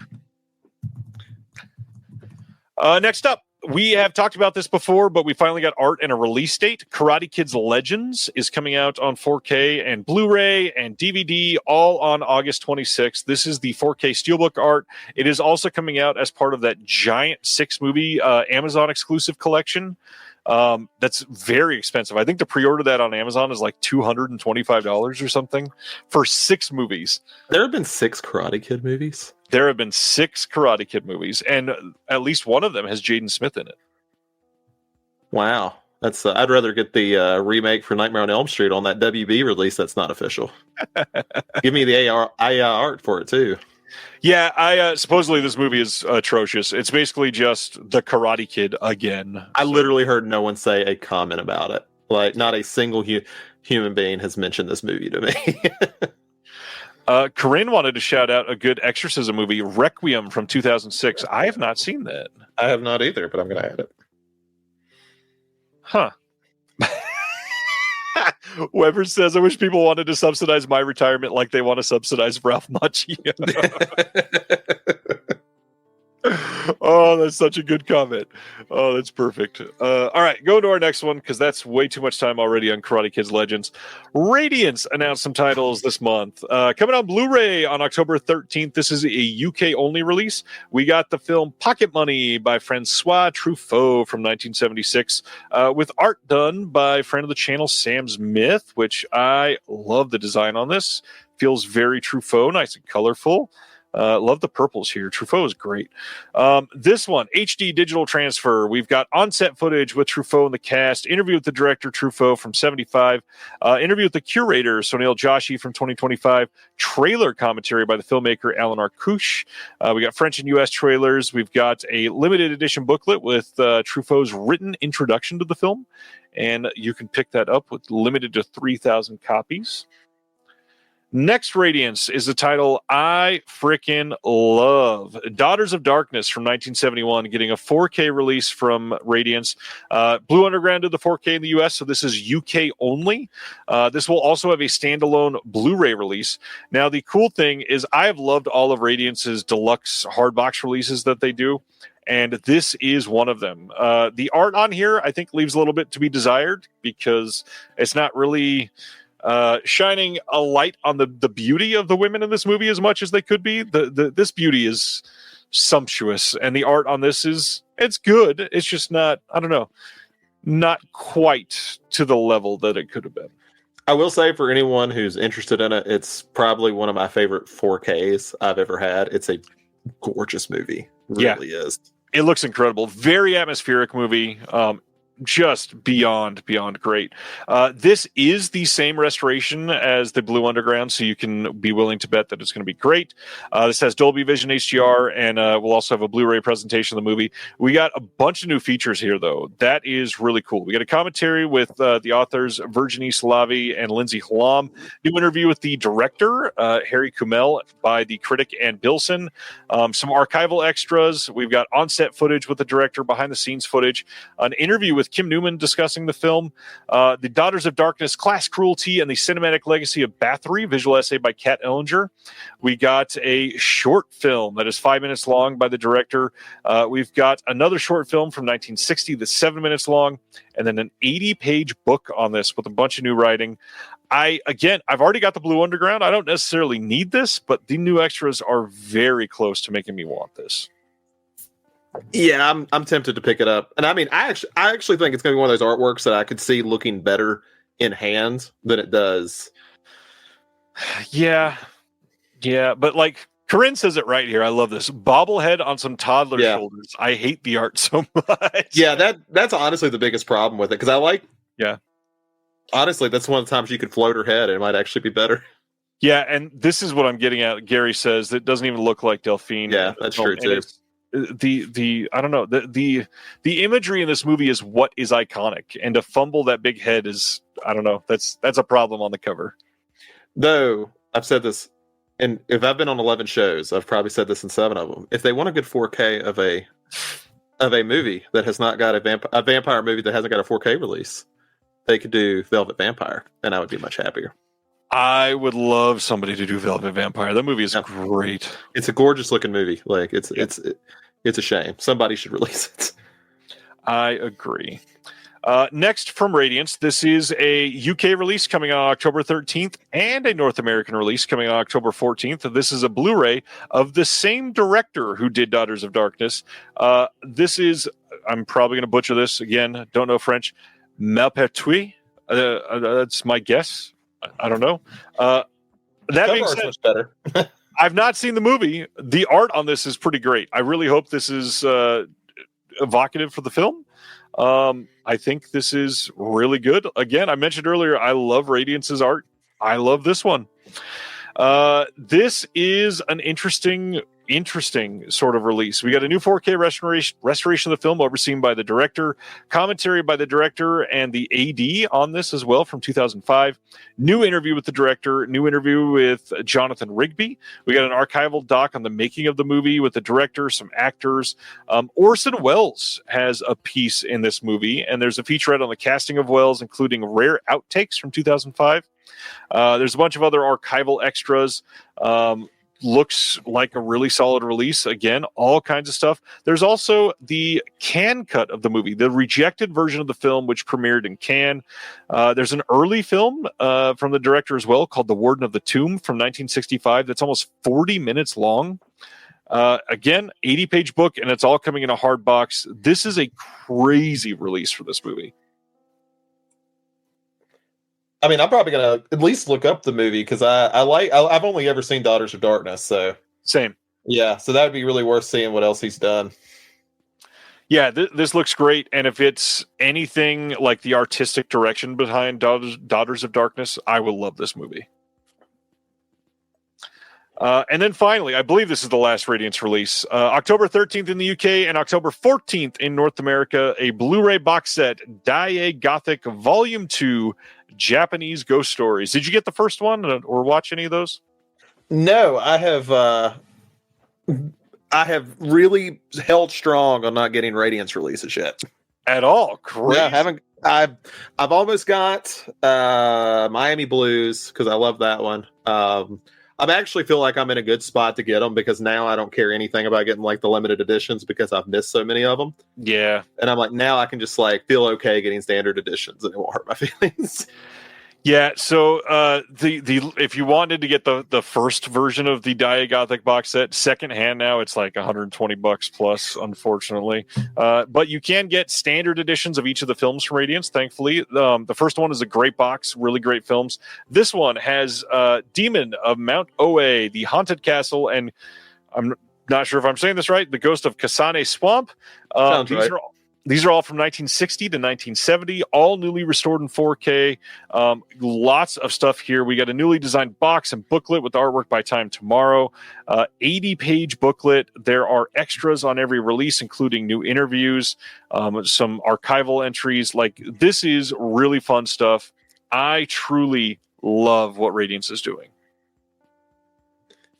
Next up, we have talked about this before, but we finally got art and a release date. Karate Kids Legends is coming out on 4K and Blu-ray and DVD, all on August 26th. This is the 4K Steelbook art. It is also coming out as part of that giant 6-movie Amazon exclusive collection. That's very expensive. I think to pre-order that on Amazon is like $225 or something for 6 movies. There have been 6 Karate Kid movies. There have been 6 Karate Kid movies, and at least one of them has Jaden Smith in it. Wow. That's I'd rather get the remake for Nightmare on Elm Street on that WB release that's not official. Give me the AI art for it, too. Yeah, I supposedly this movie is atrocious. It's basically just the Karate Kid again. I literally heard no one say a comment about it. Like, not a single human being has mentioned this movie to me. Corinne wanted to shout out a good exorcism movie, Requiem from 2006. I have not seen that. I have not either, but I'm going to add it. Huh. Weber says, I wish people wanted to subsidize my retirement like they want to subsidize Ralph Macchio. Oh, that's such a good comment. Oh, that's perfect. All right, go to our next one because that's way too much time already on Karate Kids Legends. Radiance announced some titles this month. Coming on Blu-ray on October 13th. This is a UK-only release. We got the film Pocket Money by Francois Truffaut from 1976 with art done by friend of the channel Sam Smith, which I love the design on this. Feels very Truffaut, nice and colorful. Love the purples here. Truffaut is great. This one, HD digital transfer. We've got on-set footage with Truffaut and the cast. Interview with the director, Truffaut, from 75. Interview with the curator, Sonil Joshi, from 2025. Trailer commentary by the filmmaker, Alan Arkush. We got French and U.S. trailers. We've got a limited edition booklet with Truffaut's written introduction to the film. And you can pick that up with limited to 3,000 copies. Next Radiance is the title I freaking love. Daughters of Darkness from 1971, getting a 4K release from Radiance. Blue Underground did the 4K in the US, so this is UK only. This will also have a standalone Blu-ray release. Now, the cool thing is I have loved all of Radiance's deluxe hard box releases that they do, and this is one of them. The art on here, I think, leaves a little bit to be desired because it's not really shining a light on the beauty of the women in this movie as much as they could be. This beauty is sumptuous, and the art on this it's good. It's just not, I don't know, not quite to the level that it could have been. I will say, for anyone who's interested in it, it's probably one of my favorite 4Ks I've ever had. It's a gorgeous movie. Really is. It looks incredible. Very atmospheric movie. Just beyond great. This is the same restoration as the Blue Underground, so you can be willing to bet that it's going to be great. This has Dolby Vision HDR, and we'll also have a Blu-ray presentation of the movie. We got a bunch of new features here, though. That is really cool. We got a commentary with the authors Virginie Slavi and Lindsay Hallam. New interview with the director, Harry Kumel, by the critic Ann Bilson. Some archival extras. We've got on-set footage with the director, behind-the-scenes footage, an interview with Kim Newman discussing the film, The Daughters of Darkness, Class Cruelty, and the Cinematic Legacy of Bathory, visual essay by Kat Ellinger. We got a short film that is 5 minutes long by the director. We've got another short film from 1960 that's 7 minutes long, and then an 80-page book on this with a bunch of new writing. I've already got the Blue Underground. I don't necessarily need this, but the new extras are very close to making me want this. Yeah, I'm tempted to pick it up, and I mean, I actually think it's going to be one of those artworks that I could see looking better in hand than it does. Yeah, but like Corinne says it right here. I love this bobblehead on some toddler shoulders. I hate the art so much. Yeah, that's honestly the biggest problem with it because I like. Yeah, honestly, that's one of the times you could float her head and it might actually be better. Yeah, and this is what I'm getting at. Gary says it doesn't even look like Delphine. Yeah, that's true too. The I don't know, the imagery in this movie is what is iconic, and to fumble that big head is, I don't know, that's a problem on the cover. Though I've said this, and if I've been on 11 shows, I've probably said this in 7 of them. If they want a good 4K of a movie that has not got a vampire movie that hasn't got a 4K release, they could do Velvet Vampire, and I would be much happier. I would love somebody to do Velvet Vampire. That movie is great. It's a gorgeous looking movie. Like it's a shame. Somebody should release it. I agree. Next from Radiance, this is a UK release coming on October 13th and a North American release coming on October 14th. This is a Blu-ray of the same director who did Daughters of Darkness. This is, I'm probably going to butcher this again, don't know French, Malpertuis. That's my guess. I don't know. That being said, much better. I've not seen the movie. The art on this is pretty great. I really hope this is evocative for the film. I think this is really good. Again, I mentioned earlier, I love Radiance's art. I love this one. This is an interesting sort of release. We got a new 4K restoration of the film overseen by the director, commentary by the director and the AD on this as well from 2005. New interview with the director, new interview with Jonathan Rigby. We got an archival doc on the making of the movie with the director, some actors. Orson Welles has a piece in this movie, and there's a featurette on the casting of Welles, including rare outtakes from 2005. There's a bunch of other archival extras. Looks like a really solid release. Again, all kinds of stuff. There's also the Cannes cut of the movie, the rejected version of the film, which premiered in Cannes. There's an early film from the director as well called The Warden of the Tomb from 1965 that's almost 40 minutes long. Again, 80-page book, and it's all coming in a hard box. This is a crazy release for this movie. I mean, I'm probably going to at least look up the movie because I've only ever seen Daughters of Darkness. So same. Yeah. So that would be really worth seeing what else he's done. Yeah, this looks great. And if it's anything like the artistic direction behind Daughters of Darkness, I will love this movie. And then finally, I believe this is the last Radiance release. October 13th in the UK and October 14th in North America, a Blu-ray box set, Dai Gothic Volume 2, Japanese Ghost Stories. Did you get the first one or watch any of those? No, I have really held strong on not getting Radiance releases yet. At all? Crazy. Yeah, I haven't. I've almost got Miami Blues because I love that one. I actually feel like I'm in a good spot to get them because now I don't care anything about getting like the limited editions because I've missed so many of them. Yeah, and I'm like now I can just like feel okay getting standard editions and it won't hurt my feelings. Yeah, so the if you wanted to get the first version of the Diagothic box set secondhand now, it's like $120 plus, unfortunately. But you can get standard editions of each of the films from Radiance, thankfully. The first one is a great box, really great films. This one has Demon of Mount Oe, The Haunted Castle, and I'm not sure if I'm saying this right, The Ghost of Kasane Swamp. Sounds right. These are all from 1960 to 1970, all newly restored in 4K. Lots of stuff here. We got a newly designed box and booklet with artwork by Time Tomorrow. 80-page booklet. There are extras on every release, including new interviews, some archival entries. Like, this is really fun stuff. I truly love what Radiance is doing.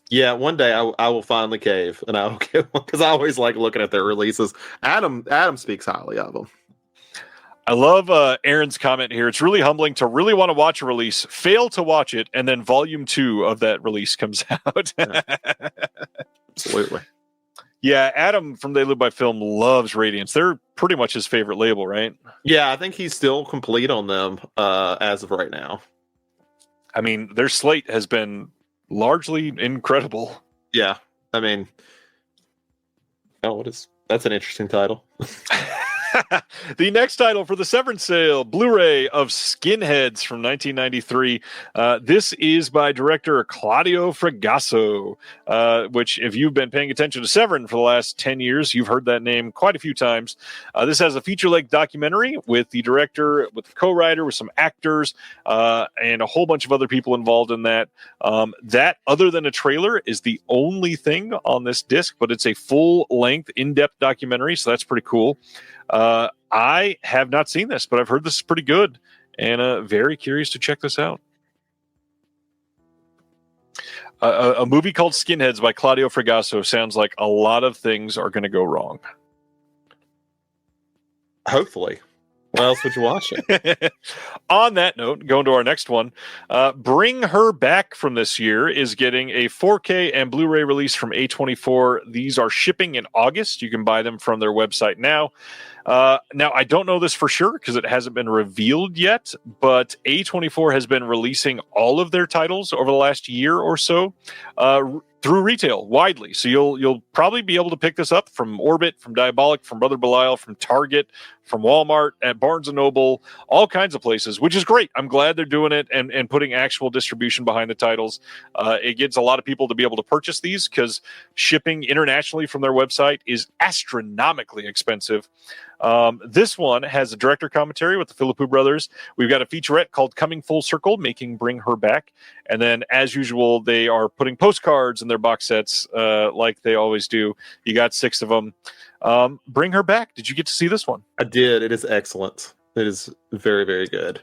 Yeah, one day I will finally cave and I will get one because I always like looking at their releases. Adam speaks highly of them. I love Aaron's comment here. It's really humbling to really want to watch a release, fail to watch it, and then volume 2 of that release comes out. Yeah. Absolutely. Yeah, Adam from They Live by Film loves Radiance. They're pretty much his favorite label, right? Yeah, I think he's still complete on them as of right now. I mean, their slate has been largely incredible. Yeah, I mean, that's an interesting title. The next title for the Severance sale, Blu-ray of Skinheads from 1993. This is by director Claudio Fragasso, which if you've been paying attention to Severin for the last 10 years, you've heard that name quite a few times. This has a feature-length documentary with the director, with the co-writer, with some actors, and a whole bunch of other people involved in that. That, other than a trailer, is the only thing on this disc, but it's a full-length, in-depth documentary, so that's pretty cool. I have not seen this, but I've heard this is pretty good, and very curious to check this out. A movie called Skinheads by Claudio Fragasso sounds like a lot of things are going to go wrong. Hopefully. What else would you watch it? On that note, going to our next one, Bring Her Back from this year is getting a 4K and Blu-ray release from A24. These are shipping in August. You can buy them from their website now. Now, I don't know this for sure because it hasn't been revealed yet, but A24 has been releasing all of their titles over the last year or so through retail widely. So you'll probably be able to pick this up from Orbit, from Diabolic, from Brother Belial, from Target, from Walmart, at Barnes & Noble, all kinds of places, which is great. I'm glad they're doing it and putting actual distribution behind the titles. It gets a lot of people to be able to purchase these because shipping internationally from their website is astronomically expensive. This one has a director commentary with the Philippou brothers. We've got a featurette called Coming Full Circle, making Bring Her Back. And then, as usual, they are putting postcards in their box sets like they always do. You got 6 of them. Bring Her Back. Did you get to see this one? I did. It is excellent. It is very, very good.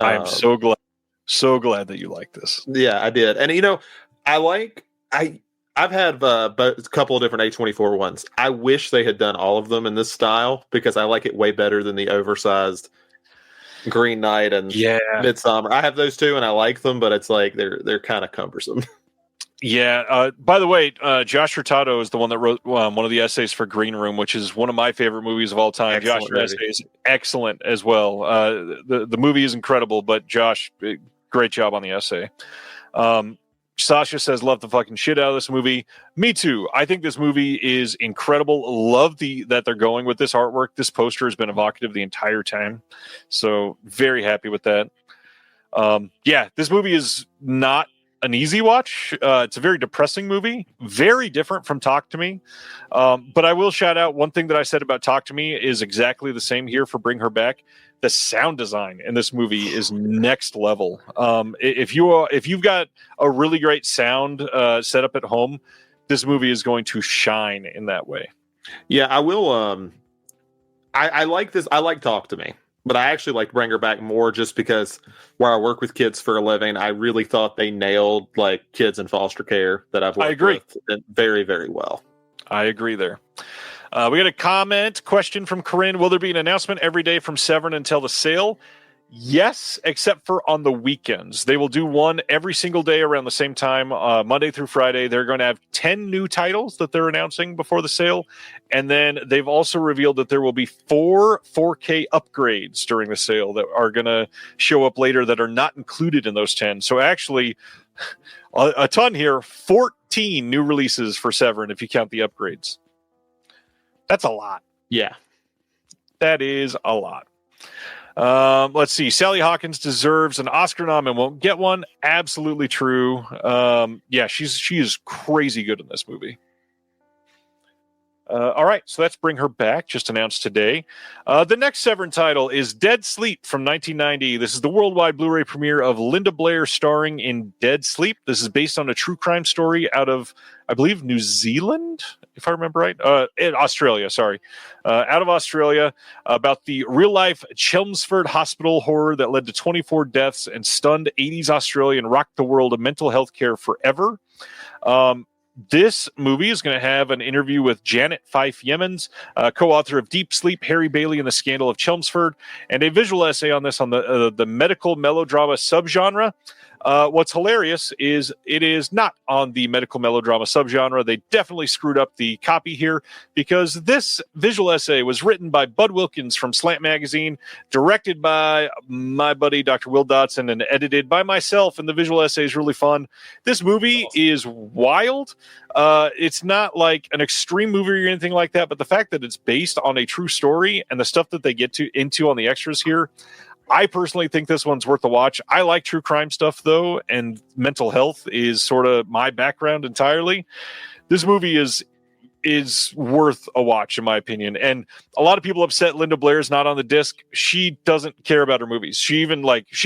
I am so glad that you like this. Yeah, I did. And, I've had a couple of different A24 ones. I wish they had done all of them in this style because I like it way better than the oversized Green Knight and Midsummer. I have those too, and I like them, but it's like they're kind of cumbersome. Yeah. By the way, Josh Hurtado is the one that wrote one of the essays for Green Room, which is one of my favorite movies of all time. Josh's essay is excellent as well. The movie is incredible, but Josh, great job on the essay. Sasha says, love the fucking shit out of this movie. Me too. I think this movie is incredible. Love that they're going with this artwork. This poster has been evocative the entire time. So very happy with that. This movie is not an easy watch. It's a very depressing movie, very different from Talk to Me. But I will shout out one thing that I said about Talk to Me is exactly the same here for Bring Her Back. The sound design in this movie is next level. If you've got a really great sound set up at home, this movie is going to shine in that way. Yeah, I will. I like this. I like Talk to Me, but I actually like Bring Her Back more just because where I work with kids for a living, I really thought they nailed like kids in foster care that I've worked with very, very well. I agree there. We got a question from Corinne. Will there be an announcement every day from Severin until the sale? Yes, except for on the weekends. They will do one every single day around the same time, Monday through Friday. They're going to have 10 new titles that they're announcing before the sale. And then they've also revealed that there will be 4 4K upgrades during the sale that are going to show up later that are not included in those 10. So actually, a ton here, 14 new releases for Severin if you count the upgrades. That's a lot. Yeah. That is a lot. Let's see. Sally Hawkins deserves an Oscar nom and won't get one. Absolutely true. Yeah, she is crazy good in this movie. All right, so let's Bring Her Back, just announced today. The next Severin title is Dead Sleep from 1990. This is the worldwide Blu-ray premiere of Linda Blair starring in Dead Sleep. This is based on a true crime story out of, I believe, New Zealand, if I remember right. In Australia, sorry. Out of Australia, about the real-life Chelmsford hospital horror that led to 24 deaths and stunned 80s Australia and rocked the world of mental health care forever. This movie is going to have an interview with Janet Fife Yemens, co-author of Deep Sleep, Harry Bailey and the Scandal of Chelmsford, and a visual essay on this on the medical melodrama subgenre. What's hilarious is it is not on the medical melodrama subgenre. They definitely screwed up the copy here because this visual essay was written by Bud Wilkins from Slant Magazine, directed by my buddy Dr. Will Dotson, and edited by myself, and the visual essay is really fun. This movie is wild. It's not like an extreme movie or anything like that, but the fact that it's based on a true story and the stuff that they get into on the extras here, I personally think this one's worth a watch. I like true crime stuff, though, and mental health is sort of my background entirely. This movie is worth a watch, in my opinion. And a lot of people upset Linda Blair's not on the disc. She doesn't care about her movies. She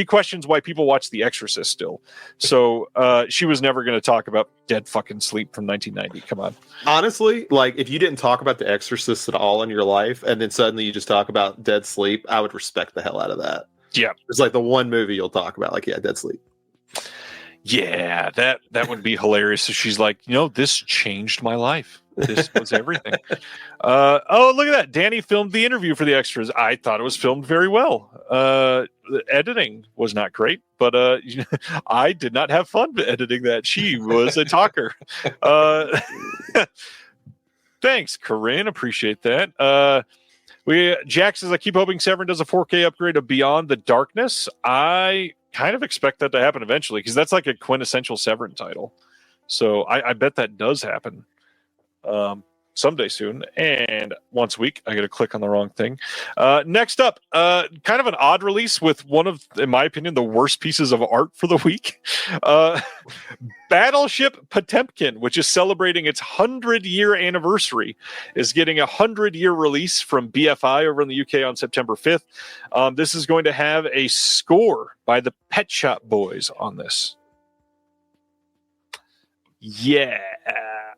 questions why people watch The Exorcist still. So she was never going to talk about Dead Fucking Sleep from 1990. Come on. Honestly, like if you didn't talk about The Exorcist at all in your life, and then suddenly you just talk about Dead Sleep, I would respect the hell out of that. Yeah. It's like the one movie you'll talk about, like, yeah, Dead Sleep. Yeah, that would be hilarious. So she's like, this changed my life. This was everything. Oh, look at that. Danny filmed the interview for the extras. I thought it was filmed very well. The editing was not great, but I did not have fun editing that. She was a talker. Thanks, Corinne. Appreciate that. Jack says, I keep hoping Severin does a 4K upgrade of Beyond the Darkness. I kind of expect that to happen eventually because that's like a quintessential Severin title. So I bet that does happen someday soon. And once a week, I got to click on the wrong thing. Next up, kind of an odd release with one of, in my opinion, the worst pieces of art for the week. Battleship Potemkin, which is celebrating its 100-year anniversary, is getting a 100-year release from BFI over in the UK on September 5th. This is going to have a score by the Pet Shop Boys on this. Yeah.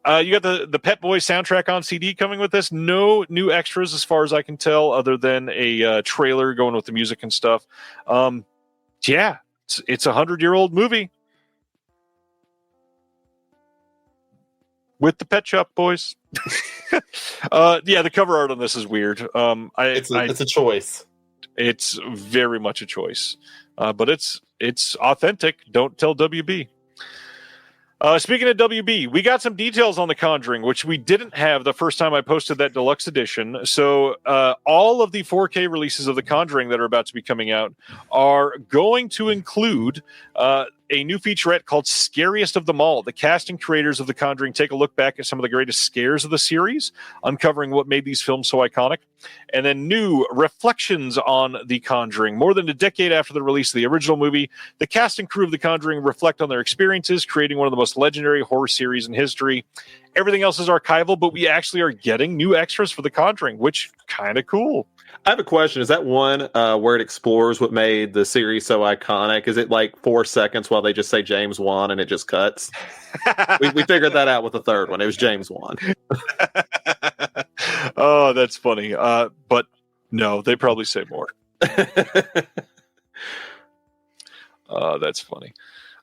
You got the Pet Boys soundtrack on CD coming with this. No new extras as far as I can tell, other than a trailer going with the music and stuff. Yeah, it's a 100-year-old movie with the Pet Shop Boys. Yeah, the cover art on this is weird. It's a choice. It's very much a choice, but it's authentic. Don't tell WB. Speaking of WB, we got some details on The Conjuring, which we didn't have the first time I posted that deluxe edition. So all of the 4K releases of The Conjuring that are about to be coming out are going to include a new featurette called Scariest of Them All. The cast and creators of The Conjuring take a look back at some of the greatest scares of the series, uncovering what made these films so iconic. And then new Reflections on The Conjuring. More than a decade after the release of the original movie, the cast and crew of The Conjuring reflect on their experiences, creating one of the most legendary horror series in history. Everything else is archival, but we actually are getting new extras for The Conjuring, which kind of cool. I have a question. Is that one where it explores what made the series so iconic? Is it like 4 seconds while they just say James Wan and it just cuts? we figured that out with the third one. It was James Wan. Oh, that's funny. But no, they probably say more. That's funny.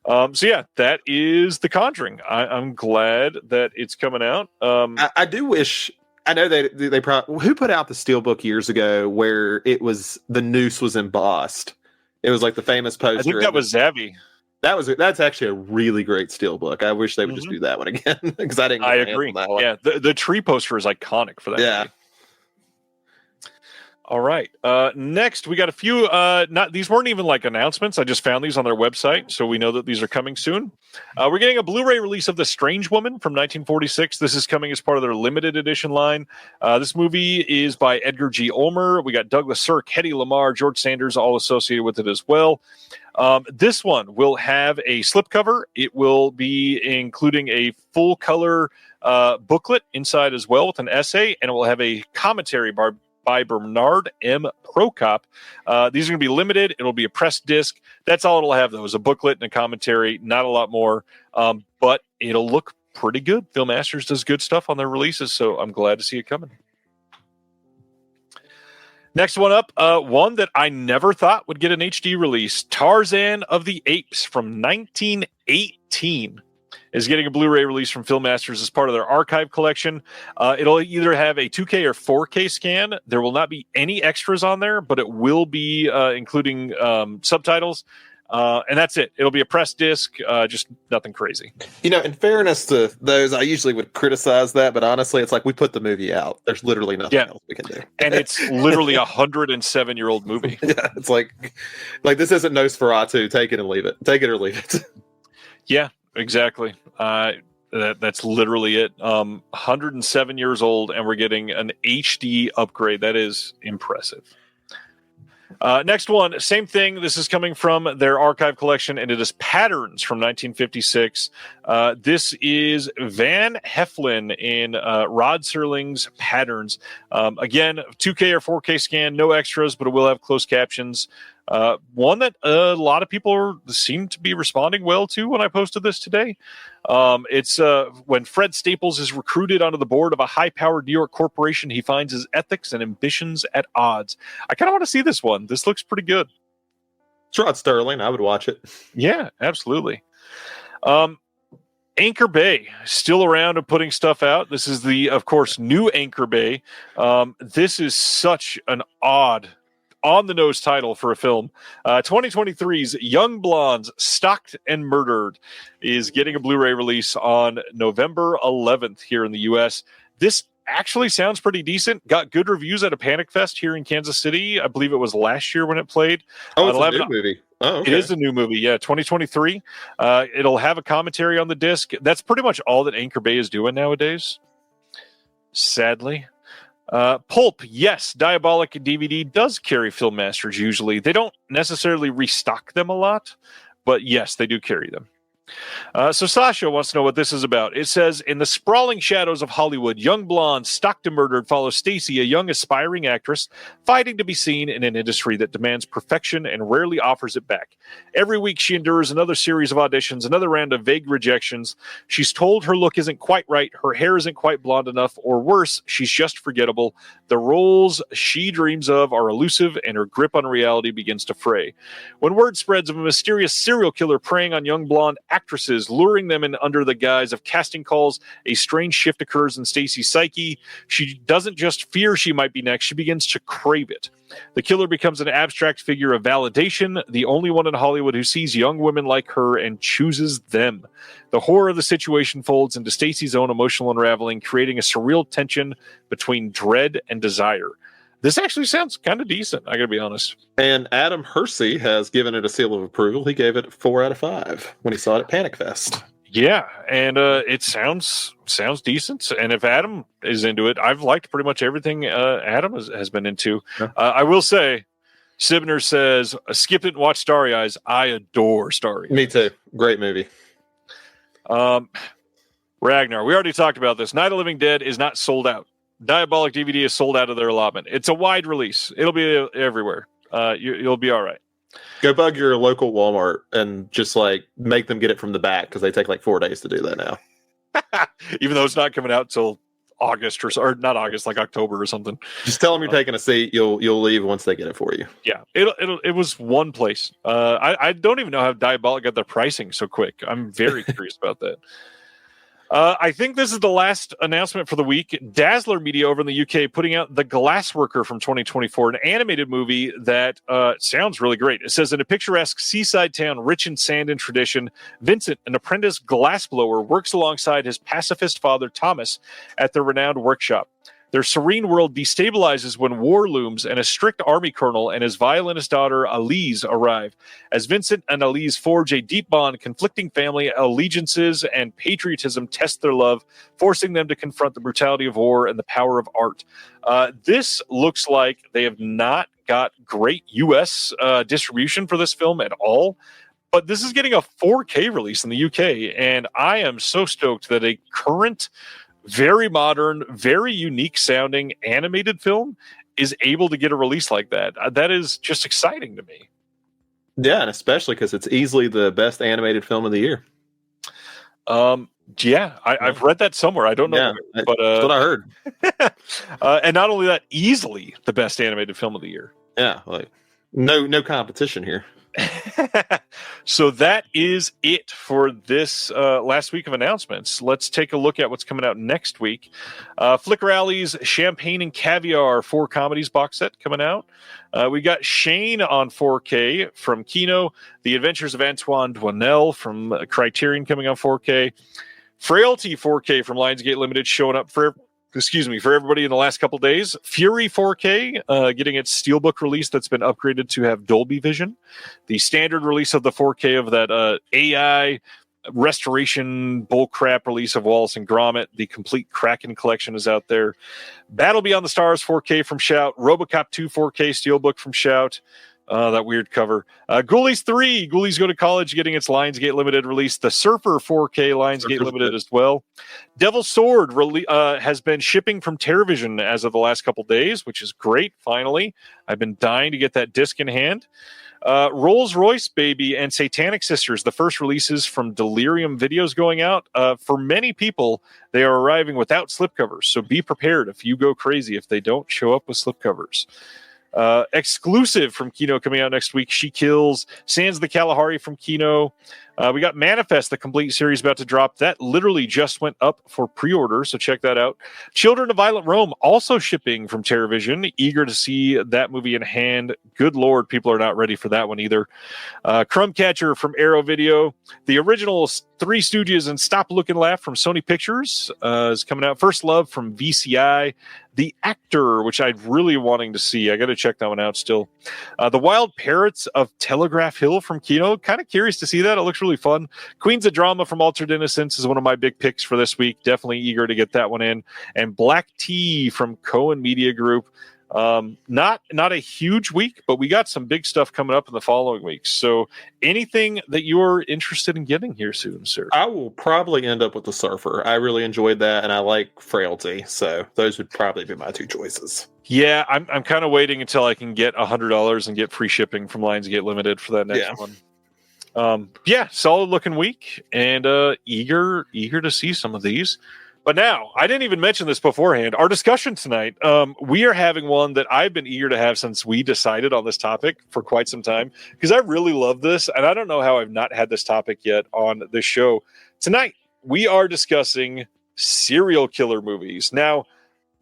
So yeah, that is The Conjuring. I'm glad that it's coming out. I do wish. I know they probably who put out the Steelbook years ago where it was the noose was embossed. It was like the famous poster. I think that was Zavi. That's actually a really great Steelbook. I wish they would just do that one again because I didn't. I agree. That one. Yeah, the tree poster is iconic for that. Yeah. Movie. All right. Next, we got a few. These weren't even like announcements. I just found these on their website, so we know that these are coming soon. We're getting a Blu-ray release of The Strange Woman from 1946. This is coming as part of their limited edition line. This movie is by Edgar G. Ulmer. We got Douglas Sirk, Hedy Lamarr, George Sanders, all associated with it as well. This one will have a slipcover. It will be including a full color booklet inside as well with an essay, and it will have a commentary by Bernard M. Prokop. These are going to be limited. It'll be a pressed disc. That's all it'll have, though, is a booklet and a commentary. Not a lot more, but it'll look pretty good. Filmmasters does good stuff on their releases, so I'm glad to see it coming. Next one up, one that I never thought would get an HD release. Tarzan of the Apes from 1918. Is getting a Blu-ray release from Filmmasters as part of their archive collection. It'll either have a 2K or 4K scan. There will not be any extras on there, but it will be including subtitles. And that's it. It'll be a press disc, just nothing crazy. You know, in fairness to those, I usually would criticize that, but honestly, it's like we put the movie out. There's literally nothing else we can do. And it's literally a 107-year-old movie. Yeah, it's like this isn't Nosferatu. Take it and leave it. Take it or leave it. Yeah. Exactly. That's literally it. 107 years old, and we're getting an HD upgrade. That is impressive. Next one, same thing. This is coming from their archive collection, and it is Patterns from 1956. This is Van Heflin in Rod Serling's Patterns. Again, 2K or 4K scan, no extras, but it will have closed captions. One that a lot of people seem to be responding well to when I posted this today. It's when Fred Staples is recruited onto the board of a high-powered New York corporation, he finds his ethics and ambitions at odds. I kind of want to see this one. This looks pretty good. It's Rod Sterling. I would watch it. Yeah, absolutely. Anchor Bay, still around and putting stuff out. This is the, of course, new Anchor Bay. This is such an odd on-the-nose title for a film. 2023's Young Blondes, Stalked and Murdered is getting a Blu-ray release on November 11th here in the U.S. This actually sounds pretty decent. Got good reviews at a Panic Fest here in Kansas City. I believe it was last year when it played. Oh, it's a new movie. Oh, okay. It is a new movie, yeah, 2023. It'll have a commentary on the disc. That's pretty much all that Anchor Bay is doing nowadays, sadly. Pulp, yes, Diabolic DVD does carry Filmmasters usually. They don't necessarily restock them a lot, but yes, they do carry them. So Sasha wants to know what this is about. It says, in the sprawling shadows of Hollywood, young blonde, stalked and murdered, follows Stacy, a young aspiring actress, fighting to be seen in an industry that demands perfection and rarely offers it back. Every week she endures another series of auditions, another round of vague rejections. She's told her look isn't quite right, her hair isn't quite blonde enough, or worse, she's just forgettable. The roles she dreams of are elusive, and her grip on reality begins to fray. When word spreads of a mysterious serial killer preying on young blonde actresses, luring them in under the guise of casting calls, a strange shift occurs in Stacy's psyche. She doesn't just fear she might be next, she begins to crave it. The killer becomes an abstract figure of validation, the only one in Hollywood who sees young women like her and chooses them. The horror of the situation folds into Stacy's own emotional unraveling, creating a surreal tension between dread and desire. this actually sounds kind of decent. I got to be honest. And Adam Hersey has given it a seal of approval. He gave it 4 out of 5 when he saw it at Panic Fest. Yeah, and it sounds decent. And if Adam is into it, I've liked pretty much everything Adam has been into. Yeah. I will say, Sibner says, skip it and watch Starry Eyes. I adore Starry Eyes. Me too. Great movie. Ragnar, we already talked about this. Night of the Living Dead is not sold out. Diabolic DVD is sold out of their allotment. It's a wide release. It'll be everywhere. You'll be all right. Go bug your local Walmart and just like make them get it from the back because they take like 4 days to do that now. Even though it's not coming out till August or not August, like October or something. Just tell them you're taking a seat. You'll leave once they get it for you. Yeah, it was one place. I don't even know how Diabolic got their pricing so quick. I'm very curious about that. I think this is the last announcement for the week. Dazzler Media over in the UK putting out The Glassworker from 2024, an animated movie that sounds really great. It says, in a picturesque seaside town rich in sand and tradition, Vincent, an apprentice glassblower, works alongside his pacifist father, Thomas, at their renowned workshop. Their serene world destabilizes when war looms and a strict army colonel and his violinist daughter, Elise, arrive. As Vincent and Elise forge a deep bond, conflicting family allegiances and patriotism test their love, forcing them to confront the brutality of war and the power of art. This looks like they have not got great U.S. Distribution for this film at all. But this is getting a 4K release in the UK, and I am so stoked that a current, very modern, very unique sounding animated film is able to get a release like that. That is just exciting to me. Yeah, and especially because it's easily the best animated film of the year. Yeah, I've read that somewhere. I don't know, but that's what I heard. And not only that, easily the best animated film of the year. Yeah, like no competition here. So that is it for this last week of announcements. Let's take a look at what's coming out next week. Flicker Alley's Champagne and Caviar 4 Comedies box set coming out. We got Shane on 4K from Kino, The Adventures of Antoine Doinel from Criterion coming on 4K, Frailty 4K from Lionsgate Limited showing up for everybody in the last couple days. Fury 4K getting its Steelbook release that's been upgraded to have Dolby Vision. The standard release of the 4K of that AI restoration bullcrap release of Wallace and Gromit. The complete Kraken collection is out there. Battle Beyond the Stars 4K from Shout. RoboCop 2 4K Steelbook from Shout. That weird cover. Ghoulies 3, Ghoulies Go to College, getting its Lionsgate Limited release. The Surfer 4K Lionsgate Limited as well. Devil's Sword has been shipping from TerraVision as of the last couple days, which is great, finally. I've been dying to get that disc in hand. Rolls Royce Baby and Satanic Sisters, the first releases from Delirium Videos going out. For many people, they are arriving without slipcovers, so be prepared if you go crazy if they don't show up with slipcovers. Exclusive from Kino coming out next week, She Kills, Sands the Kalahari from Kino. We got Manifest, the complete series about to drop. That literally just went up for pre-order, so check that out. Children of Violent Rome, also shipping from TerraVision. Eager to see that movie in hand. Good Lord, people are not ready for that one either. Crumb Catcher from Arrow Video. The original Three Stooges and Stop Look and Laugh from Sony Pictures is coming out. First Love from VCI. The Actor, which I'm really wanting to see. I got to check that one out still. The Wild Parrots of Telegraph Hill from Kino. Kind of curious to see that. It looks really fun. Queens of Drama from Altered Innocence is one of my big picks for this week. Definitely eager to get that one in. And Black Tea from Cohen Media Group. Not a huge week, but we got some big stuff coming up in the following weeks. So anything that you're interested in getting here soon, sir? I will probably end up with The Surfer. I really enjoyed that, and I like Frailty, so those would probably be my 2 choices. Yeah, I'm kind of waiting until I can get $100 and get free shipping from Lionsgate Limited for that next one. Solid looking week, and eager to see some of these. But now, I didn't even mention this beforehand. Our discussion tonight, we are having one that I've been eager to have since we decided on this topic for quite some time, because I really love this, and I don't know how I've not had this topic yet on this show. Tonight, we are discussing serial killer movies. Now,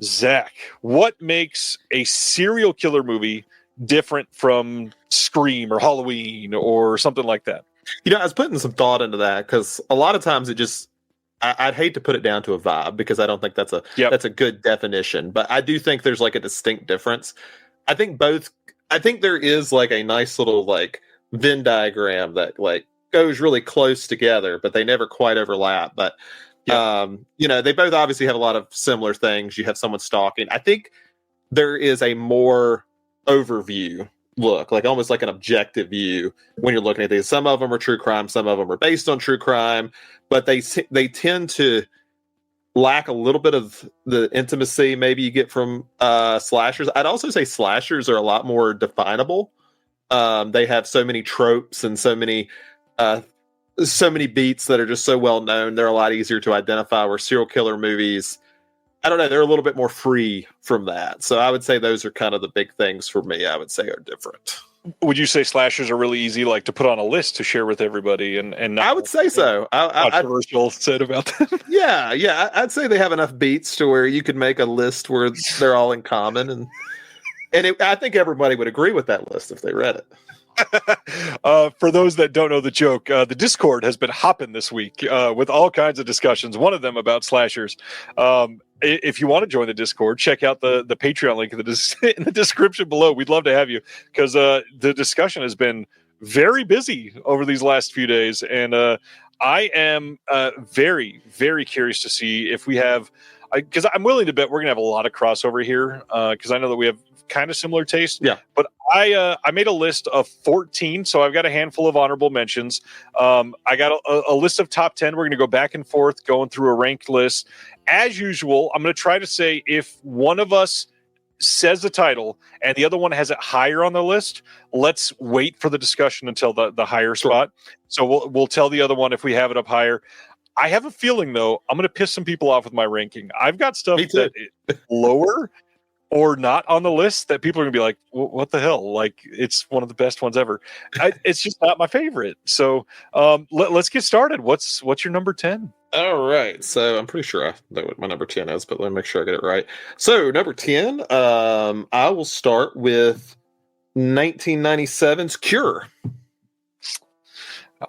Zach, what makes a serial killer movie different from Scream or Halloween or something like that? I was putting some thought into that, because a lot of times I'd hate to put it down to a vibe because I don't think that's a good definition. But I do think there's like a distinct difference. I think there is like a nice little like Venn diagram that like goes really close together, but they never quite overlap. But they both obviously have a lot of similar things. You have someone stalking. I think there is a more overview look, like almost like an objective view when you're looking at these. Some of them are true crime, some of them are based on true crime, but they tend to lack a little bit of the intimacy maybe you get from slashers. I'd also say slashers are a lot more definable. They have so many tropes and so many beats that are just so well known. They're a lot easier to identify, where serial killer movies, I don't know, they're a little bit more free from that. So I would say those are kind of the big things for me, I would say, are different. Would you say slashers are really easy, like to put on a list to share with everybody? And not I would say so. Controversial said about them. Yeah. I'd say they have enough beats to where you could make a list where they're all in common. I think everybody would agree with that list if they read it. For those that don't know the joke, the Discord has been hopping this week with all kinds of discussions. One of them about slashers. If you want to join the Discord, check out the Patreon link in the description below. We'd love to have you because the discussion has been very busy over these last few days, and I am very, very curious to see if we have. Because I'm willing to bet we're gonna have a lot of crossover here. Because I know that we have kind of similar taste. Yeah. But I made a list of 14, so I've got a handful of honorable mentions. I got a list of top 10. We're going to go back and forth going through a ranked list. As usual, I'm going to try to say if one of us says the title and the other one has it higher on the list, let's wait for the discussion until the higher spot. So we'll tell the other one if we have it up higher. I have a feeling, though, I'm going to piss some people off with my ranking. I've got stuff that is lower or not on the list that people are going to be like, what the hell? Like, it's one of the best ones ever. It's just not my favorite. So let's get started. What's your number 10? All right. So I'm pretty sure I know what my number 10 is, but let me make sure I get it right. So number 10, I will start with 1997's Cure.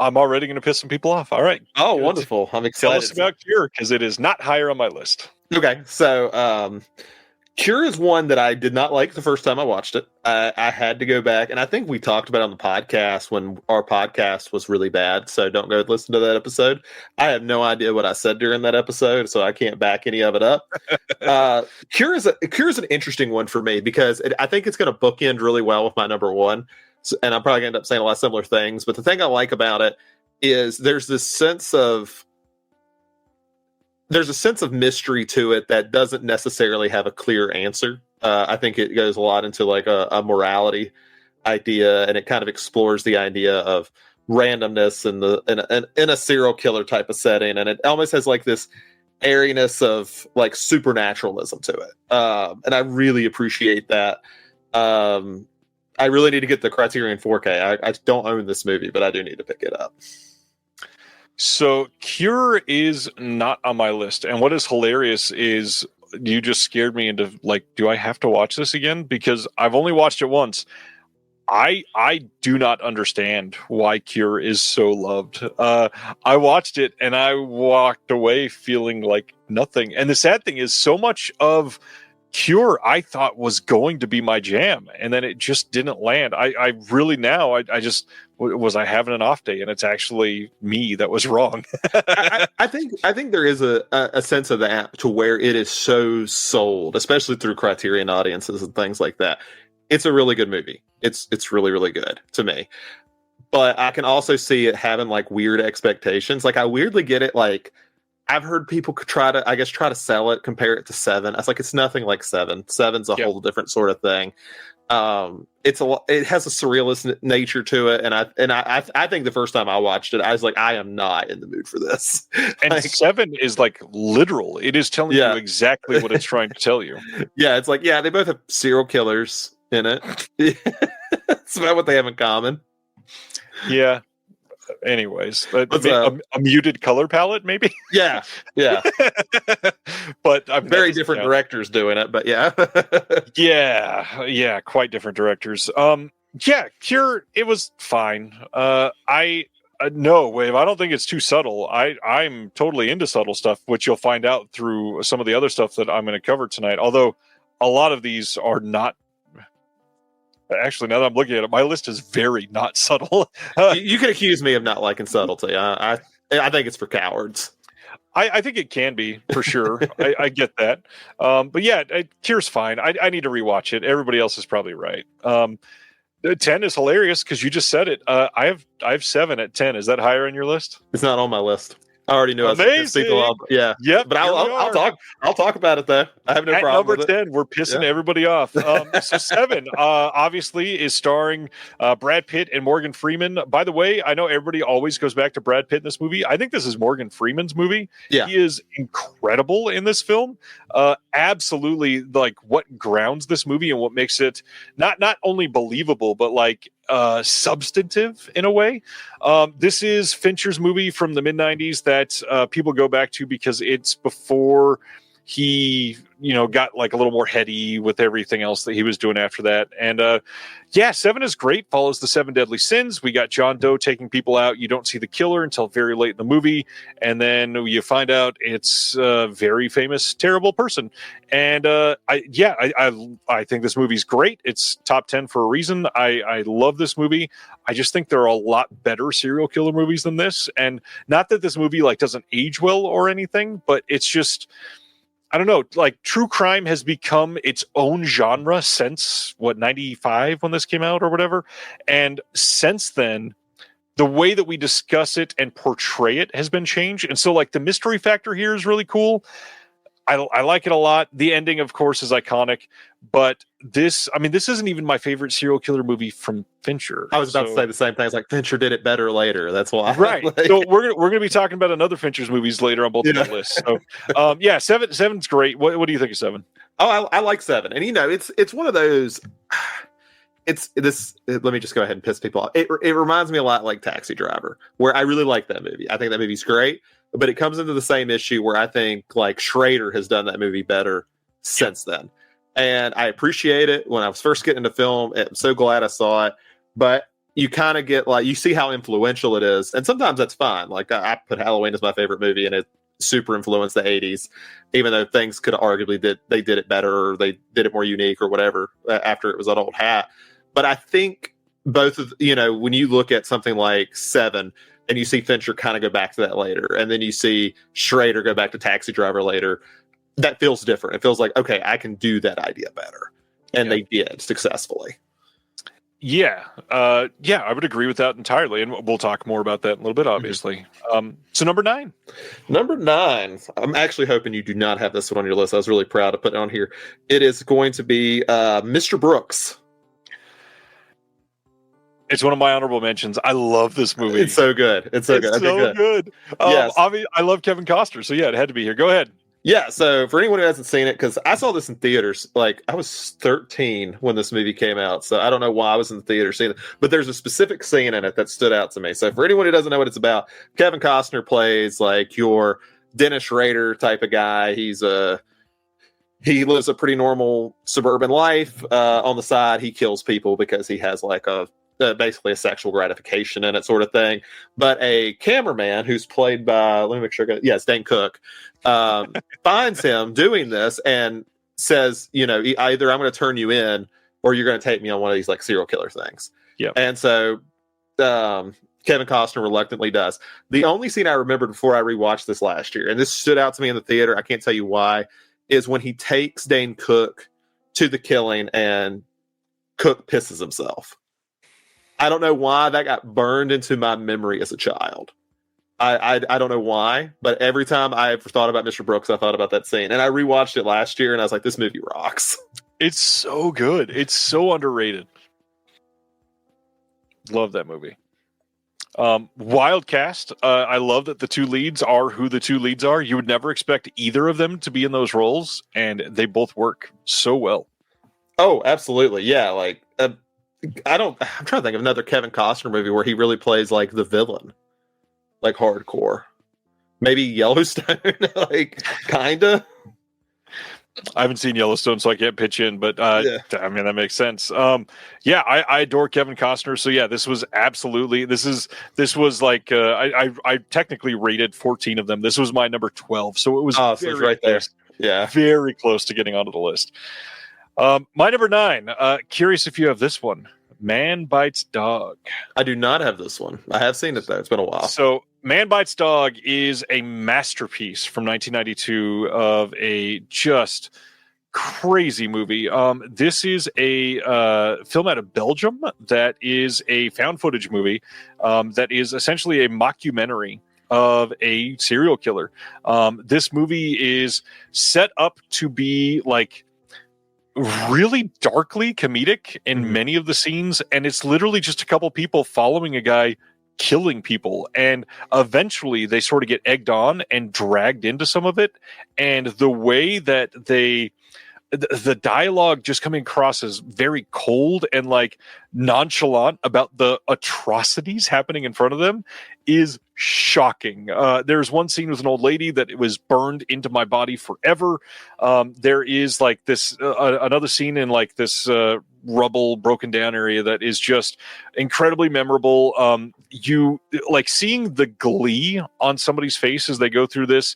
I'm already going to piss some people off. All right. Oh, wonderful. I'm excited. Tell us about Cure, because it is not higher on my list. Okay. So Cure is one that I did not like the first time I watched it. I had to go back, and I think we talked about it on the podcast when our podcast was really bad, so don't go listen to that episode. I have no idea what I said during that episode, so I can't back any of it up. Cure is an interesting one for me because I think it's going to bookend really well with my number one. And I'm probably going to end up saying a lot of similar things. But the thing I like about it is there's a sense of mystery to it that doesn't necessarily have a clear answer. I think it goes a lot into like a morality idea, and it kind of explores the idea of randomness in a serial killer type of setting. And it almost has like this airiness of like supernaturalism to it. And I really appreciate that. I really need to get the Criterion 4K. I don't own this movie, but I do need to pick it up. So Cure is not on my list. And what is hilarious is you just scared me into like, do I have to watch this again? Because I've only watched it once. I do not understand why Cure is so loved. I watched it and I walked away feeling like nothing. And the sad thing is so much of Cure I thought was going to be my jam, and then it just didn't land. I really now I just was I having an off day, and it's actually me that was wrong. I think there is a sense of that to where it is so sold, especially through Criterion audiences and things like that. It's a really good movie. It's really, really good to me. But I can also see it having like weird expectations. Like I weirdly get it. Like I've heard people try to sell it, compare it to Seven. I was like, it's nothing like Seven. Seven's a whole different sort of thing. It has a surrealist nature to it, and I think the first time I watched it, I was like, I am not in the mood for this. And like, Seven is like literal. It is telling you exactly what it's trying to tell you. Yeah, it's like they both have serial killers in it. It's about what they have in common. Yeah. Anyways, a muted color palette, maybe. Yeah. But very different directors doing it, but quite different directors. Cure, it was fine. I No, Wave. I don't think it's too subtle. I'm totally into subtle stuff, which you'll find out through some of the other stuff that I'm going to cover tonight. Although a lot of these are not. Actually, now that I'm looking at it, my list is very not subtle. You can accuse me of not liking subtlety. I think it's for cowards. I think it can be, for sure. I get that. But yeah, Tear's fine. I need to rewatch it. Everybody else is probably right. 10 is hilarious because you just said it. I have 7 at 10. Is that higher on your list? It's not on my list. I already knew. Amazing. People off. Yeah. Yep. But I'll talk about it though. I have no problem Number with 10, we're pissing everybody off. So 7, obviously, is starring Brad Pitt and Morgan Freeman. By the way, I know everybody always goes back to Brad Pitt in this movie. I think this is Morgan Freeman's movie. Yeah. He is incredible in this film. Absolutely, like what grounds this movie and what makes it not only believable, but like substantive in a way. This is Fincher's movie from the mid-90s that people go back to because it's before he got like a little more heady with everything else that he was doing after that. And 7 is great, follows the 7 deadly sins. We got John Doe taking people out. You don't see the killer until very late in the movie, and then you find out it's a very famous terrible person. And I think this movie's great. It's top 10 for a reason. I love this movie. I just think there are a lot better serial killer movies than this, and not that this movie like doesn't age well or anything, but it's just, I don't know, like true crime has become its own genre since 95 when this came out or whatever. And since then, the way that we discuss it and portray it has been changed. And so like the mystery factor here is really cool. I like it a lot. The ending, of course, is iconic, but this isn't even my favorite serial killer movie from Fincher. I was about to say the same thing. It's like Fincher did it better later. That's why. Right. So we're gonna be talking about another Fincher's movies later on both of our lists. So 7's great. What do you think of 7? Oh, I like 7. And it's one of those. It's this. Let me just go ahead and piss people off. It reminds me a lot like Taxi Driver, where I really like that movie. I think that movie's great, but it comes into the same issue where I think like Schrader has done that movie better since then. And I appreciate it. When I was first getting into film, I'm so glad I saw it. But you kind of get like, you see how influential it is. And sometimes that's fine. Like I put Halloween as my favorite movie, and it super influenced the 80s, even though things could arguably they did it better, or they did it more unique or whatever after it was an old hat. But I think both of, when you look at something like 7 and you see Fincher kind of go back to that later, and then you see Schrader go back to Taxi Driver later, that feels different. It feels like, okay, I can do that idea better. And they did successfully. Yeah. I would agree with that entirely. And we'll talk more about that in a little bit, obviously. So number 9. Number 9. I'm actually hoping you do not have this one on your list. I was really proud to put it on here. It is going to be Mr. Brooks. It's one of my honorable mentions. I love this movie. It's so good. It's so good. Yes. I love Kevin Costner. So yeah, it had to be here. Go ahead. Yeah, so for anyone who hasn't seen it, because I saw this in theaters, like I was 13 when this movie came out, so I don't know why I was in the theater seeing it, but there's a specific scene in it that stood out to me. So for anyone who doesn't know what it's about, Kevin Costner plays like your Dennis Rader type of guy. He lives a pretty normal suburban life. On the side, he kills people because he has like basically a sexual gratification in it, sort of thing. But a cameraman who's played by, let me make sure, yes, Dane Cook, finds him doing this and says, either I'm going to turn you in or you're going to take me on one of these like serial killer things. Yeah. And so Kevin Costner reluctantly does. The only scene I remembered before I rewatched this last year, and this stood out to me in the theater, I can't tell you why, is when he takes Dane Cook to the killing and Cook pisses himself. I don't know why that got burned into my memory as a child. I don't know why, but every time I ever thought about Mr. Brooks, I thought about that scene. And I rewatched it last year, and I was like, this movie rocks. It's so good. It's so underrated. Love that movie. Wild cast. I love that the two leads are who the two leads are. You would never expect either of them to be in those roles, and they both work so well. Oh, absolutely. Yeah, like... I'm trying to think of another Kevin Costner movie where he really plays like the villain, like hardcore. Maybe Yellowstone, like kinda. I haven't seen Yellowstone, so I can't pitch in, but Yeah. I mean, that makes sense. I adore Kevin Costner. So yeah, this was like I technically rated 14 of them. This was my number 12, so it was So it's right there. Yeah. very close to getting onto the list. My number 9. Curious if you have this one. Man Bites Dog. I do not have this one. I have seen it though. It's been a while. So Man Bites Dog is a masterpiece from 1992 of a just crazy movie. This is a film out of Belgium that is a found footage movie that is essentially a mockumentary of a serial killer. This movie is set up to be like really darkly comedic in many of the scenes, and it's literally just a couple people following a guy killing people, and eventually they sort of get egged on and dragged into some of it, and the way that the dialogue just coming across as very cold and like nonchalant about the atrocities happening in front of them is shocking. There's one scene with an old lady that it was burned into my body forever. There is like this another scene in like this rubble broken down area that is just incredibly memorable. You like seeing the glee on somebody's face as they go through this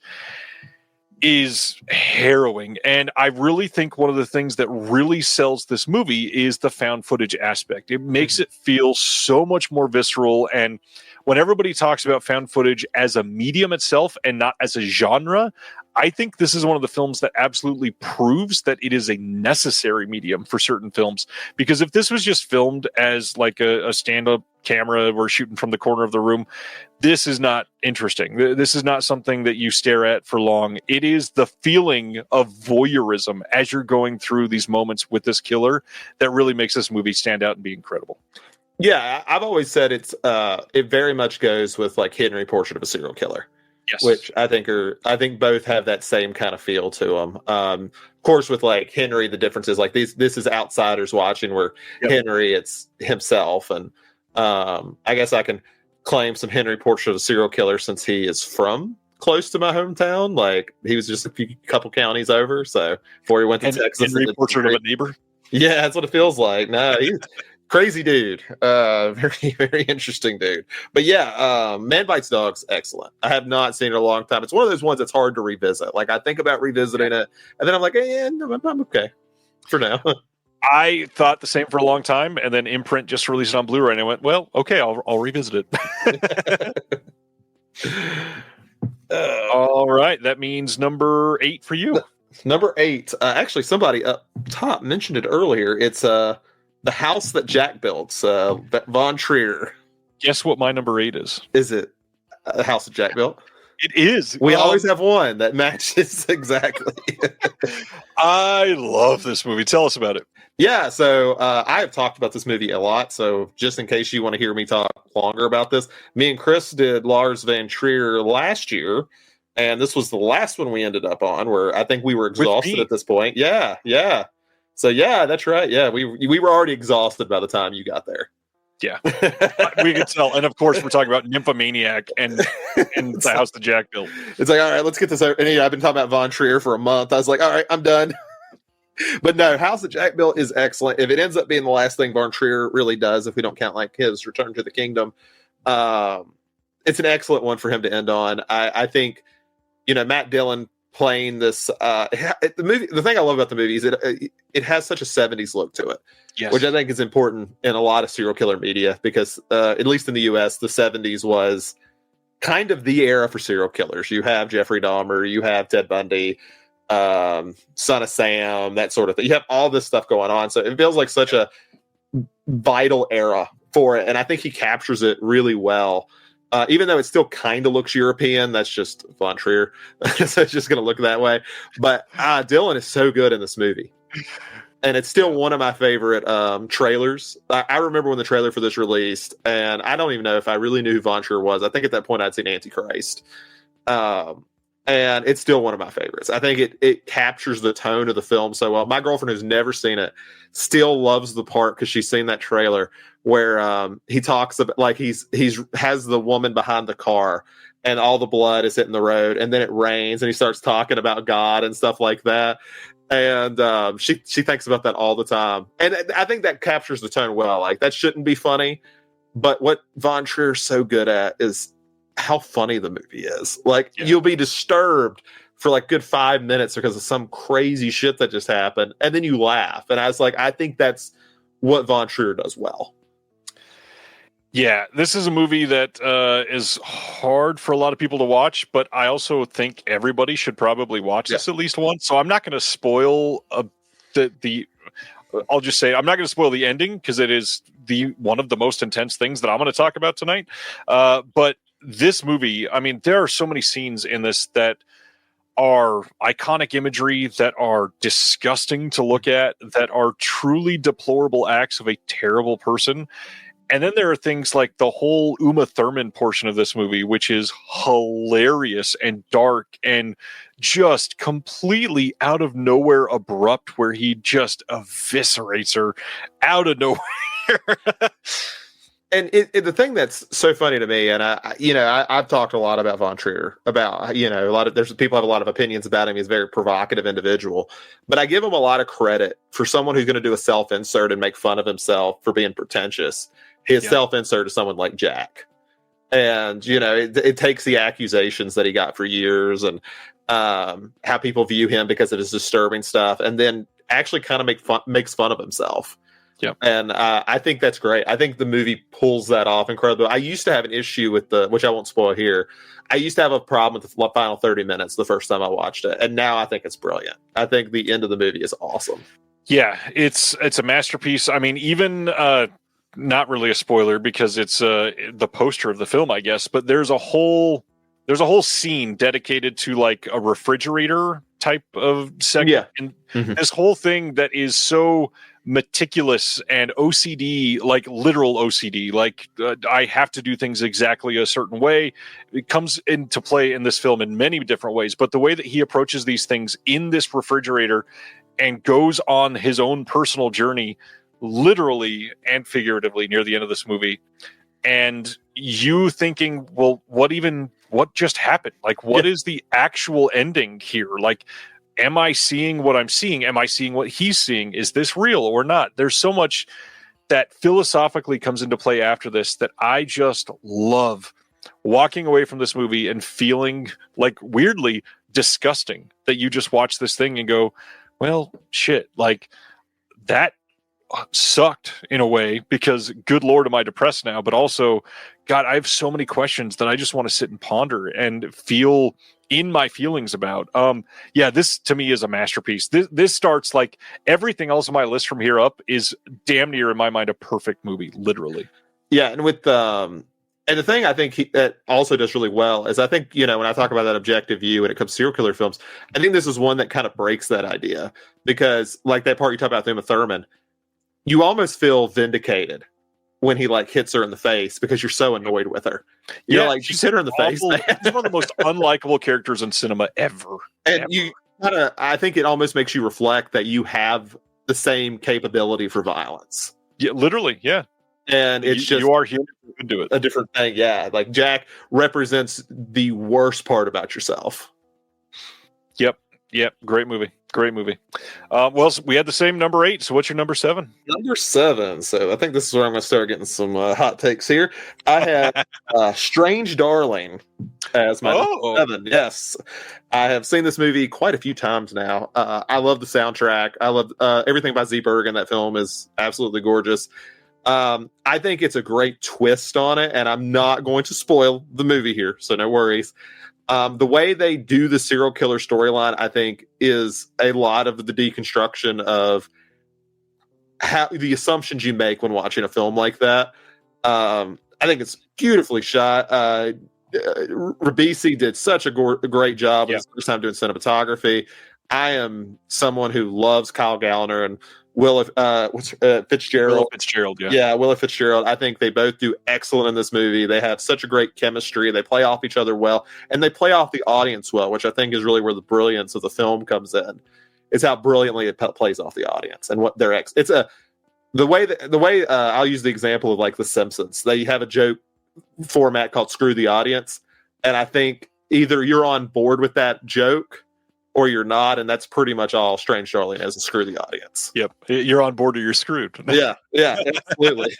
is harrowing. And I really think one of the things that really sells this movie is the found footage aspect. It makes it feel so much more visceral. And when everybody talks about found footage as a medium itself and not as a genre, I think this is one of the films that absolutely proves that it is a necessary medium for certain films. Because if this was just filmed as like a stand-up camera, we're shooting from the corner of the room, this is not interesting. This is not something that you stare at for long. It is the feeling of voyeurism as you're going through these moments with this killer that really makes this movie stand out and be incredible. Yeah, I've always said it very much goes with like Henry Portrait of a Serial Killer. Yes. Which I think both have that same kind of feel to them. Of course, with like Henry, the difference is like this is outsiders watching, where Henry, it's himself. And I guess I can claim some Henry Portrait of a Serial Killer since he is from close to my hometown. Like he was just a couple counties over. So before he went to Texas. Henry Portrait of a Neighbor? Yeah, that's what it feels like. No, he's crazy dude. Very, very interesting dude. But yeah, Man Bites Dog's excellent. I have not seen it in a long time. It's one of those ones that's hard to revisit. Like I think about revisiting it, and then I'm like, no, I'm okay for now. I thought the same for a long time, and then Imprint just released it on Blu-ray, and I went, well, okay, I'll revisit it. All right, that means number 8 for you. Number 8. Actually, somebody up top mentioned it earlier. It's The House That Jack Built, Von Trier. Guess what my number 8 is? Is it The House That Jack Built? It is. We always have one that matches exactly. I love this movie. Tell us about it. Yeah, so I have talked about this movie a lot. So just in case you want to hear me talk longer about this, me and Chris did Lars Van Trier last year, and this was the last one we ended up on, where I think we were exhausted at this point. Yeah. So yeah, that's right. Yeah, we were already exhausted by the time you got there. Yeah, we could tell. And of course, we're talking about Nymphomaniac and The House That Jack Built. It's like, all right, let's get this over. And I've been talking about Von Trier for a month. I was like, all right, I'm done. But no, House That Jack Built is excellent. If it ends up being the last thing Von Trier really does, if we don't count like his Return to the Kingdom, it's an excellent one for him to end on. I think, Matt Dillon playing this the movie. The thing I love about the movie is it has such a 70s look to it. Yes. Which I think is important in a lot of serial killer media, because at least in the US, the 70s was kind of the era for serial killers. You have Jeffrey Dahmer, you have Ted Bundy, Son of Sam, that sort of thing. You have all this stuff going on. So it feels like such a vital era for it. And I think he captures it really well. Even though it still kind of looks European, that's just Von Trier. So it's just going to look that way. But Dylan is so good in this movie. And it's still one of my favorite trailers. I remember when the trailer for this released, and I don't even know if I really knew who Von Trier was. I think at that point I'd seen Antichrist. and it's still one of my favorites. I think it captures the tone of the film so well. My girlfriend, who's never seen it, still loves the part because she's seen that trailer where he talks about, like, he's has the woman behind the car and all the blood is hitting the road, and then it rains, and he starts talking about God and stuff like that. And she thinks about that all the time, and I think that captures the tone well. Like, that shouldn't be funny, but what Von Trier's so good at is how funny the movie is. Like, you'll be disturbed for like good 5 minutes because of some crazy shit that just happened, and then you laugh. And I was like, I think that's what Von Trier does well. Yeah, this is a movie that is hard for a lot of people to watch, but I also think everybody should probably watch this at least once. So I'm not going to spoil the. I'll just say I'm not going to spoil the ending because it is one of the most intense things that I'm going to talk about tonight. But this movie, I mean, there are so many scenes in this that are iconic imagery, that are disgusting to look at, that are truly deplorable acts of a terrible person. And then there are things like the whole Uma Thurman portion of this movie, which is hilarious and dark and just completely out of nowhere abrupt, where he just eviscerates her out of nowhere. And the thing that's so funny to me, and I've talked a lot about Von Trier, about, there's people have a lot of opinions about him. He's a very provocative individual, but I give him a lot of credit for someone who's going to do a self-insert and make fun of himself for being pretentious. His self-insert is someone like Jack. And, it takes the accusations that he got for years and how people view him because of his disturbing stuff, and then actually kind of makes fun of himself. Yeah. And I think that's great. I think the movie pulls that off incredibly. I used to have an issue with which I won't spoil here. I used to have a problem with the final 30 minutes the first time I watched it. And now I think it's brilliant. I think the end of the movie is awesome. Yeah, it's a masterpiece. I mean, even not really a spoiler because it's the poster of the film, I guess, but there's a whole scene dedicated to like a refrigerator type of segment. And this whole thing that is so meticulous and OCD, like literal OCD, like I have to do things exactly a certain way. It comes into play in this film in many different ways, but the way that he approaches these things in this refrigerator and goes on his own personal journey, literally and figuratively, near the end of this movie, and you thinking, well, what just happened? Like, what is the actual ending here? Like, am I seeing what I'm seeing? Am I seeing what he's seeing? Is this real or not? There's so much that philosophically comes into play after this that I just love walking away from this movie and feeling like weirdly disgusting that you just watch this thing and go, well, shit, like that sucked in a way, because good Lord, am I depressed now? But also, God, I have so many questions that I just want to sit and ponder and feel in my feelings about. This to me is a masterpiece. This starts, like everything else on my list from here up is damn near, in my mind, a perfect movie, literally. Yeah, and with and the thing I think that also does really well is, I think, when I talk about that objective view when it comes to serial killer films, I think this is one that kind of breaks that idea, because like that part you talk about, Uma Thurman, you almost feel vindicated when he like hits her in the face because you're so annoyed with her. You're like, she's hit her in the face. She's one of the most unlikable characters in cinema ever. And you I think it almost makes you reflect that you have the same capability for violence. Yeah, literally. Yeah. And it's just, you are human, you can do it. A different thing. Yeah. Like Jack represents the worst part about yourself. Yep. Great movie. Well, we had the same number 8. So what's your number 7? Number 7. So I think this is where I'm going to start getting some hot takes here. I have Strange Darling as my number 7. Yes. I have seen this movie quite a few times now. I love the soundtrack. I love everything by Z Bergen. That film is absolutely gorgeous. I think it's a great twist on it, and I'm not going to spoil the movie here, so no worries. The way they do the serial killer storyline, I think, is a lot of the deconstruction of how the assumptions you make when watching a film like that. I think it's beautifully shot. Ribisi did such a great job his first time doing cinematography. I am someone who loves Kyle Gallner and Fitzgerald. Willa Fitzgerald, yeah. Yeah, Willa Fitzgerald. I think they both do excellent in this movie. They have such a great chemistry. They play off each other well, and they play off the audience well, which I think is really where the brilliance of the film comes in. Is how brilliantly it plays off the audience and what their it's a the way I'll use the example of like The Simpsons. They have a joke format called "Screw the Audience," and I think either you're on board with that joke or you're not, and that's pretty much all Strange Darling is, Screw the Audience. Yep. You're on board or you're screwed. Yeah, absolutely.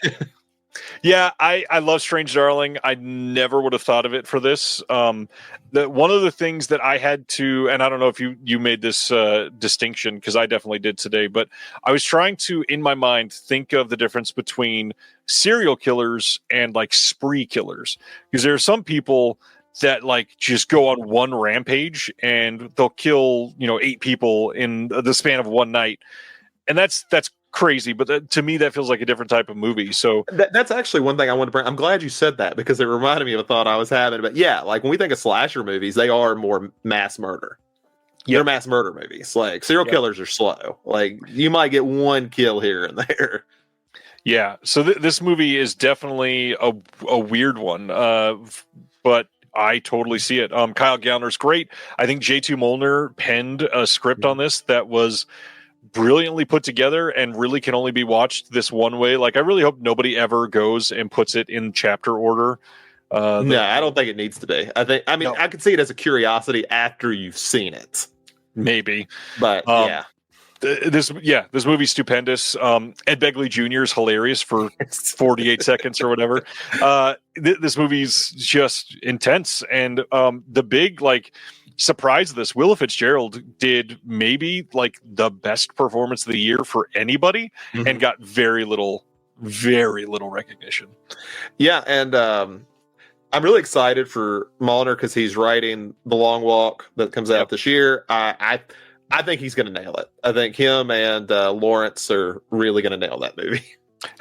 Yeah, I love Strange Darling. I never would have thought of it for this. One of the things that I had to, and I don't know if you made this distinction, because I definitely did today, but I was trying to, in my mind, think of the difference between serial killers and like spree killers. Because there are some people that like just go on one rampage and they'll kill 8 people in the span of one night, and that's crazy, but to me that feels like a different type of movie. So that's actually one thing I want to bring. I'm glad you said that, because it reminded me of a thought I was having. But yeah, like when we think of slasher movies, they are more mass murder. Yep. They're mass murder movies. Like serial killers are slow. Like you might get one kill here and there. Yeah, so this movie is definitely a weird one, but I totally see it. Kyle Gallner's great. I think J.T. Molnar penned a script on this that was brilliantly put together and really can only be watched this one way. Like, I really hope nobody ever goes and puts it in chapter order. No, I don't think it needs to be. I could see it as a curiosity after you've seen it. Maybe. But yeah. This movie's stupendous. Ed Begley Jr. is hilarious for 48 seconds or whatever. This movie's just intense. And the big surprise of this, Willa Fitzgerald did maybe like the best performance of the year for anybody, and got very little recognition. Yeah, and I'm really excited for Molnar because he's writing The Long Walk that comes out this year. I think he's going to nail it. I think him and Lawrence are really going to nail that movie.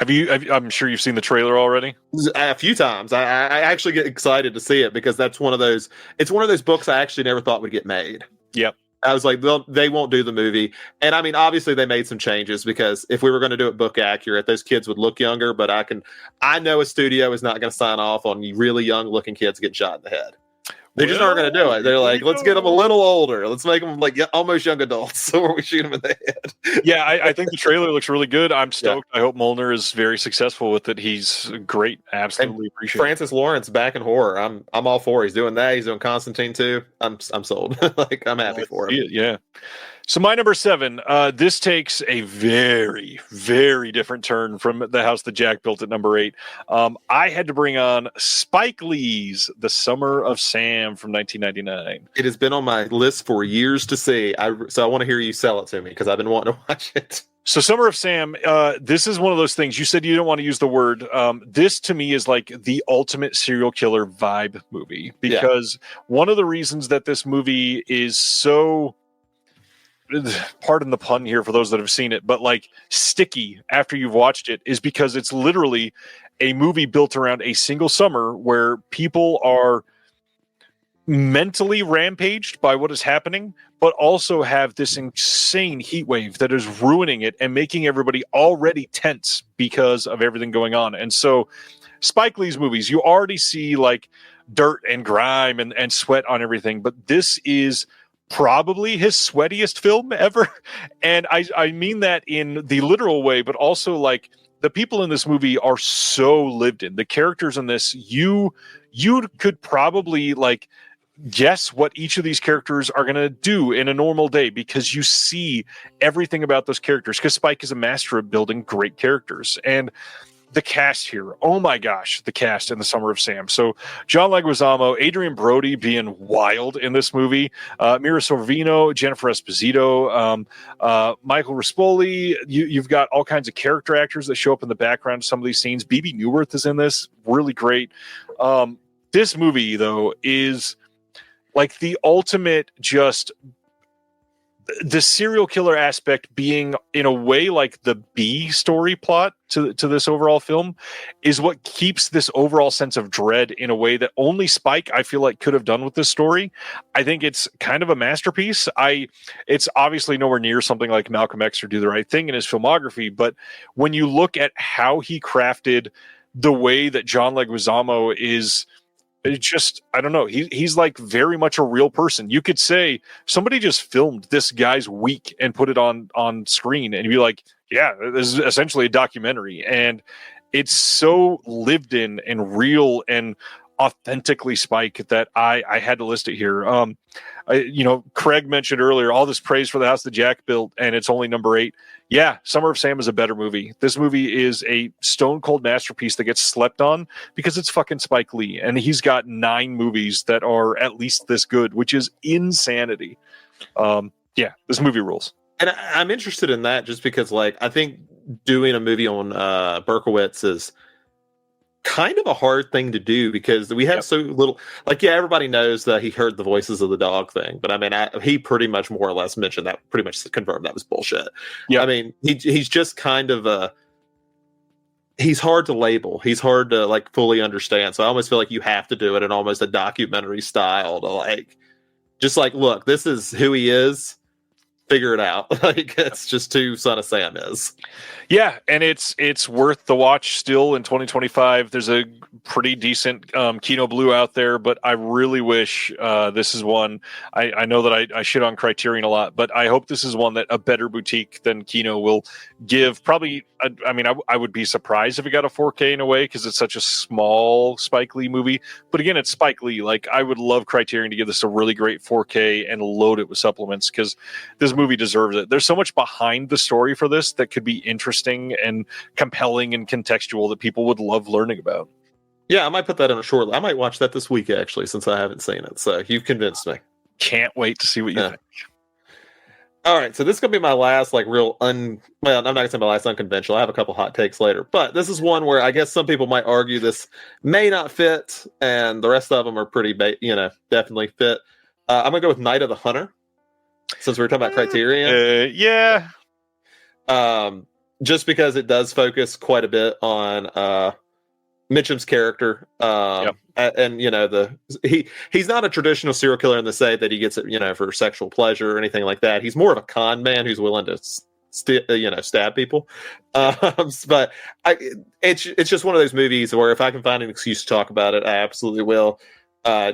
I'm sure you've seen the trailer already. A few times. I actually get excited to see it because that's one of those. It's one of those books I actually never thought would get made. Yep. I was like, they won't do the movie. And I mean, obviously they made some changes because if we were going to do it book accurate, those kids would look younger. But I know a studio is not going to sign off on really young looking kids getting shot in the head. They just aren't going to do it. They're like, let's get them a little older. Let's make them like almost young adults. So we shoot them in the head. Yeah, I think the trailer looks really good. I'm stoked. Yeah. I hope Molnar is very successful with it. He's great. Absolutely appreciate it. Francis Lawrence back in horror. I'm all for. He's doing that. He's doing Constantine too. I'm sold. I'm happy for him. Yeah. So my number 7, this takes a very, very different turn from the house that Jack built at number 8. I had to bring on Spike Lee's The Summer of Sam from 1999. It has been on my list for years to see. So I want to hear you sell it to me because I've been wanting to watch it. So Summer of Sam, this is one of those things. You said you didn't want to use the word. This to me is like the ultimate serial killer vibe movie because one of the reasons that this movie is so, pardon the pun here for those that have seen it, but like sticky after you've watched it is because it's literally a movie built around a single summer where people are mentally rampaged by what is happening, but also have this insane heat wave that is ruining it and making everybody already tense because of everything going on. And so Spike Lee's movies, you already see like dirt and grime and sweat on everything, but this is probably his sweatiest film ever. And I mean that in the literal way, but also like the people in this movie are so lived in. The characters in this, you could probably like guess what each of these characters are going to do in a normal day because you see everything about those characters, because Spike is a master of building great characters. And the cast here, oh my gosh, the cast in The Summer of Sam. So John Leguizamo, Adrian Brody being wild in this movie, Mira Sorvino, Jennifer Esposito, Michael Rispoli. You've got all kinds of character actors that show up in the background of some of these scenes. Bebe Neuwirth is in this, really great. This movie, though, is like the ultimate just the serial killer aspect being in a way like the B story plot to this overall film is what keeps this overall sense of dread in a way that only Spike, I feel like, could have done with this story. I think it's kind of a masterpiece. It's obviously nowhere near something like Malcolm X or Do the Right Thing in his filmography, but when you look at how he crafted the way that John Leguizamo is, it's just, I don't know. He's like very much a real person. You could say somebody just filmed this guy's week and put it on screen, and you'd be like, yeah, this is essentially a documentary. And it's so lived in and real and authentically Spike that I had to list it here. Craig mentioned earlier all this praise for the house that Jack built, and it's only number 8. Yeah, Summer of Sam is a better movie. This movie is a stone cold masterpiece that gets slept on because it's fucking Spike Lee, and he's got 9 movies that are at least this good, which is insanity. This movie rules. And I'm interested in that just because, like, I think doing a movie on Berkowitz is kind of a hard thing to do because we have so little. Like, yeah, everybody knows that he heard the voices of the dog thing, but I mean, he pretty much more or less mentioned that, pretty much confirmed that was bullshit. Yeah, I mean, he's just kind of he's hard to label. He's hard to like fully understand. So I almost feel like you have to do it in almost a documentary style to like, just like, look, this is who he is. Figure it out. Like, it's just who Son of Sam is. Yeah, and it's worth the watch still in 2025. There's a pretty decent Kino Blue out there, but I really wish this is one. I know that I shit on Criterion a lot, but I hope this is one that a better boutique than Kino will give. Probably, I would be surprised if it got a 4K in a way because it's such a small Spike Lee movie. But again, it's Spike Lee. Like, I would love Criterion to give this a really great 4K and load it with supplements because this movie deserves it. There's so much behind the story for this that could be interesting and compelling and contextual that people would love learning about. Yeah, I might put that on a short. I might watch that this week actually, since I haven't seen it. So you've convinced me. Can't wait to see what you think. All right, so this is gonna be my last I'm not gonna say my last unconventional. I have a couple hot takes later, but this is one where I guess some people might argue this may not fit, and the rest of them are pretty, definitely fit. I'm gonna go with Night of the Hunter, since we were talking about Criterion. Yeah. Just because it does focus quite a bit on Mitchum's character, and he's not a traditional serial killer in the say that he gets it for sexual pleasure or anything like that. He's more of a con man who's willing to stab people. But it's just one of those movies where if I can find an excuse to talk about it, I absolutely will.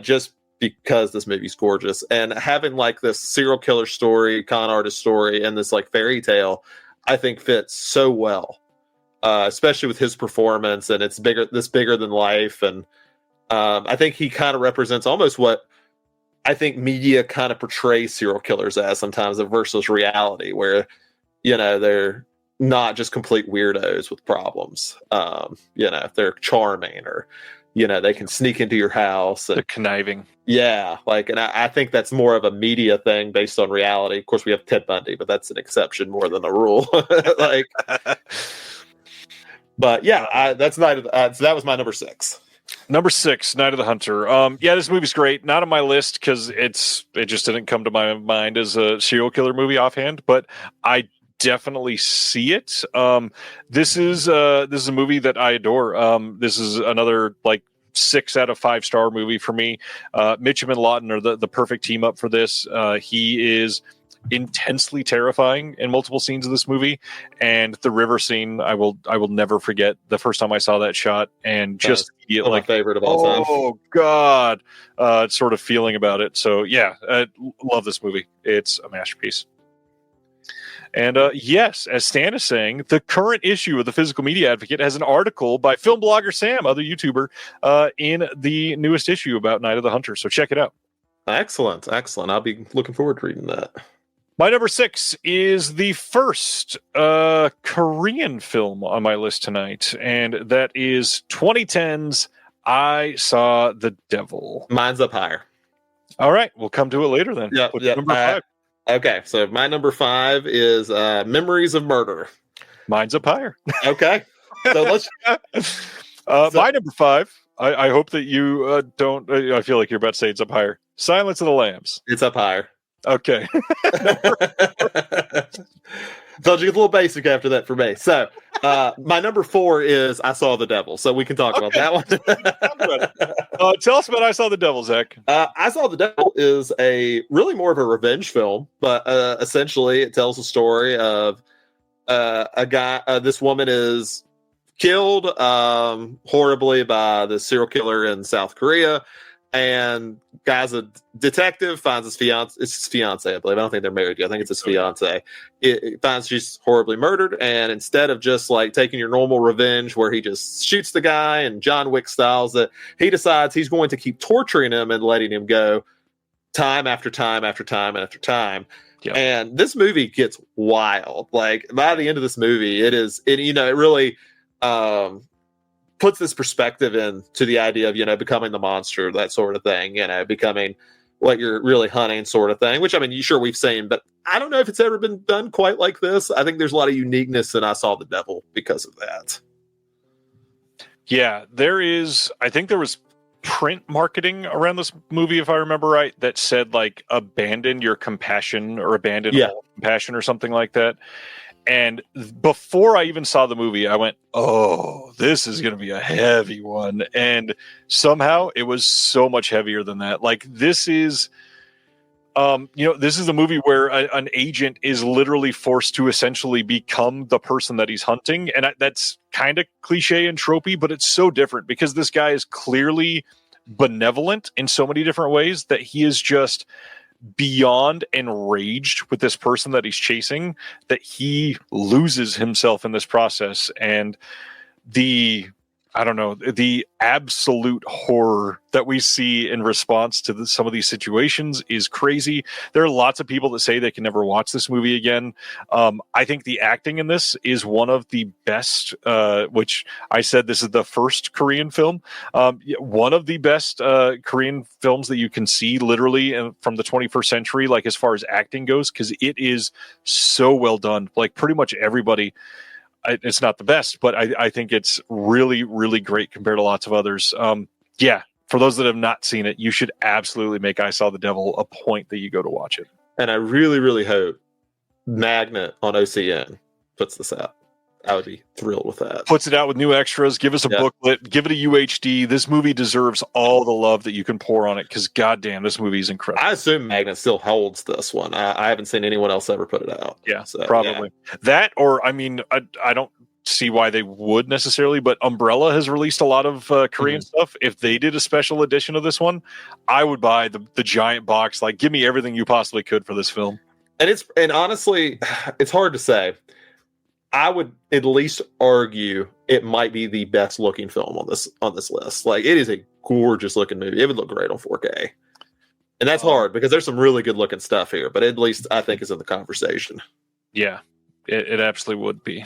Just because this movie's gorgeous, and having like this serial killer story, con artist story, and this like fairy tale, I think fits so well, especially with his performance, and it's bigger than life, and I think he kind of represents almost what I think media kind of portrays serial killers as sometimes versus reality, where they're not just complete weirdos with problems. They're charming, or they can sneak into your house. And, they're conniving. Yeah, and I think that's more of a media thing based on reality. Of course, we have Ted Bundy, but that's an exception more than a rule. But yeah, that's Night of so that was my number 6. Number 6, Night of the Hunter. This movie's great. Not on my list because it just didn't come to my mind as a serial killer movie offhand, but I definitely see it. This is a movie that I adore. This is another 6 out of 5 star movie for me. Mitchum and Lawton are the perfect team up for this. He is intensely terrifying in multiple scenes of this movie, and the river scene I will never forget the first time I saw that shot, and just my favorite of all time. Oh god, sort of feeling about it. So yeah, I love this movie. It's a masterpiece. And yes, as Stan is saying, the current issue of the Physical Media Advocate has an article by film blogger Sam, other YouTuber, in the newest issue about Night of the Hunter. So check it out. Excellent. I'll be looking forward to reading that. My number 6 is the first Korean film on my list tonight, and that is 2010's I Saw the Devil. Mine's up higher. All right, we'll come to it later then. Yeah. Number 5. Okay, so my number 5 is Memories of Murder. Mine's up higher. Okay, so let's. My number 5. I hope that you don't. I feel like you're about to say it's up higher. Silence of the Lambs. It's up higher. Okay. Thought you get a little basic after that for me. So my number 4 is I Saw the Devil. So we can talk about that one. Tell us about I Saw the Devil, Zach. I Saw the Devil is really more of a revenge film, but essentially it tells the story of a guy. This woman is killed horribly by the serial killer in South Korea. And guy's a detective, finds his fiance. It's his fiance, I believe. I don't think they're married yet. I think it's his fiance. It finds she's horribly murdered, and instead of just like taking your normal revenge, where he just shoots the guy and John Wick styles it, he decides he's going to keep torturing him and letting him go time after time after time after time. Yep. And this movie gets wild. Like by the end of this movie, it really puts this perspective into the idea of, becoming the monster, that sort of thing, becoming what you're really hunting sort of thing, which, I mean, sure we've seen, but I don't know if it's ever been done quite like this. I think there's a lot of uniqueness in I Saw the Devil because of that. Yeah, I think there was print marketing around this movie, if I remember right, that said like abandon your compassion or abandon all compassion or something like that. And before I even saw the movie, I went, oh, this is going to be a heavy one. And somehow it was so much heavier than that. Like this is, this is a movie where an agent is literally forced to essentially become the person that he's hunting. And that's kind of cliche and tropey, but it's so different because this guy is clearly benevolent in so many different ways that he is just beyond enraged with this person that he's chasing that he loses himself in this process. And the absolute horror that we see in response to some of these situations is crazy. There are lots of people that say they can never watch this movie again. I think the acting in this is one of the best, which I said this is the first Korean film. One of the best Korean films that you can see literally from the 21st century, like as far as acting goes, because it is so well done. Like pretty much everybody, it's not the best, but I think it's really, really great compared to lots of others. For those that have not seen it, you should absolutely make I Saw the Devil a point that you go to watch it. And I really, really hope Magnet on OCN puts this out. I would be thrilled with that. Puts it out with new extras, give us a booklet, give it a UHD. This movie deserves all the love that you can pour on it because goddamn, this movie is incredible. I assume Magnet still holds this one. I haven't seen anyone else ever put it out. Yeah, so, probably. Yeah. That, or I mean, I don't see why they would necessarily, but Umbrella has released a lot of Korean stuff. If they did a special edition of this one, I would buy the giant box. Like, give me everything you possibly could for this film. And honestly, it's hard to say. I would at least argue it might be the best looking film on this list. Like, it is a gorgeous looking movie. It would look great on 4K. And that's hard because there's some really good looking stuff here, but at least I think is in the conversation. Yeah, it absolutely would be.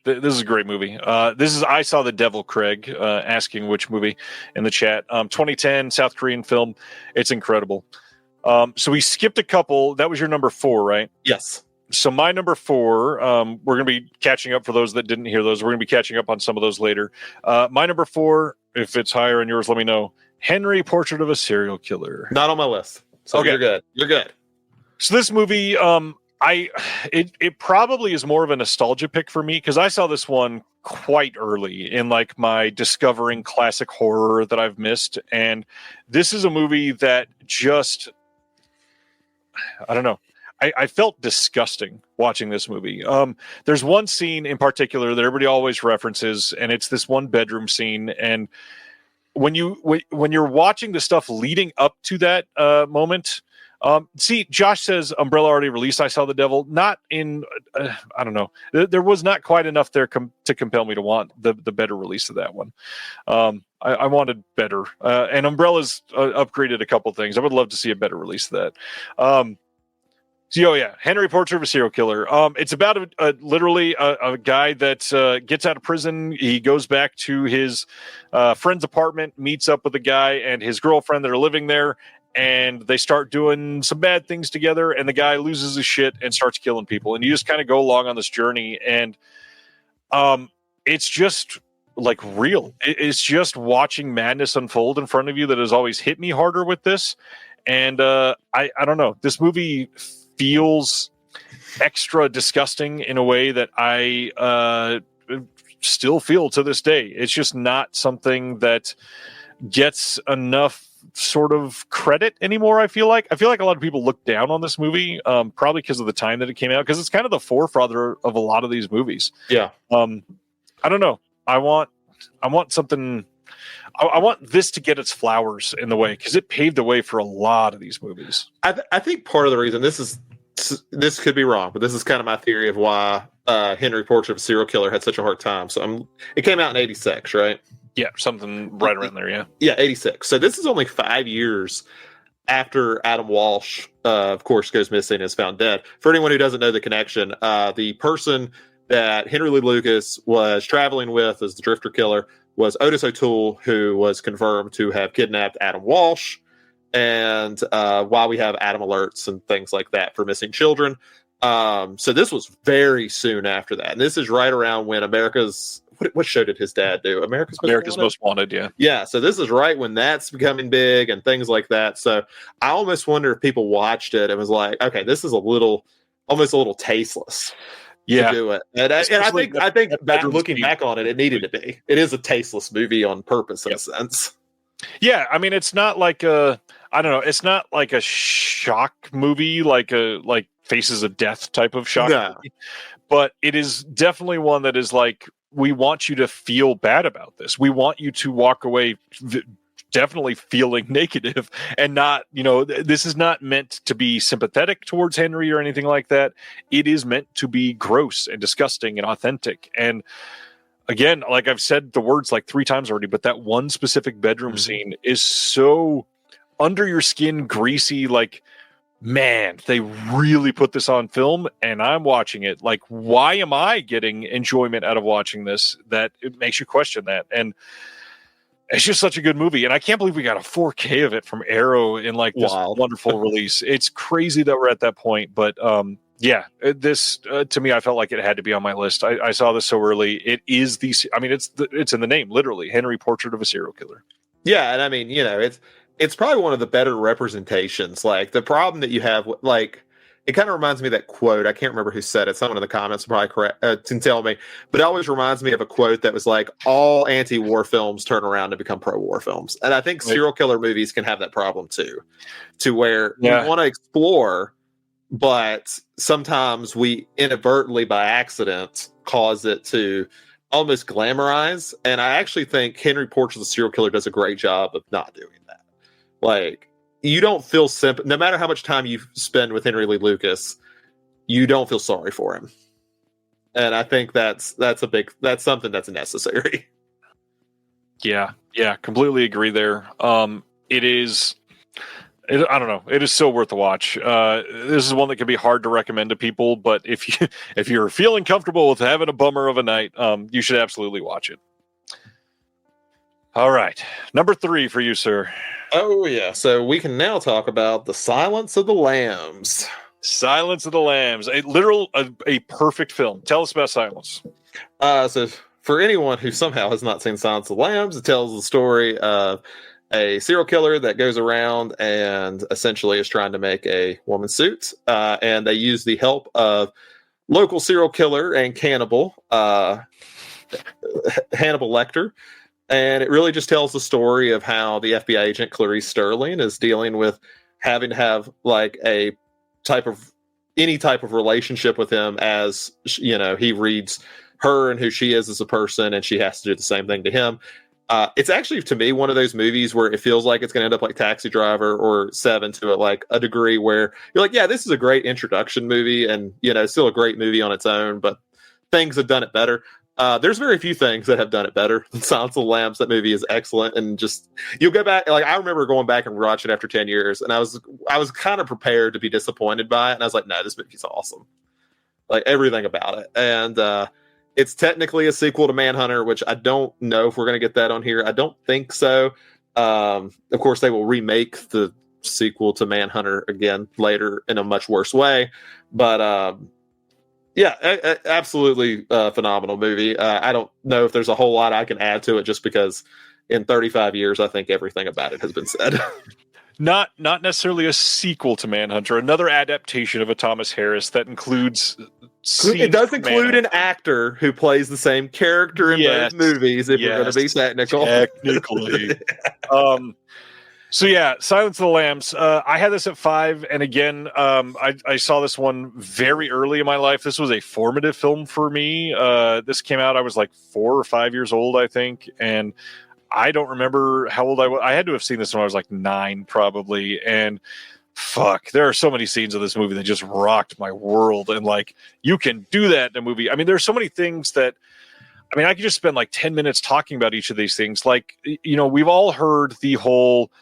This is a great movie. This is I Saw the Devil, Craig, asking which movie in the chat. 2010 South Korean film. It's incredible. So we skipped a couple. That was your number 4, right? Yes. So my number 4, we're going to be catching up for those that didn't hear those. We're going to be catching up on some of those later. My number 4, if it's higher on yours, let me know. Henry, Portrait of a Serial Killer. Not on my list. So okay. You're good. You're good. So this movie, it probably is more of a nostalgia pick for me because I saw this one quite early in like my discovering classic horror that I've missed. And this is a movie that just, I don't know. I felt disgusting watching this movie. There's one scene in particular that everybody always references, and it's this one bedroom scene. And when you're watching the stuff leading up to that moment, see, Josh says Umbrella already released I Saw the Devil. Not in, I don't know. There was not quite enough there to compel me to want the better release of that one. I wanted better. And Umbrella's upgraded a couple things. I would love to see a better release of that. Henry, Portrait of a Serial Killer. It's about literally a guy that gets out of prison. He goes back to his friend's apartment, meets up with a guy and his girlfriend that are living there, and they start doing some bad things together, and the guy loses his shit and starts killing people. And you just kind of go along on this journey, and it's just like real. It's just watching madness unfold in front of you that has always hit me harder with this. And I don't know. This movie feels extra disgusting in a way that I still feel to this day. It's just not something that gets enough sort of credit anymore. I feel like a lot of people look down on this movie, probably because of the time that it came out, because it's kind of the forefather of a lot of these movies. Yeah. I don't know. I want something. I want this to get its flowers in the way, because it paved the way for a lot of these movies. I think part of the reason, this could be wrong, but this is kind of my theory of why Henry Portrait of a Serial Killer had such a hard time. So it came out in 86, right? Yeah, something right around there, yeah. Yeah, 86. So this is only 5 years after Adam Walsh, of course, goes missing and is found dead. For anyone who doesn't know the connection, the person that Henry Lee Lucas was traveling with as the Drifter Killer was Otis O'Toole, who was confirmed to have kidnapped Adam Walsh. And while we have Adam alerts and things like that for missing children. So this was very soon after that. And this is right around when America's... What show did his dad do? America's Most Wanted, yeah. Yeah, so this is right when that's becoming big and things like that. So I almost wonder if people watched it and was like, okay, this is almost a little tasteless to do it. And I think looking back on it, it needed to be. It is a tasteless movie on purpose in a sense. Yeah, I mean, it's not like it's not like a shock movie, like Faces of Death type of shock movie. But it is definitely one that is like, we want you to feel bad about this. We want you to walk away definitely feeling negative and not, this is not meant to be sympathetic towards Henry or anything like that. It is meant to be gross and disgusting and authentic. And again, like I've said the words like 3 times already, but that one specific bedroom scene is so under your skin, greasy, like, man, they really put this on film, and I'm watching it. Like, why am I getting enjoyment out of watching this? That it makes you question that. And it's just such a good movie. And I can't believe we got a 4K of it from Arrow in like this wonderful release. It's crazy that we're at that point. But this to me, I felt like it had to be on my list. I saw this so early. It is it's in the name, literally, Henry Portrait of a Serial Killer. Yeah, and I mean, it's probably one of the better representations. Like, the problem that you have, like, it kind of reminds me of that quote. I can't remember who said it. Someone in the comments will probably can tell me. But it always reminds me of a quote that was like, all anti-war films turn around to become pro-war films. And I think serial killer movies can have that problem too. To where we want to explore, but sometimes we inadvertently, by accident, cause it to almost glamorize. And I actually think Henry Portrait of the Serial Killer does a great job of not doing that. Like, you don't feel no matter how much time you spend with Henry Lee Lucas, you don't feel sorry for him. And I think that's something that's necessary. Yeah, completely agree there. It is, I don't know, it is so worth a watch. This is one that can be hard to recommend to people, but if you're feeling comfortable with having a bummer of a night, you should absolutely watch it. All right, number 3 for you, sir. Oh, yeah. So we can now talk about The Silence of the Lambs. Silence of the Lambs. A perfect film. Tell us about Silence. So for anyone who somehow has not seen Silence of the Lambs, it tells the story of a serial killer that goes around and essentially is trying to make a woman suit. And they use the help of local serial killer and cannibal, Hannibal Lecter. And it really just tells the story of how the FBI agent Clarice Sterling is dealing with having to have like any type of relationship with him, as he reads her and who she is as a person, and she has to do the same thing to him. It's actually, to me, one of those movies where it feels like it's going to end up like Taxi Driver or Seven to a degree, where you're like, yeah, this is a great introduction movie, and it's still a great movie on its own, but things have done it better. There's very few things that have done it better than Silence of the Lambs. That movie is excellent, and just you'll go back. Like, I remember going back and watching it after 10 years, and I was kind of prepared to be disappointed by it, and I was like, no, this movie's awesome. Like, everything about it, and it's technically a sequel to Manhunter, which I don't know if we're going to get that on here. I don't think so. Of course, they will remake the sequel to Manhunter again later in a much worse way, but. Yeah, absolutely phenomenal movie. I don't know if there's a whole lot I can add to it, just because in 35 years, I think everything about it has been said. Not necessarily a sequel to Manhunter, another adaptation of a Thomas Harris that includes It does include an actor who plays the same character in both movies, if we're going to be technical. Technically. So yeah, Silence of the Lambs. I had this at 5, and again, I saw this one very early in my life. This was a formative film for me. This came out, I was like 4 or 5 years old, I think, and I don't remember how old I was. I had to have seen this when I was like 9, probably. And fuck, there are so many scenes of this movie that just rocked my world. And like, you can do that in a movie. I mean, there's so many things that, I mean, I could just spend like 10 minutes talking about each of these things. Like, you know, we've all heard the whole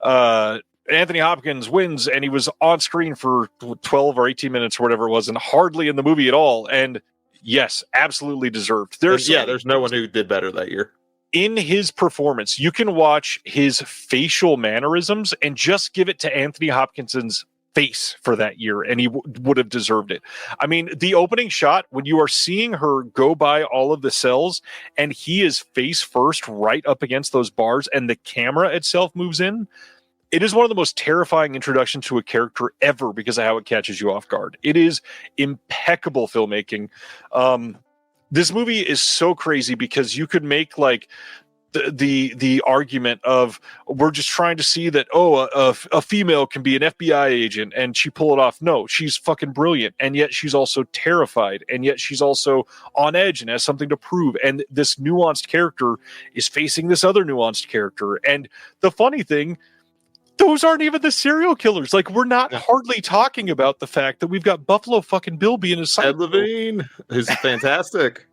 Anthony Hopkins wins and he was on screen for 12 or 18 minutes or whatever it was, and hardly in the movie at all. And yes, absolutely deserved. There's no one who did better that year. In his performance, you can watch his facial mannerisms and just give it to Anthony Hopkinson's face for that year, and he would have deserved it. I mean, the opening shot, when you are seeing her go by all of the cells, and he is face first right up against those bars, and the camera itself moves in, it is one of the most terrifying introductions to a character ever because of how it catches you off guard. It is impeccable filmmaking. This movie is so crazy because you could make like the argument of, we're just trying to see that, a female can be an FBI agent and she pull it off. No, she's fucking brilliant, and yet she's also terrified, and yet she's also on edge and has something to prove. And this nuanced character is facing this other nuanced character. And the funny thing, those aren't even the serial killers. Like, we're not hardly talking about the fact that we've got Buffalo fucking Bill being a psycho. Ed Levine, who's fantastic.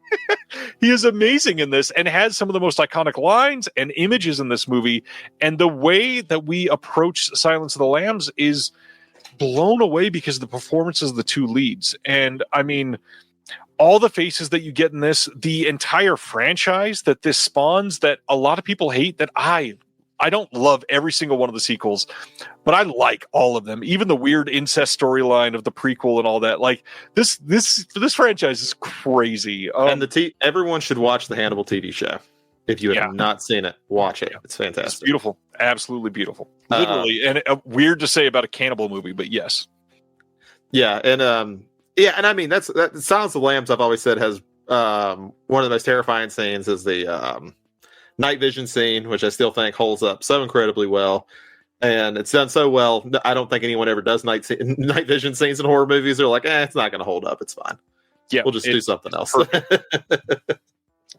He is amazing in this and has some of the most iconic lines and images in this movie. And the way that we approach Silence of the Lambs is blown away because of the performances of the two leads. And I mean, all the faces that you get in this, the entire franchise that this spawns, that a lot of people hate, that I don't love every single one of the sequels, but I like all of them. Even the weird incest storyline of the prequel and all that. Like, this franchise is crazy. And everyone should watch the Hannibal TV show. If you have not seen it, watch it. It's fantastic. It's beautiful. Absolutely beautiful. Literally. And weird to say about a cannibal movie, but yes. Yeah. And and I mean, that Silence of the Lambs, I've always said, has one of the most terrifying scenes is the night vision scene, which I still think holds up so incredibly well, and it's done so well. I don't think anyone ever does night vision scenes in horror movies. They're like, it's not going to hold up. It's fine. Yeah, we'll just do something else.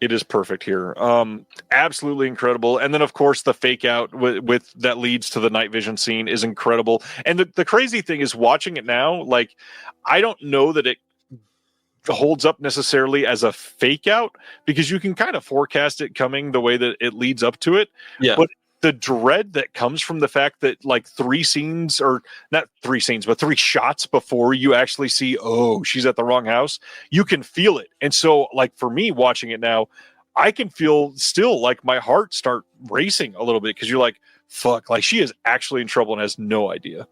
It is perfect here. Absolutely incredible. And then, of course, the fake out with that leads to the night vision scene is incredible. And the crazy thing is, watching it now, like, I don't know that it holds up necessarily as a fake out, because you can kind of forecast it coming the way that it leads up to it. Yeah. But the dread that comes from the fact that, like, 3 scenes, or not 3 scenes, but 3 shots before you actually see, she's at the wrong house, you can feel it. And so, like, for me watching it now, I can feel still like my heart start racing a little bit, because you're like, fuck, like, she is actually in trouble and has no idea.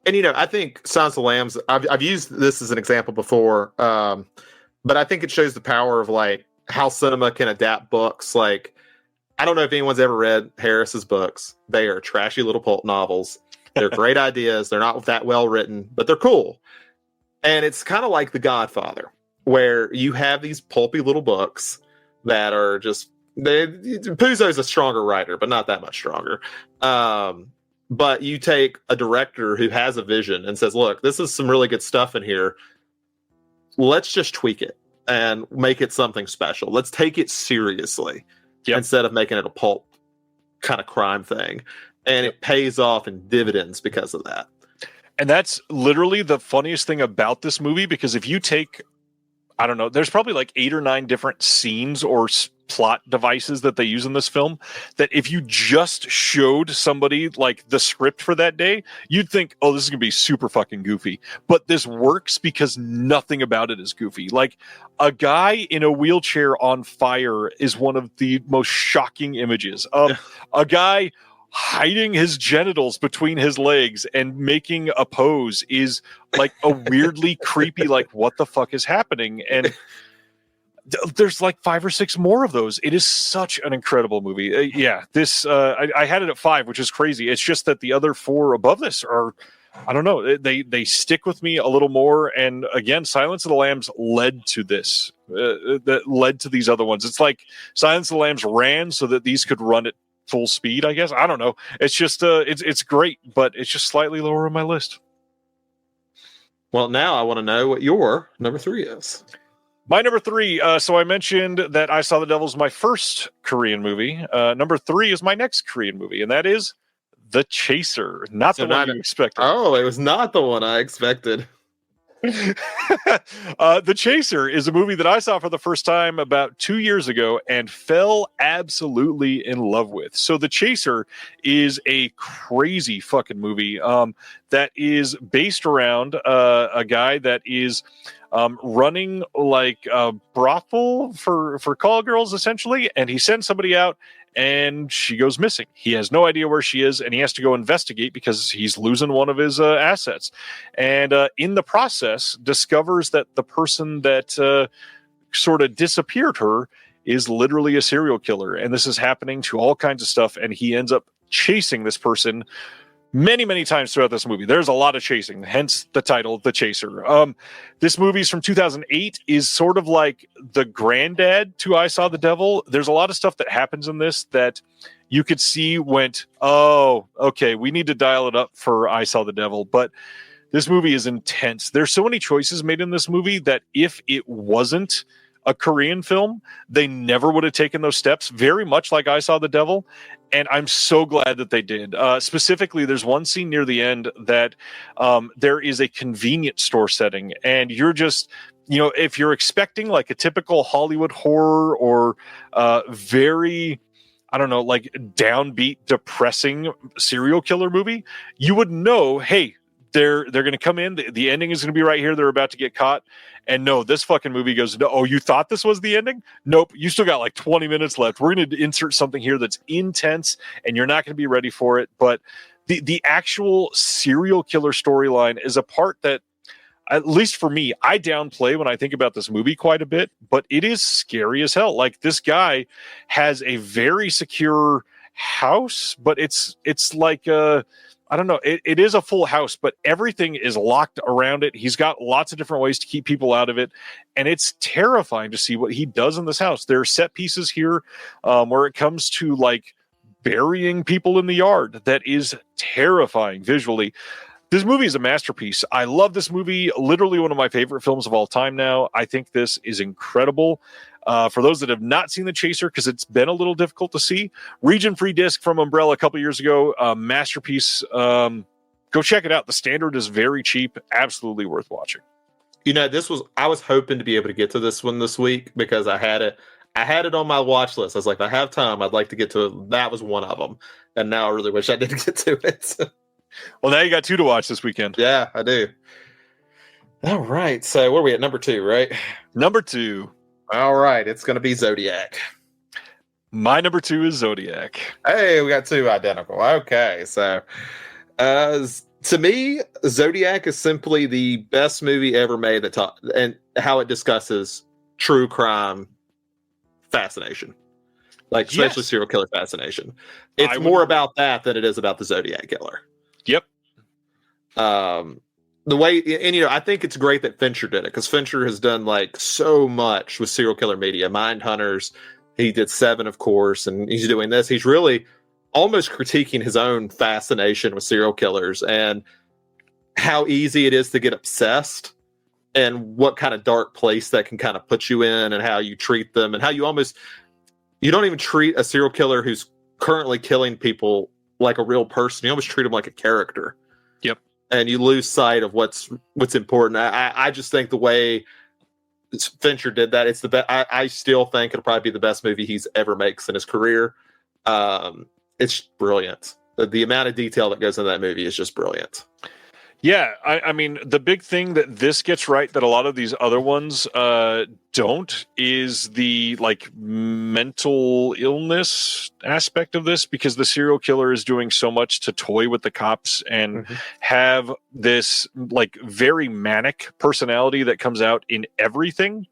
And, you know, I think Silence of the Lambs, I've used this as an example before, but I think it shows the power of, like, how cinema can adapt books. Like, I don't know if anyone's ever read Harris's books. They are trashy little pulp novels. They're great ideas. They're not that well written, but they're cool. And it's kind of like The Godfather, where you have these pulpy little books that are just... Puzo's a stronger writer, but not that much stronger. But you take a director who has a vision and says, look, this is some really good stuff in here. Let's just tweak it and make it something special. Let's take it seriously instead of making it a pulp kind of crime thing. And it pays off in dividends because of that. And that's literally the funniest thing about this movie, because if you take, I don't know, there's probably like 8 or 9 different scenes or plot devices that they use in this film, that if you just showed somebody like the script for that day, you'd think, this is gonna be super fucking goofy. But this works because nothing about it is goofy. Like, a guy in a wheelchair on fire is one of the most shocking images. A guy hiding his genitals between his legs and making a pose is like a weirdly creepy, like, what the fuck is happening? And There's like 5 or 6 more of those. It is such an incredible movie. I had it at 5, which is crazy. It's just that the other 4 above this are, I don't know, they stick with me a little more. And again, Silence of the Lambs led to this, that led to these other ones. It's like Silence of the Lambs ran so that these could run at full speed, I guess. I don't know. It's just, it's great, but it's just slightly lower on my list. Well, now I want to know what your number 3 is. My number 3, so I mentioned that I Saw the Devil is my first Korean movie. Number 3 is my next Korean movie, and that is The Chaser. Not the one you expected. Oh, it was not the one I expected. The Chaser is a movie that I saw for the first time about 2 years ago and fell absolutely in love with. So The Chaser is a crazy fucking movie that is based around a guy that is running like a brothel for call girls, essentially, and he sends somebody out and she goes missing. He has no idea where she is, and he has to go investigate because he's losing one of his assets. And in the process, discovers that the person that sort of disappeared her is literally a serial killer. And this is happening to all kinds of stuff, and he ends up chasing this person many, many times throughout this movie. There's a lot of chasing, hence the title, The Chaser. This movie's from 2008, is sort of like the granddad to I Saw the Devil. There's a lot of stuff that happens in this that you could see went, oh, okay, we need to dial it up for I Saw the Devil. But this movie is intense. There's so many choices made in this movie that if it wasn't a Korean film, they never would have taken those steps, very much like I Saw the Devil. And I'm so glad that they did. Specifically, there's one scene near the end that there is a convenience store setting, and you're just, you know, if you're expecting like a typical Hollywood horror or very, I don't know, like downbeat, depressing serial killer movie, you would know, hey, they're going to come in. The ending is going to be right here. They're about to get caught. And no, this fucking movie goes, no, oh, you thought this was the ending? Nope. You still got like 20 minutes left. We're going to insert something here that's intense and you're not going to be ready for it. But the actual serial killer storyline is a part that, at least for me, I downplay when I think about this movie quite a bit, but it is scary as hell. Like, this guy has a very secure house, but it's like I don't know. It is a full house, but everything is locked around it. He's got lots of different ways to keep people out of it. And it's terrifying to see what he does in this house. There are set pieces here where it comes to like burying people in the yard that is terrifying visually. This movie is a masterpiece. I love this movie. Literally one of my favorite films of all time now. I think this is incredible. For those that have not seen The Chaser, because it's been a little difficult to see, region-free disc from Umbrella a couple years ago, masterpiece. Go check it out. The standard is very cheap. Absolutely worth watching. You know, I was hoping to be able to get to this one this week because I had it on my watch list. I was like, if I have time, I'd like to get to it. That was one of them. And now I really wish I didn't get to it. Well, now you got 2 to watch this weekend. Yeah, I do. All right. So where are we at? Number 2, right? Number 2. All right. It's going to be Zodiac. My number 2 is Zodiac. Hey, we got 2 identical. Okay. So to me, Zodiac is simply the best movie ever made and how it discusses true crime fascination. Like, especially serial killer fascination. It's more about that than it is about the Zodiac killer. Yep. The way, and you know, I think it's great that Fincher did it, because Fincher has done like so much with serial killer media. Mindhunters, he did 7, of course, and he's doing this. He's really almost critiquing his own fascination with serial killers and how easy it is to get obsessed and what kind of dark place that can kind of put you in, and how you treat them, and how you don't even treat a serial killer who's currently killing people like a real person. You almost treat them like a character. Yep. And you lose sight of what's important. I just think the way Fincher did that, it's the best. I still think it'll probably be the best movie he's ever makes in his career. It's brilliant. The amount of detail that goes into that movie is just brilliant. Yeah, I mean, the big thing that this gets right that a lot of these other ones don't is the like mental illness aspect of this, because the serial killer is doing so much to toy with the cops and have this like very manic personality that comes out in everything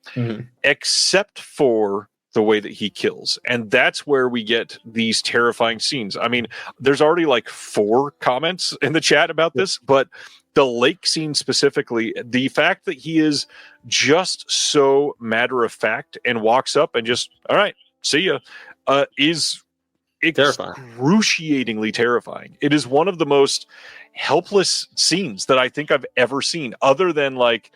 except for the way that he kills. And that's where we get these terrifying scenes. I mean, there's already like 4 comments in the chat about this, but the lake scene specifically, the fact that he is just so matter of fact and walks up and just, all right, see ya, is excruciatingly terrifying. It is one of the most helpless scenes that I think I've ever seen, other than like,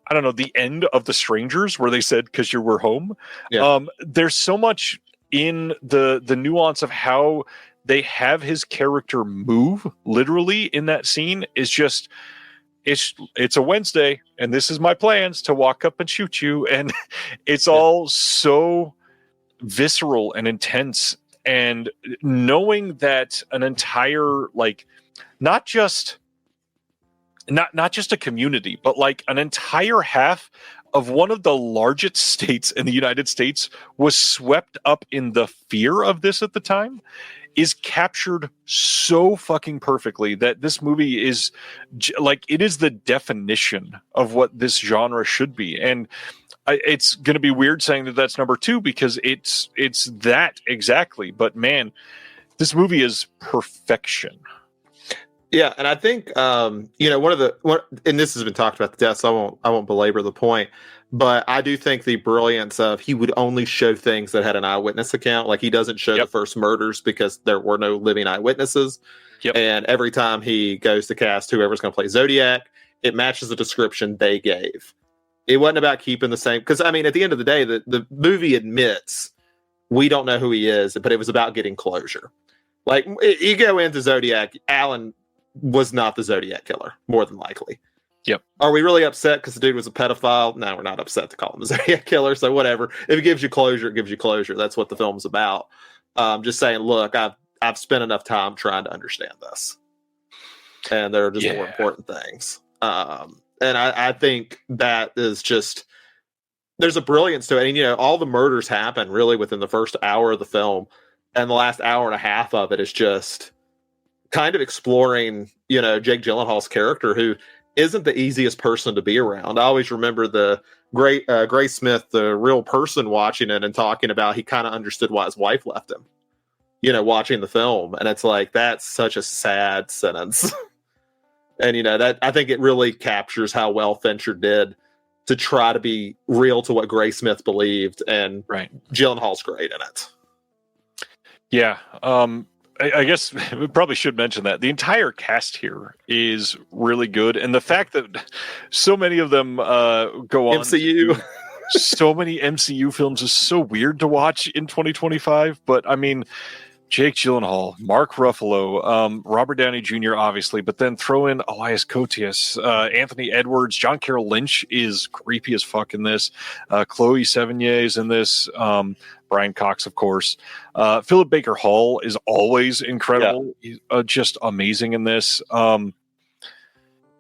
I don't know, the end of The Strangers where they said, because you were home. Yeah. There's so much in the nuance of how they have his character move literally in that scene is just, it's a Wednesday and this is my plans to walk up and shoot you. And it's all so visceral and intense. And knowing that an entire, like, not just a community, but like an entire half of one of the largest states in the United States was swept up in the fear of this at the time, is captured so fucking perfectly that this movie is like, it is the definition of what this genre should be. And it's going to be weird saying that that's number 2 because it's that exactly. But man, this movie is perfection. Yeah, and I think and this has been talked about to death, so I won't belabor the point. But I do think the brilliance of he would only show things that had an eyewitness account. Like, he doesn't show the first murders because there were no living eyewitnesses. And every time he goes to cast whoever's going to play Zodiac, it matches the description they gave. It wasn't about keeping the same, because I mean, at the end of the day, the movie admits we don't know who he is, but it was about getting closure. Like, you go into Zodiac, Alan was not the Zodiac killer, more than likely. Are we really upset because the dude was a pedophile? No, we're not upset to call him the Zodiac killer. So whatever. If it gives you closure, it gives you closure. That's what the film's about. Just saying, look, I've spent enough time trying to understand this, and there are just more important things. And I think that is just, there's a brilliance to it. And all the murders happen really within the first hour of the film, and the last hour and a half of it is just kind of exploring, Jake Gyllenhaal's character, who isn't the easiest person to be around. I always remember the great Gray Smith, the real person, watching it and talking about he kind of understood why his wife left him, watching the film. And it's like, that's such a sad sentence. And, that I think it really captures how well Fincher did to try to be real to what Gray Smith believed. And Gyllenhaal's great in it. Yeah. I guess we probably should mention that the entire cast here is really good, and the fact that so many of them go on MCU, so many MCU films is so weird to watch in 2025. But I mean, Jake Gyllenhaal, Mark Ruffalo, Robert Downey Jr., obviously, but then throw in Elias Koteas, Anthony Edwards, John Carroll Lynch is creepy as fuck in this, Chloe Sevigny is in this, Brian Cox, of course. Philip Baker Hall is always incredible. He's just amazing in this.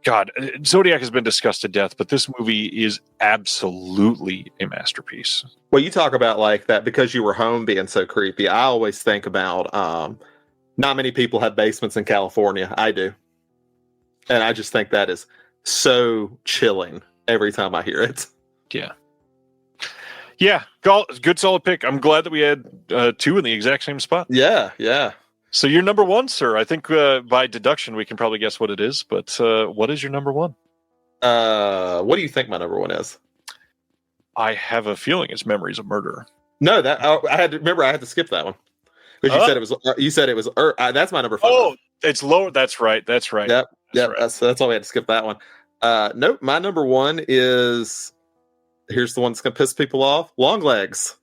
God, Zodiac has been discussed to death, but this movie is absolutely a masterpiece. Well, you talk about like that because you were home being so creepy. I always think about not many people have basements in California. I do. And I just think that is so chilling every time I hear it. Yeah. Yeah, good solid pick. I'm glad that we had 2 in the exact same spot. Yeah, yeah. So you're number 1, sir. I think by deduction we can probably guess what it is. But what is your number 1? What do you think my number 1 is? I have a feeling it's Memories of Murder. No, I had to skip that one because you said it was. You said it was. That's my number 5. Oh, it's lower. That's right. Yep. Right. That's why we had to skip that one. Nope. My number 1 is. Here's the one that's gonna piss people off. Longlegs.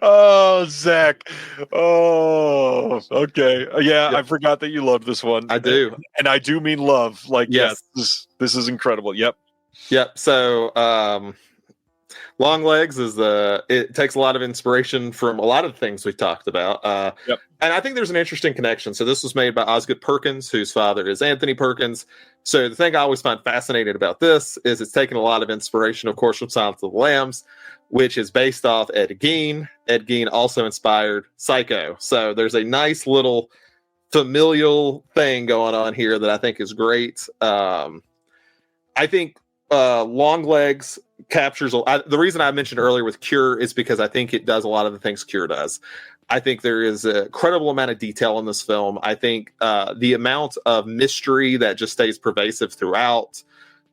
Oh, Zach. Oh, okay. Yeah, I forgot that you loved this one. I do. And I do mean love. Like, yes. This is incredible. Yep. So, Long Legs it takes a lot of inspiration from a lot of the things we've talked about. Yep. And I think there's an interesting connection. So this was made by Osgood Perkins, whose father is Anthony Perkins. So the thing I always find fascinating about this is it's taken a lot of inspiration, of course, from Silence of the Lambs, which is based off Ed Gein. Ed Gein also inspired Psycho. So there's a nice little familial thing going on here that I think is great. I think Long Legs captures the reason I mentioned earlier with Cure is because I think it does a lot of the things Cure does. I think there is a incredible amount of detail in this film. I think the amount of mystery that just stays pervasive throughout.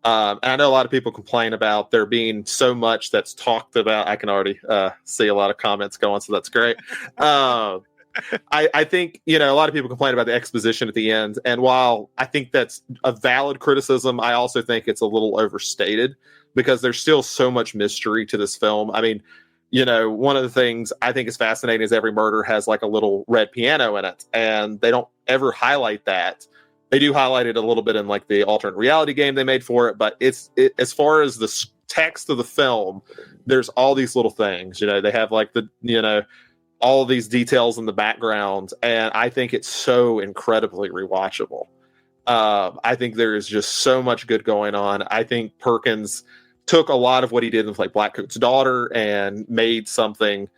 And I know a lot of people complain about there being so much that's talked about. I can already see a lot of comments going, so that's great. I think, a lot of people complain about the exposition at the end. And while I think that's a valid criticism, I also think it's a little overstated because there's still so much mystery to this film. I mean, one of the things I think is fascinating is every murder has like a little red piano in it, and they don't ever highlight that. They do highlight it a little bit in like the alternate reality game they made for it, but it's as far as the text of the film, there's all these little things. They have like all of these details in the background, and I think it's so incredibly rewatchable. I think there is just so much good going on. I think Perkins took a lot of what he did with like Blackcoat's Daughter and made something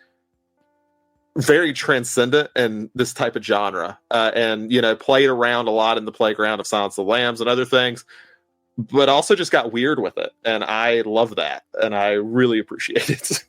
very transcendent in this type of genre, and played around a lot in the playground of Silence of the Lambs and other things, but also just got weird with it, and I love that, and I really appreciate it.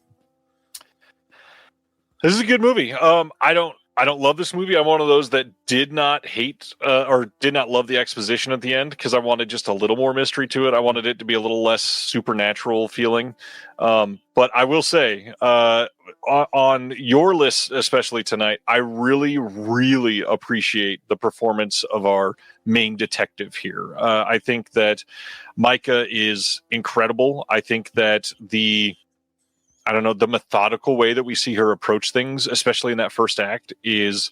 This is a good movie. I don't love this movie. I'm one of those that did not hate or did not love the exposition at the end because I wanted just a little more mystery to it. I wanted it to be a little less supernatural feeling. But I will say, on your list, especially tonight, I really, really appreciate the performance of our main detective here. I think that Micah is incredible. I think that the methodical way that we see her approach things, especially in that first act, is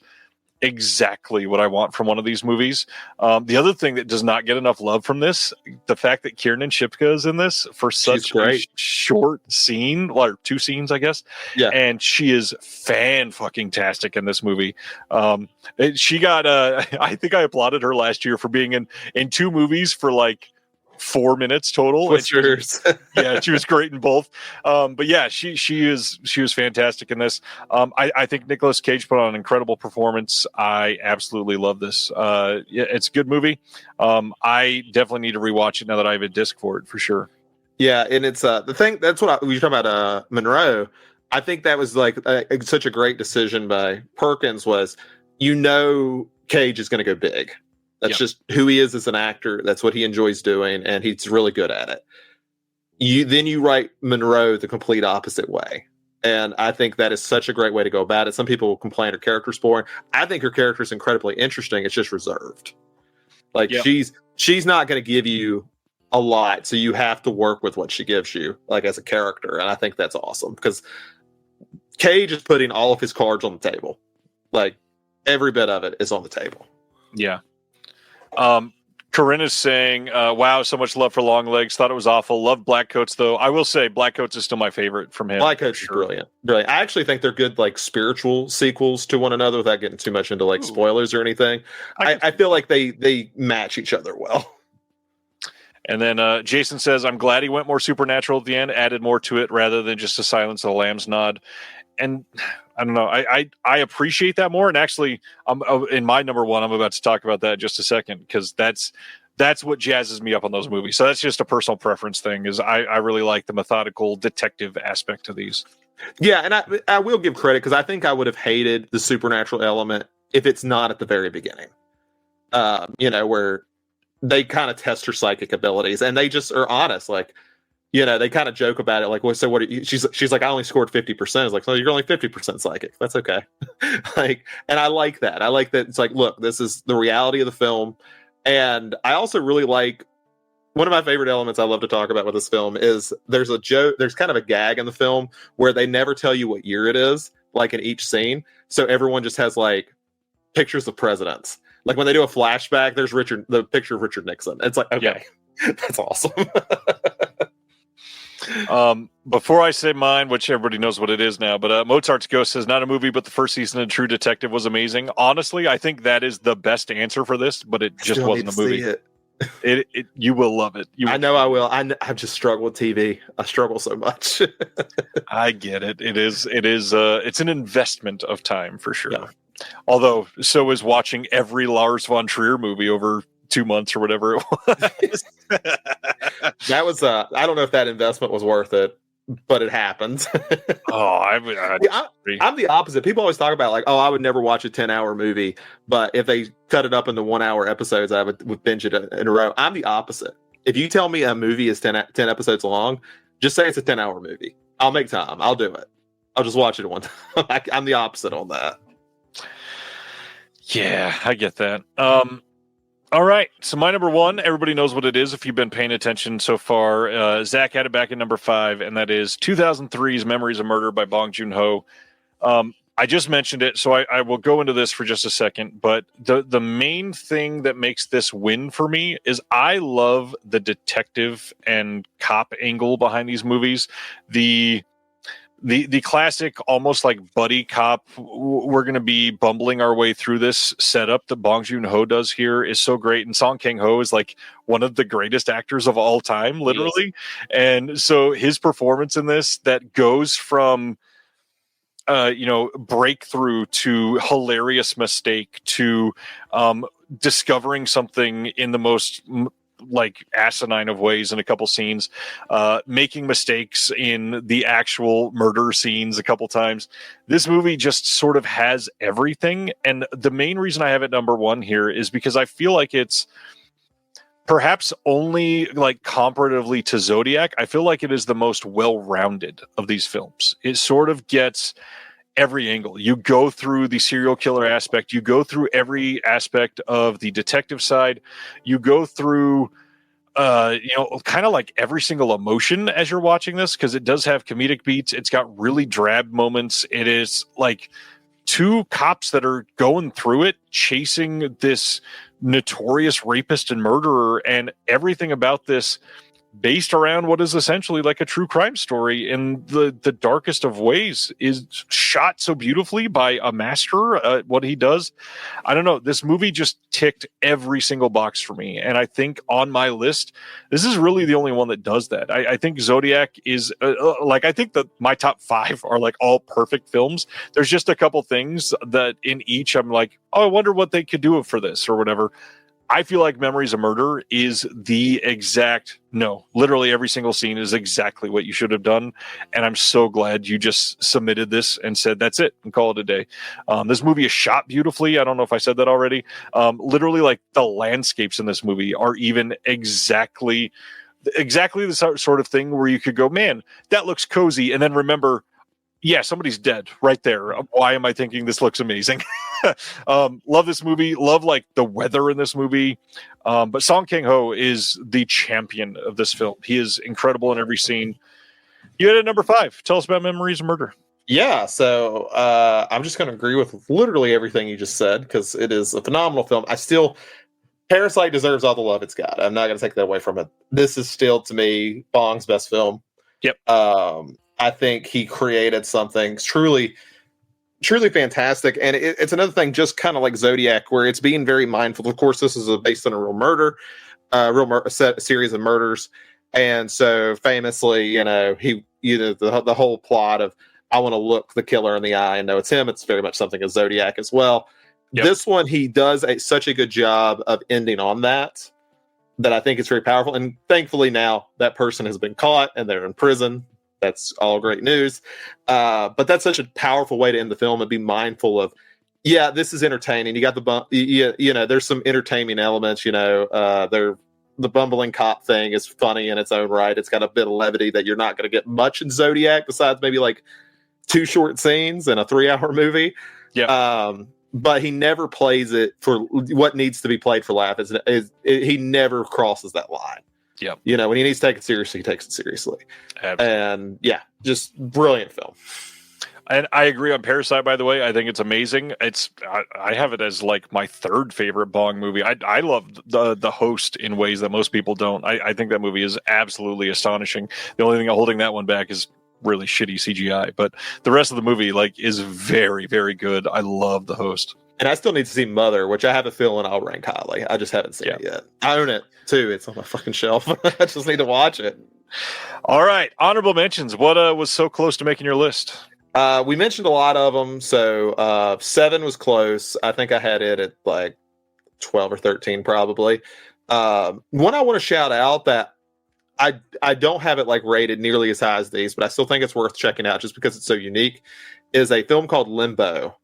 exactly what I want from one of these movies. The other thing that does not get enough love from this, the fact that Kiernan Shipka is in this for such a short scene, or 2 scenes, I guess. Yeah. And she is fan-fucking-tastic in this movie. She got, I think I applauded her last year for being in 2 movies for like 4 minutes total. Yeah, she was great in both. But yeah, she was fantastic in this. I think Nicolas Cage put on an incredible performance. I absolutely love this. It's a good movie. I definitely need to rewatch it now that I have a disc for it for sure. Yeah, and it's the thing that's what we were talking about Monroe. I think that was like such a great decision by Perkins was, Cage is going to go big. That's just who he is as an actor. That's what he enjoys doing, and he's really good at it. You write Monroe the complete opposite way, and I think that is such a great way to go about it. Some people will complain her character's boring. I think her character is incredibly interesting. It's just reserved. Like she's not going to give you a lot, so you have to work with what she gives you, like as a character, and I think that's awesome because Cage is putting all of his cards on the table. Like every bit of it is on the table. Yeah. Corinna's saying, wow, so much love for Long Legs. Thought it was awful. Love Blackcoats, though. I will say Blackcoats is still my favorite from him. Blackcoats is brilliant. Brilliant. I actually think they're good, like, spiritual sequels to one another without getting too much into, like, spoilers or anything. I feel like they match each other well. And then Jason says, I'm glad he went more supernatural at the end, added more to it rather than just a Silence of the Lambs nod. And I don't know. I appreciate that more. And actually, in my number 1, I'm about to talk about that in just a second because that's what jazzes me up on those movies. So that's just a personal preference thing. Is I really like the methodical detective aspect to these. Yeah, and I will give credit because I think I would have hated the supernatural element if it's not at the very beginning. Where they kind of test her psychic abilities and they just are honest, like. They kind of joke about it, like, well, so what? She's like, I only scored 50%. It's like, so you're only 50% psychic. That's okay. And I like that. I like that. It's like, look, this is the reality of the film. And I also really like one of my favorite elements I love to talk about with this film is there's a joke. There's kind of a gag in the film where they never tell you what year it is, like in each scene. So everyone just has like pictures of presidents. Like when they do a flashback, there's the picture of Richard Nixon. It's like, okay, that's awesome. Before I say mine, which everybody knows what it is now, but Mozart's Ghost says, not a movie, but the first season of True Detective was amazing. Honestly, I think that is the best answer for this, but it just wasn't a movie. You will love it. I know I will. I've just struggled with TV. I struggle so much. I get it. It's an investment of time for sure. Yeah. Although, so is watching every Lars von Trier movie over 2 months or whatever it was. That was I don't know if that investment was worth it, but it happened. I'm the opposite. People always talk about like, oh, I would never watch a 10-hour movie, but if they cut it up into 1-hour episodes, I would binge it in a row. I'm the opposite. If you tell me a movie is 10 episodes long, just say it's a 10-hour movie. I'll make time. I'll do it. I'll just watch it at one time. I'm the opposite on that. Yeah, I get that. All right, so my number one, everybody knows what it is if you've been paying attention so far. Zach had it back at number 5, and that is 2003's Memories of Murder by Bong Joon-ho. I just mentioned it, so I will go into this for just a second, but the main thing that makes this win for me is I love the detective and cop angle behind these movies. The classic, almost like buddy cop, we're going to be bumbling our way through this setup that Bong Joon-ho does here is so great. And Song Kang-ho is like one of the greatest actors of all time, literally. And so his performance in this that goes from, breakthrough to hilarious mistake to discovering something in the most like asinine of ways in a couple scenes, making mistakes in the actual murder scenes a couple times. This movie just sort of has everything. And the main reason I have it number 1 here is because I feel like it's perhaps only like comparatively to Zodiac. I feel like it is the most well-rounded of these films. It sort of gets every angle. You go through the serial killer aspect, you go through every aspect of the detective side, you go through kind of like every single emotion as you're watching this, because it does have comedic beats. It's got really drab moments. It is like 2 cops that are going through it, chasing this notorious rapist and murderer, and everything about this based around what is essentially like a true crime story in the darkest of ways, is shot so beautifully by a master at what he does. I don't know. This movie just ticked every single box for me. And I think on my list, this is really the only one that does that. I think Zodiac is I think that my top 5 are like all perfect films. There's just a couple things that in each I'm like, oh, I wonder what they could do for this or whatever. I feel like Memories of Murder is literally every single scene is exactly what you should have done. And I'm so glad you just submitted this and said, that's it, and call it a day. This movie is shot beautifully. I don't know if I said that already. Literally, like the landscapes in this movie are even exactly the sort of thing where you could go, man, that looks cozy. And then remember, yeah, somebody's dead right there. Why am I thinking this looks amazing? Love this movie. Love like the weather in this movie. But Song Kang-ho is the champion of this film. He is incredible in every scene. You had it at number 5. Tell us about Memories of Murder. Yeah, so I'm just going to agree with literally everything you just said because it is a phenomenal film. Parasite deserves all the love it's got. I'm not going to take that away from it. This is still, to me, Bong's best film. Yep. I think he created something truly fantastic. And it's another thing, just kind of like Zodiac, where it's being very mindful. Of course, this is based on a real murder, series of murders. And so famously, the whole plot of, I want to look the killer in the eye and know it's him. It's very much something of Zodiac as well. Yep. This one, he does such a good job of ending on that I think it's very powerful. And thankfully now that person has been caught and they're in prison. That's all great news. But that's such a powerful way to end the film and be mindful of, yeah, this is entertaining. You got there's some entertaining elements, the bumbling cop thing is funny in its own right. It's got a bit of levity that you're not going to get much in Zodiac besides maybe like 2 short scenes in a 3-hour movie. Yeah. But he never plays it for what needs to be played for laugh. He never crosses that line. Yeah. When he needs to take it seriously, he takes it seriously. Absolutely. And yeah, just brilliant film. And I agree on Parasite, by the way. I think it's amazing. I have it as like my third favorite Bong movie. I love the Host in ways that most people don't. I think that movie is absolutely astonishing. The only thing holding that one back is really shitty CGI, but the rest of the movie is very, very good. I love The Host. And I still need to see Mother, which I have a feeling I'll rank highly. I just haven't seen it yet. I own it too. It's on my fucking shelf. I just need to watch it. All right. Honorable mentions. What was so close to making your list? We mentioned a lot of them. So 7 was close. I think I had it at like 12 or 13 probably. One I want to shout out that I don't have it like rated nearly as high as these, but I still think it's worth checking out just because it's so unique, is a film called Limbo.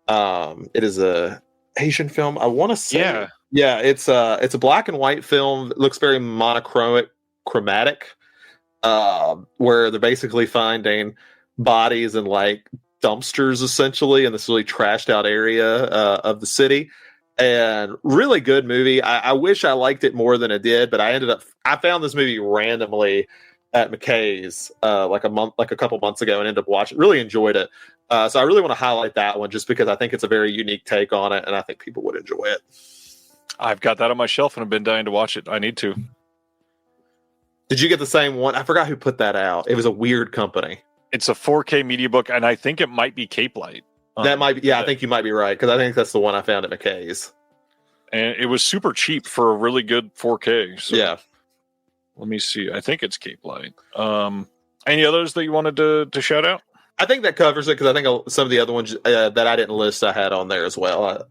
It is a Asian film. I want to say, it's a black and white film. It looks very monochromatic, where they're basically finding bodies in like dumpsters essentially in this really trashed out area of the city. And really good movie. I wish I liked it more than I did, but I found this movie randomly at McKay's a couple months ago and ended up watching. Really enjoyed it. So I really want to highlight that one just because I think it's a very unique take on it, and I think people would enjoy it. I've got that on my shelf and I've been dying to watch it. I need to. Did you get the same one? I forgot who put that out. It was a weird company. It's a 4K media book, and I think it might be Cape Light. That might be, I think you might be right, because I think that's the one I found at McKay's. And it was super cheap for a really good 4K. So yeah. Let me see. I think it's Cape Light. Any others that you wanted to shout out? I think that covers it, because I think some of the other ones that I didn't list I had on there as well.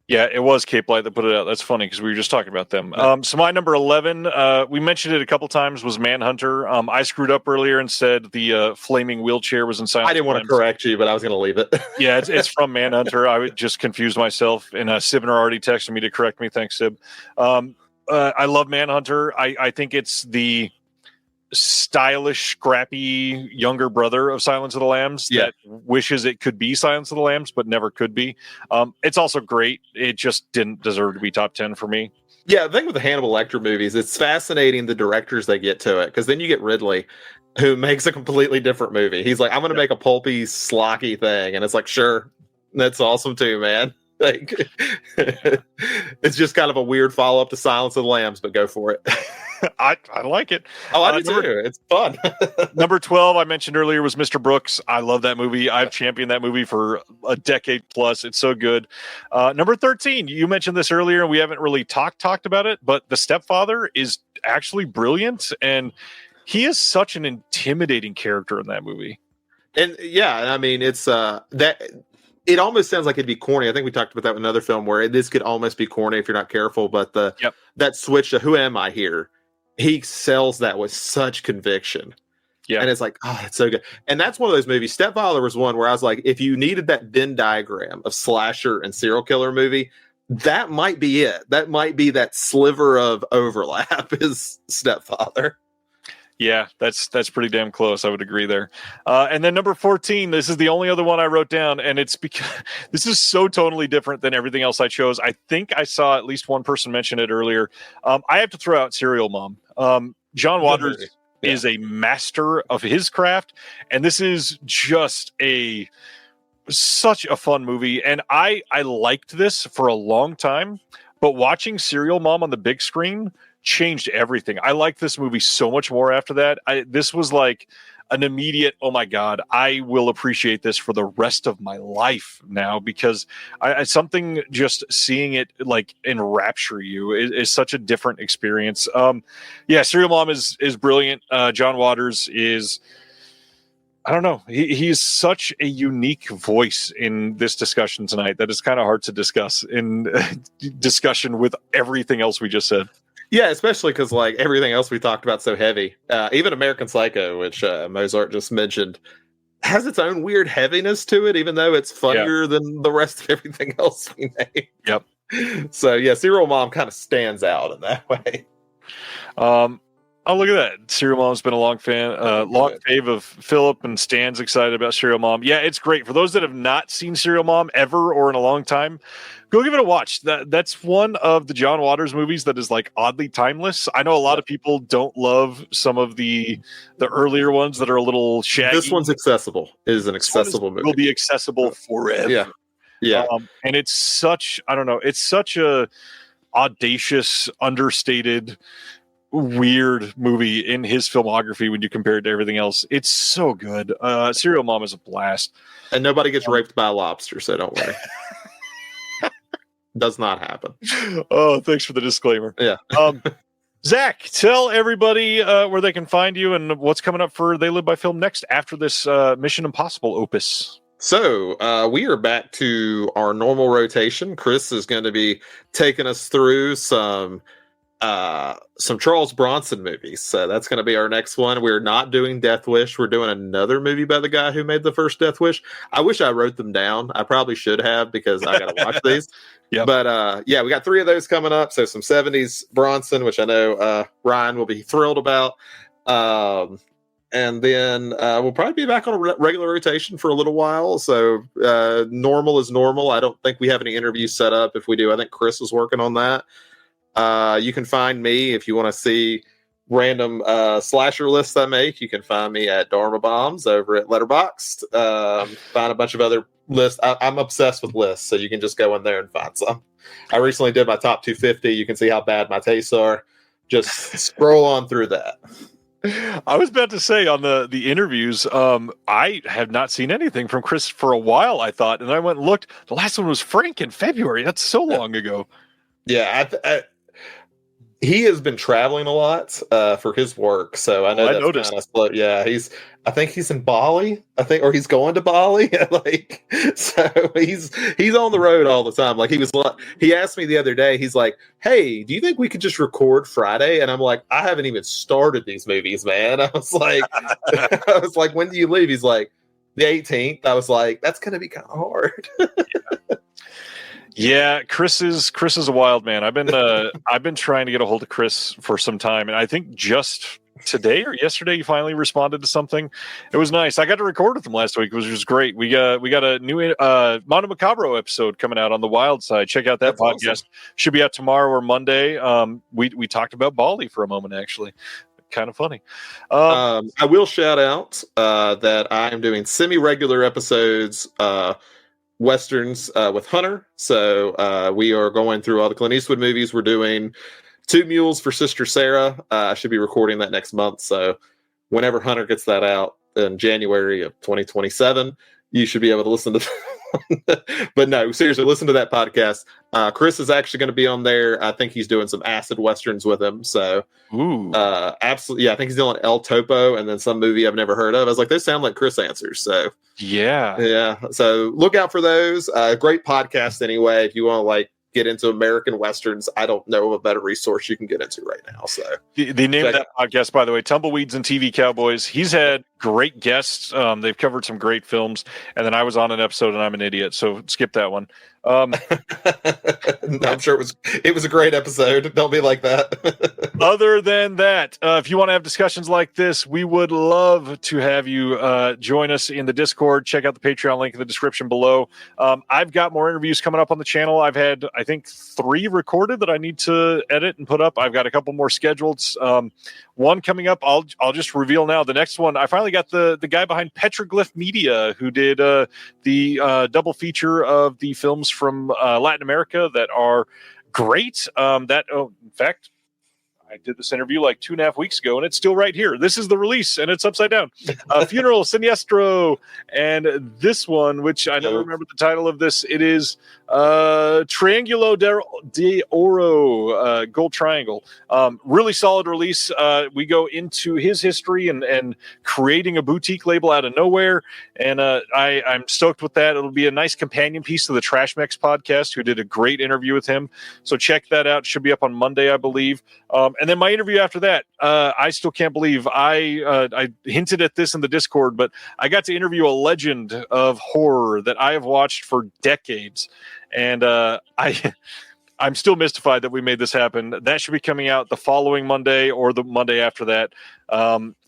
Yeah, it was Cape Light that put it out. That's funny because we were just talking about them. So my number 11, we mentioned it a couple times, was Manhunter. I screwed up earlier and said the flaming wheelchair was in Silence. I didn't want to correct you, but I was going to leave it. Yeah, it's from Manhunter. I would just confuse myself, and Sibner already texted me to correct me. Thanks, Sib. I love Manhunter. I think it's the stylish, scrappy younger brother of Silence of the Lambs that wishes it could be Silence of the Lambs, but never could be. It's also great. It just didn't deserve to be top 10 for me. Yeah, the thing with the Hannibal Lecter movies, it's fascinating the directors they get to it, because then you get Ridley, who makes a completely different movie. He's like, I'm going to make a pulpy, slocky thing, and it's like, sure, that's awesome too, man. Like, it's just kind of a weird follow up to Silence of the Lambs, but go for it. I like it. Oh, I do too. It's fun. Number 12, I mentioned earlier, was Mr. Brooks. I love that movie. I've championed that movie for a decade plus. It's so good. Number 13, you mentioned this earlier, and we haven't really talked about it, but The Stepfather is actually brilliant, and he is such an intimidating character in that movie. And yeah, I mean, it's that. It almost sounds like it'd be corny. I think we talked about that with another film where this could almost be corny if you're not careful. But that switch to who am I here? He sells that with such conviction. Yeah. And it's like, oh, that's so good. And that's one of those movies. Stepfather was one where I was like, if you needed that Venn diagram of slasher and serial killer movie, that might be it. That might be that sliver of overlap is Stepfather. Yeah, that's pretty damn close. I would agree there. And then number 14, this is the only other one I wrote down, and it's because this is so totally different than everything else I chose. I think I saw at least one person mention it earlier. I have to throw out Serial Mom. John Waters is a master of his craft, and this is just such a fun movie. And I liked this for a long time, but watching Serial Mom on the big screen changed everything. I liked this movie so much more after that. This was like an immediate, oh my God, I will appreciate this for the rest of my life now, because something just seeing it like enrapture you is such a different experience. Serial Mom is brilliant. John Waters is, I don't know. He's such a unique voice in this discussion tonight that is kind of hard to discuss in discussion with everything else we just said. Yeah, especially because like everything else we talked about so heavy. Even American Psycho, which Mozart just mentioned, has its own weird heaviness to it, even though it's funnier than the rest of everything else we made. Yep. So yeah, Serial Mom kind of stands out in that way. Oh, look at that. Serial Mom's been a long fave of Philip, and Stan's excited about Serial Mom. Yeah, it's great. For those that have not seen Serial Mom ever or in a long time, go give it a watch. That's one of the John Waters movies that is like oddly timeless. I know a lot of people don't love some of the earlier ones that are a little shaggy. This one's accessible. It is an accessible movie. Will be accessible forever. Yeah. And it's such a audacious, understated, weird movie in his filmography when you compare it to everything else. It's so good. Serial Mom is a blast. And nobody gets raped by a lobster, so don't worry. Does not happen. Oh, thanks for the disclaimer. Yeah. Zach, tell everybody where they can find you and what's coming up for They Live by Film next after this Mission Impossible opus. So we are back to our normal rotation. Chris is going to be taking us through some Charles Bronson movies. So that's going to be our next one. We're not doing Death Wish. We're doing another movie by the guy who made the first Death Wish. I wish I wrote them down. I probably should have because I got to watch these. Yep. But yeah, we got 3 of those coming up. So some 70s Bronson, which I know Ryan will be thrilled about. And then we'll probably be back on a regular rotation for a little while. So normal is normal. I don't think we have any interviews set up. If we do, I think Chris is working on that. You can find me if you want to see random slasher lists I make. You can find me at Dharma Bombs over at Letterboxd. Find a bunch of other lists. I'm obsessed with lists, so you can just go in there and find some. I recently did my top 250. You can see how bad my tastes are. Just scroll on through that. I was about to say on the interviews, I have not seen anything from Chris for a while, I thought, and I went and looked. The last one was Frank in February. That's so long ago. Yeah, he has been traveling a lot for his work, so I know that's kind of slow. Yeah, I think he's in Bali. Or he's going to Bali. So he's on the road all the time. Like he asked me the other day. He's like, "Hey, do you think we could just record Friday?" And I'm like, "I haven't even started these movies, man." I was like, "When do you leave?" He's like, "The 18th." I was like, "That's going to be kind of hard." Yeah, Chris is a wild man. I've been trying to get a hold of Chris for some time, and I think just today or yesterday he finally responded to something. It was nice. I got to record with him last week, which was great. We got a new Mondo Macabro episode coming out on the Wild Side. Check out that podcast. Awesome. Should be out tomorrow or Monday. We talked about Bali for a moment, actually. Kind of funny. I will shout out that I am doing semi-regular episodes. Westerns with Hunter. So we are going through all the Clint Eastwood movies. We're doing 2 Mules for Sister Sarah. I should be recording that next month. So whenever Hunter gets that out in January of 2027, you should be able to listen to that. But no, seriously, listen to that podcast. Chris is actually going to be on there. I think he's doing some acid westerns with him. So absolutely. Yeah, I think he's doing El Topo and then some movie I've never heard of. I was like, those sound like Chris answers. So yeah. So look out for those. Great podcast anyway. If you want to get into American Westerns, I don't know of a better resource you can get into right now. So the name of that podcast, by the way, Tumbleweeds and TV Cowboys. He's had great guests. They've covered some great films, and then I was on an episode and I'm an idiot, so skip that one. I'm sure it was a great episode. Don't be like that. Other than that, if you want to have discussions like this, we would love to have you join us in the Discord. Check out the Patreon link in the description below. I've got more interviews coming up on the channel. I've had, I think, 3 recorded that I need to edit and put up. I've got a couple more scheduled. One coming up, I'll just reveal now. The next one, I finally got the guy behind Petroglyph Media, who did the double feature of the films from Latin America that are great. In fact, I did this interview like 2.5 weeks ago, and it's still right here. This is the release, and it's upside down. Funeral Siniestro, and this one, which I never remember the title of this. It is Triangulo de Oro, Gold Triangle. Really solid release. We go into his history and creating a boutique label out of nowhere, and I'm stoked with that. It'll be a nice companion piece to the Trash Mex podcast, who did a great interview with him. So check that out. Should be up on Monday, I believe. And then my interview after that, I still can't believe I hinted at this in the Discord, but I got to interview a legend of horror that I have watched for decades. And I I'm still mystified that we made this happen. That should be coming out the following Monday or the Monday after that.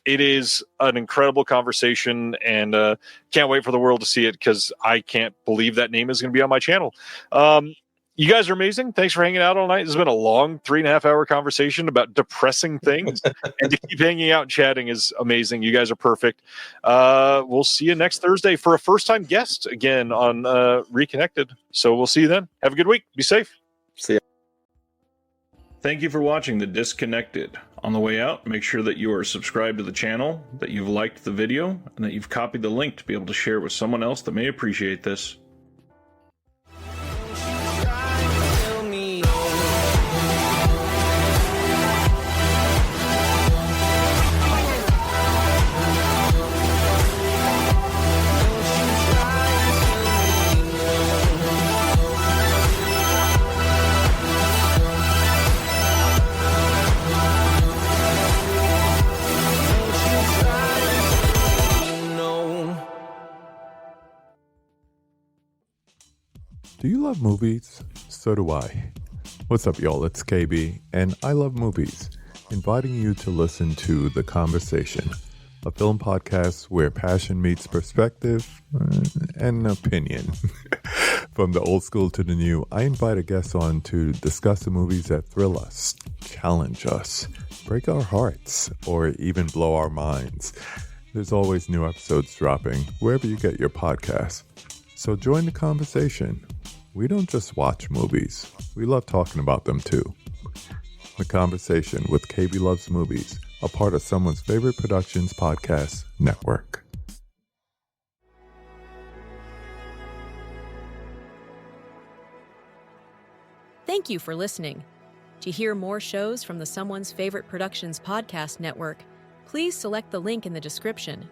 It is an incredible conversation, and can't wait for the world to see it because I can't believe that name is going to be on my channel. You guys are amazing. Thanks for hanging out all night. This has been a long 3.5 hour conversation about depressing things, and to keep hanging out and chatting is amazing. You guys are perfect. We'll see you next Thursday for a first-time guest again on Reconnected. So we'll see you then. Have a good week. Be safe. See ya. Thank you for watching The Disconnected. On the way out, make sure that you are subscribed to the channel, that you've liked the video, and that you've copied the link to be able to share it with someone else that may appreciate this. Do you love movies? So do I. What's up, y'all? It's KB, and I love movies. Inviting you to listen to The Conversation, a film podcast where passion meets perspective and opinion. From the old school to the new, I invite a guest on to discuss the movies that thrill us, challenge us, break our hearts, or even blow our minds. There's always new episodes dropping wherever you get your podcasts. So join the conversation. We don't just watch movies. We love talking about them too. The Conversation with KB Loves Movies, a part of Someone's Favorite Productions podcast network. Thank you for listening. To hear more shows from the Someone's Favorite Productions podcast network, please select the link in the description